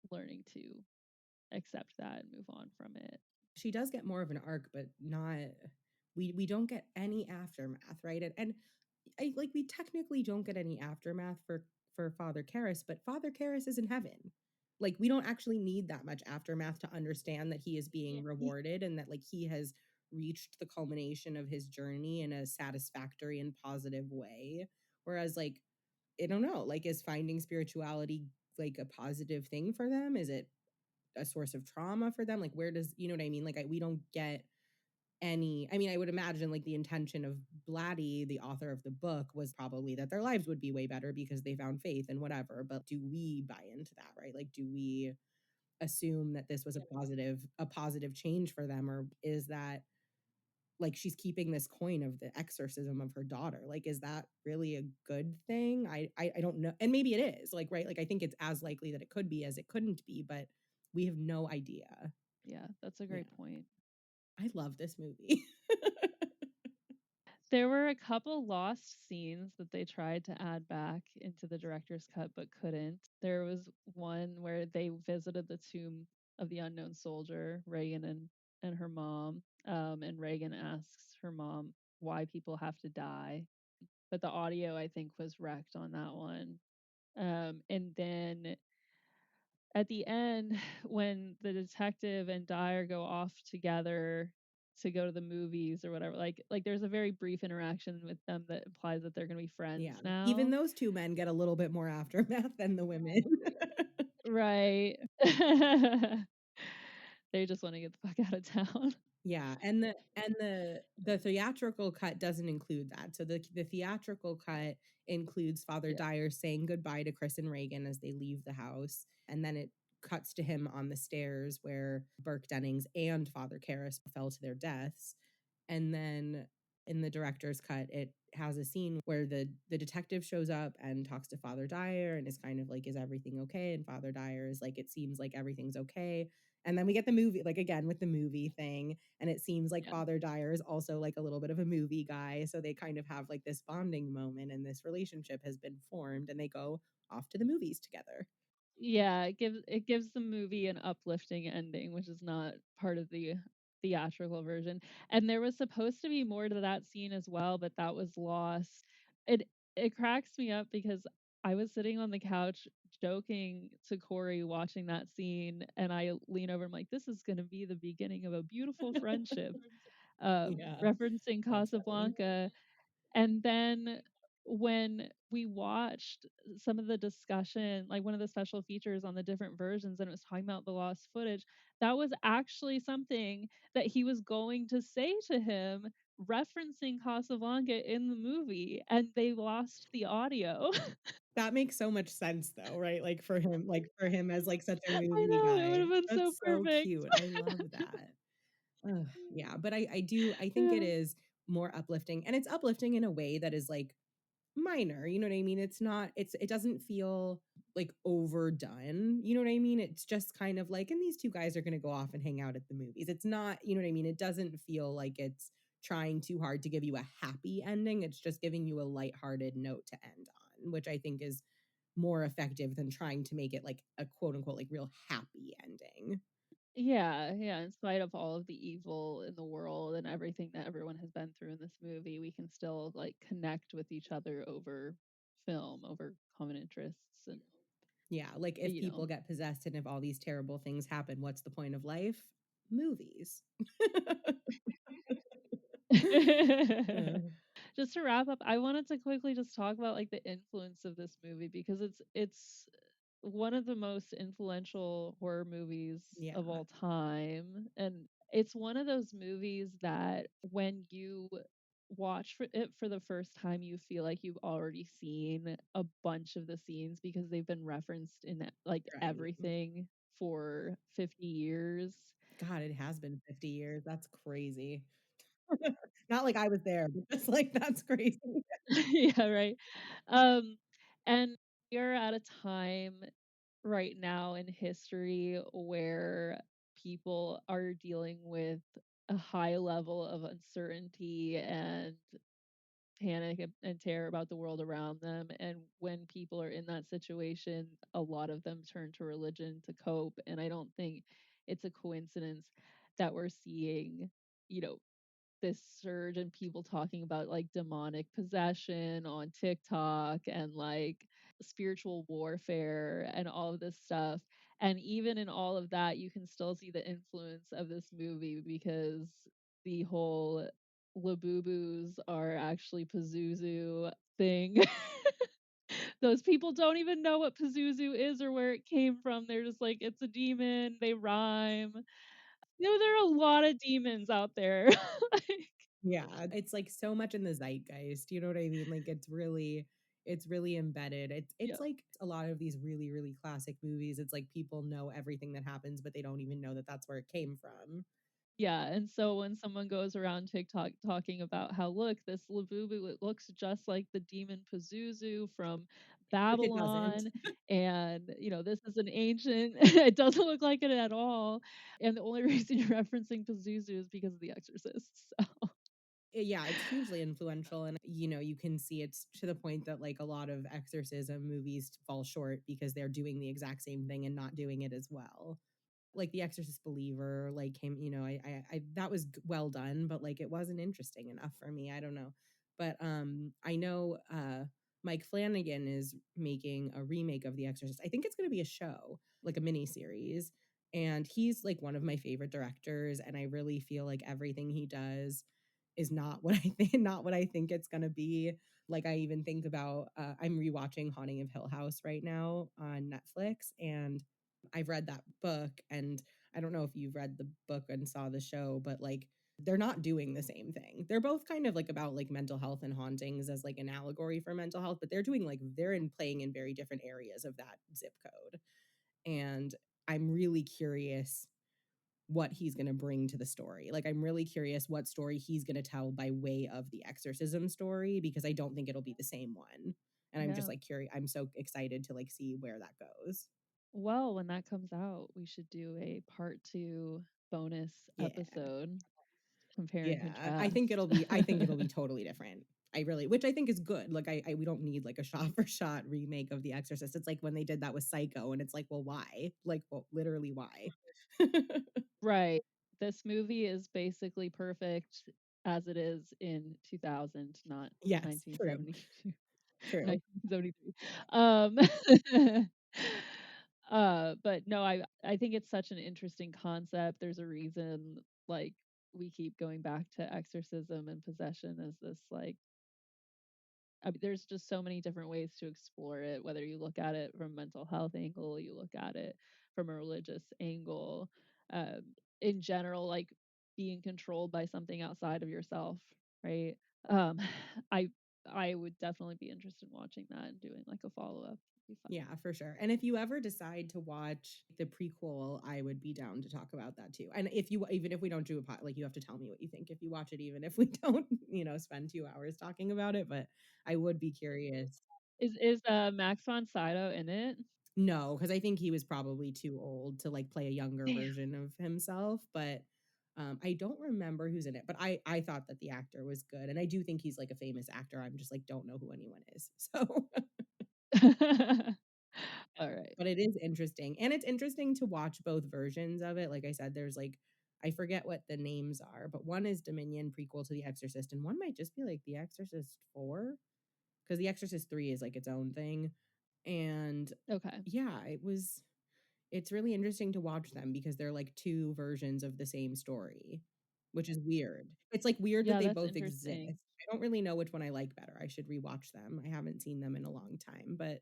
learning to accept that and move on from it. She does get more of an arc, but not we don't get any aftermath, right? And I like we technically don't get any aftermath for Father Karras, but Father Karras is in heaven. Like we don't actually need that much aftermath to understand that he is being rewarded and that like he has reached the culmination of his journey in a satisfactory and positive way. Whereas like I don't know, like is finding spirituality like a positive thing for them? Is it a source of trauma for them? Like, where does, you know what I mean? Like, we don't get any, I mean, I would imagine like the intention of Blatty, the author of the book, was probably that their lives would be way better because they found faith and whatever. But do we buy into that, right? Like, do we assume that this was a positive change for them, or is that like she's keeping this coin of the exorcism of her daughter? Like, is that really a good thing? I don't know. And maybe it is, like, right? Like, I think it's as likely that it could be as it couldn't be, but we have no idea. Yeah, that's a Yeah. great point. I love this movie. There were a couple lost scenes that they tried to add back into the director's cut but couldn't. There was one where they visited the tomb of the unknown soldier, Reagan and her mom. And Reagan asks her mom why people have to die. But the audio, I think, was wrecked on that one. And then at the end, when the detective and Dyer go off together to go to the movies or whatever, like there's a very brief interaction with them that implies that they're gonna be friends Yeah. Even now. those two men get a little bit more aftermath than the women. Right. They just want to get the fuck out of town. Yeah, and the theatrical cut doesn't include that. So the theatrical cut includes Father Yeah. Dyer saying goodbye to Chris and Reagan as they leave the house, and then it cuts to him on the stairs where Burke Dennings and Father Karras fell to their deaths. And then in the director's cut, it has a scene where the detective shows up and talks to Father Dyer and is kind of like, is everything okay? And Father Dyer is like, it seems like everything's okay. And then we get the movie, like again with the movie thing. And it seems like Yeah. Father Dyer is also like a little bit of a movie guy. So they kind of have like this bonding moment and this relationship has been formed and they go off to the movies together. Yeah, it gives the movie an uplifting ending, which is not part of the theatrical version. And there was supposed to be more to that scene as well, but that was lost. It cracks me up because I was sitting on the couch joking to Corey watching that scene, and I lean over, I'm like, this is gonna be the beginning of a beautiful friendship, Yeah, referencing that's funny. Casablanca. And then when we watched some of the discussion, like one of the special features on the different versions, and it was talking about the lost footage, that was actually something that he was going to say to him, referencing Casablanca in the movie, and they lost the audio. That makes so much sense though, right? Like for him as like such a I movie know, it would guy. have been so That's so perfect. cute. I love that. Ugh, yeah, but I think it Yeah. is more uplifting, and it's uplifting in a way that is like minor, you know what I mean? It's not, it doesn't feel like overdone, you know what I mean? It's just kind of like, and these two guys are going to go off and hang out at the movies. It's not, you know what I mean? It doesn't feel like it's trying too hard to give you a happy ending. It's just giving you a lighthearted note to end on, which I think is more effective than trying to make it like a quote unquote like real happy ending. Yeah, yeah. In spite of all of the evil in the world and everything that everyone has been through in this movie, we can still like connect with each other over film, over common interests, and Yeah, like if you know. people get possessed and if all these terrible things happen, what's the point of life? Movies. Uh, Just to wrap up, I wanted to quickly just talk about like the influence of this movie because it's one of the most influential horror movies yeah, of all time. And it's one of those movies that when you watch it for the first time, you feel like you've already seen a bunch of the scenes because they've been referenced in like right. everything for 50 years. God, it has been 50 years. That's crazy. Not like I was there, but just like that's crazy. Yeah, right. Um, and we're at a time right now in history where people are dealing with a high level of uncertainty and panic and terror about the world around them. And when people are in that situation, a lot of them turn to religion to cope. And I don't think it's a coincidence that we're seeing, you know, this surge in people talking about like demonic possession on TikTok and like spiritual warfare and all of this stuff. And even in all of that, you can still see the influence of this movie because the whole Labubus are actually Pazuzu thing Those people don't even know what Pazuzu is or where it came from. They're just like, "It's a demon, they rhyme." There are a lot of demons out there. Like Yeah, it's like so much in the zeitgeist, you know what I mean? Like it's really embedded. It's yeah. like a lot of these really, really classic movies. It's like people know everything that happens, but they don't even know that that's where it came from. Yeah, and so when someone goes around TikTok talking about how, "Look, this Labubu, it looks just like the demon Pazuzu from Which it doesn't. Babylon, and, this is an ancient" it doesn't look like it at all, and the only reason you're referencing Pazuzu is because of The Exorcist, so Yeah, it's hugely influential, and, you can see it's to the point that, like, a lot of exorcism movies fall short because they're doing the exact same thing and not doing it as well. Like, The Exorcist Believer, like, came I that was well done, but, like, it wasn't interesting enough for me, I don't know. But, I know, Mike Flanagan is making a remake of The Exorcist. I think it's gonna be a show, like a mini series, and he's, like, one of my favorite directors, and I really feel like everything he does is not what I think not what I think it's gonna be. Like, I even think about, I'm rewatching Haunting of Hill House right now on Netflix, and I've read that book, and I don't know if you've read the book and saw the show, but, like, they're not doing the same thing. They're both kind of, like, about, like, mental health and hauntings as, like, an allegory for mental health, but they're in playing in very different areas of that zip code, and I'm really curious what he's gonna bring to the story. Like, I'm really curious what story he's gonna tell by way of the exorcism story because I don't think it'll be the same one, and I'm just, yeah. like, curious. I'm so excited to, like, see where that goes. Well, when that comes out, we should do a part 2 bonus Yeah. episode, compare and Yeah, contrast. I think it'll be totally different. I really which I think is good. Like, I we don't need, like, a shot for shot remake of The Exorcist. It's like when they did that with Psycho, and it's like, "Well, why?" Like, well, literally why? Right. This movie is basically perfect as it is in 2000, not Yes, true, 1972, true. 1973. But no, I think it's such an interesting concept. There's a reason, like, we keep going back to exorcism and possession as this, like, I mean, there's just so many different ways to explore it, whether you look at it from a mental health angle, you look at it from a religious angle, in general, like being controlled by something outside of yourself, right? Um, I I would definitely be interested in watching that and doing like a follow up. Be fun. Yeah, for sure. And if you ever decide to watch the prequel, I would be down to talk about that too. And if you even if we don't do a pot, like, you have to tell me what you think if you watch it, even if we don't, spend 2 hours talking about it. But I would be curious. Is Max von Sydow in it? No, because I think he was probably too old to, like, play a younger Damn. version of himself, but, I don't remember who's in it, but I thought that the actor was good, and I do think he's, like, a famous actor. I'm just, like, don't know who anyone is. So, All right. but it is interesting, and it's interesting to watch both versions of it. Like I said, there's, like, I forget what the names are, but one is Dominion prequel to The Exorcist, and one might just be, like, The Exorcist 4, because The Exorcist 3 is, like, its own thing, and Okay. yeah, it's really interesting to watch them because they're like 2 versions of the same story, which is weird. It's, like, weird that Yeah, they that's both exist. interesting. I don't really know which one I like better. I should rewatch them. I haven't seen them in a long time, but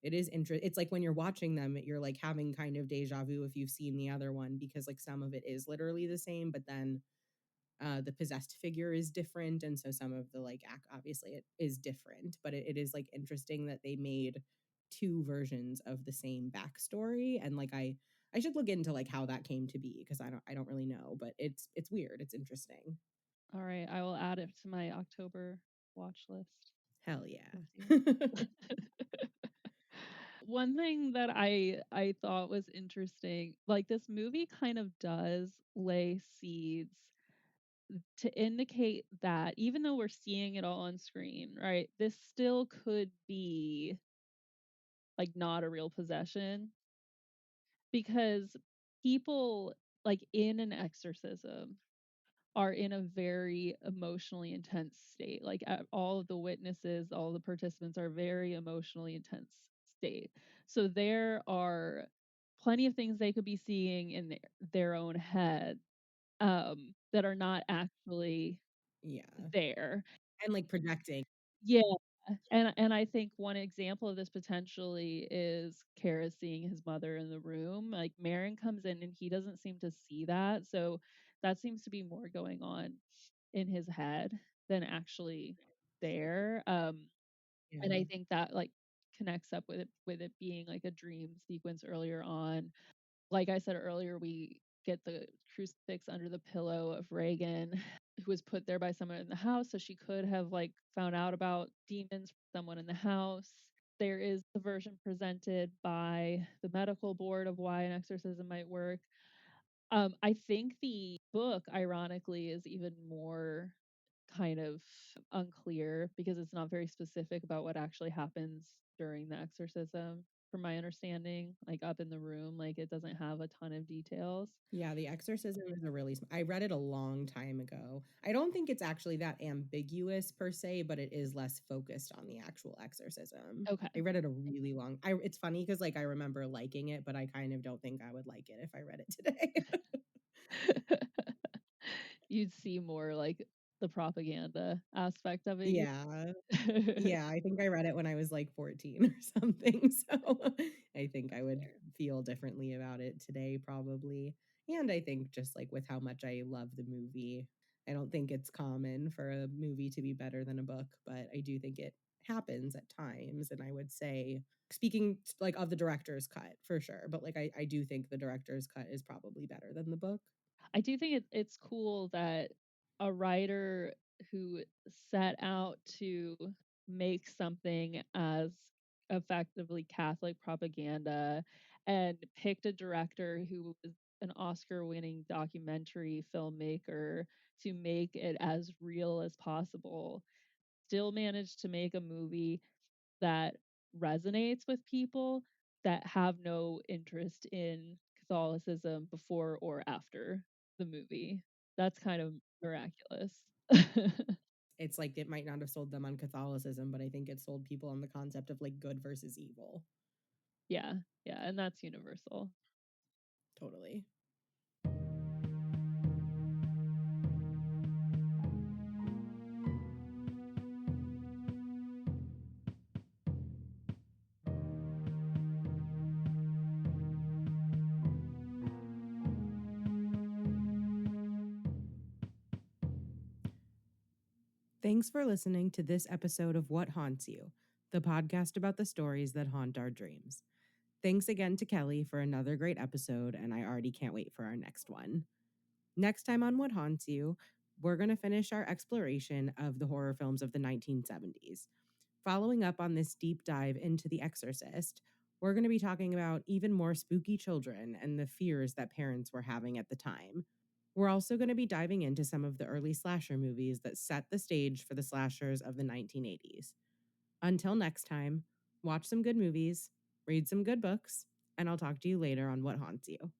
it's like when you're watching them, you're, like, having kind of déjà vu if you've seen the other one because, like, some of it is literally the same, but then the possessed figure is different, and so some of the, like, obviously it is different, but it is, like, interesting that they made 2 versions of the same backstory, and, like, I should look into, like, how that came to be because I don't really know, but it's weird, it's interesting. All right, I will add it to my October watch list. Hell yeah. We'll see. One thing that I thought was interesting, like this movie kind of does lay seeds to indicate that even though we're seeing it all on screen, right? This still could be like not a real possession because people like in an exorcism are in a very emotionally intense state. Like all of the witnesses, all the participants are very emotionally intense state. So there are plenty of things they could be seeing in their own head that are not actually Yeah, there. and, like, projecting. Yeah. And I think one example of this potentially is Kara seeing his mother in the room. Like Marin comes in and he doesn't seem to see that. So that seems to be more going on in his head than actually there. And I Yeah. think that like connects up with it being like a dream sequence earlier on. Like I said earlier, we get the crucifix under the pillow of Reagan, who was put there by someone in the house. So she could have like found out about demons from someone in the house. There is the version presented by the medical board of why an exorcism might work. I think the book, ironically, is even more kind of unclear because it's not very specific about what actually happens during the exorcism, from my understanding, like up in the room. Like it doesn't have a ton of details. Yeah, The Exorcism is a really I read it a long time ago. I don't think it's actually that ambiguous per se, but it is less focused on the actual exorcism. I Okay. read it a really long it's funny because like I remember liking it, but I kind of don't think I would like it if I read it today. You'd see more like the propaganda aspect of it. Yeah. Yeah, I think I read it when I was like 14 or something. So I think I would Fair. feel differently about it today, probably. And I think just like with how much I love the movie, I don't think it's common for a movie to be better than a book, but I do think it happens at times. And I would say, speaking like of the director's cut for sure, but like I do think the director's cut is probably better than the book. I do think it's cool that a writer who set out to make something as effectively Catholic propaganda and picked a director who was an Oscar winning documentary filmmaker to make it as real as possible, still managed to make a movie that resonates with people that have no interest in Catholicism before or after the movie. That's kind of miraculous. It's like it might not have sold them on Catholicism, but I think it sold people on the concept of like good versus evil. Yeah, yeah, and that's universal. Totally. Thanks for listening to this episode of What Haunts You, the podcast about the stories that haunt our dreams. Thanks again to Kelly for another great episode, and I already can't wait for our next one. Next time on What Haunts You, we're going to finish our exploration of the horror films of the 1970s. Following up on this deep dive into The Exorcist, we're going to be talking about even more spooky children and the fears that parents were having at the time. We're also going to be diving into some of the early slasher movies that set the stage for the slashers of the 1980s. Until next time, watch some good movies, read some good books, and I'll talk to you later on What Haunts You.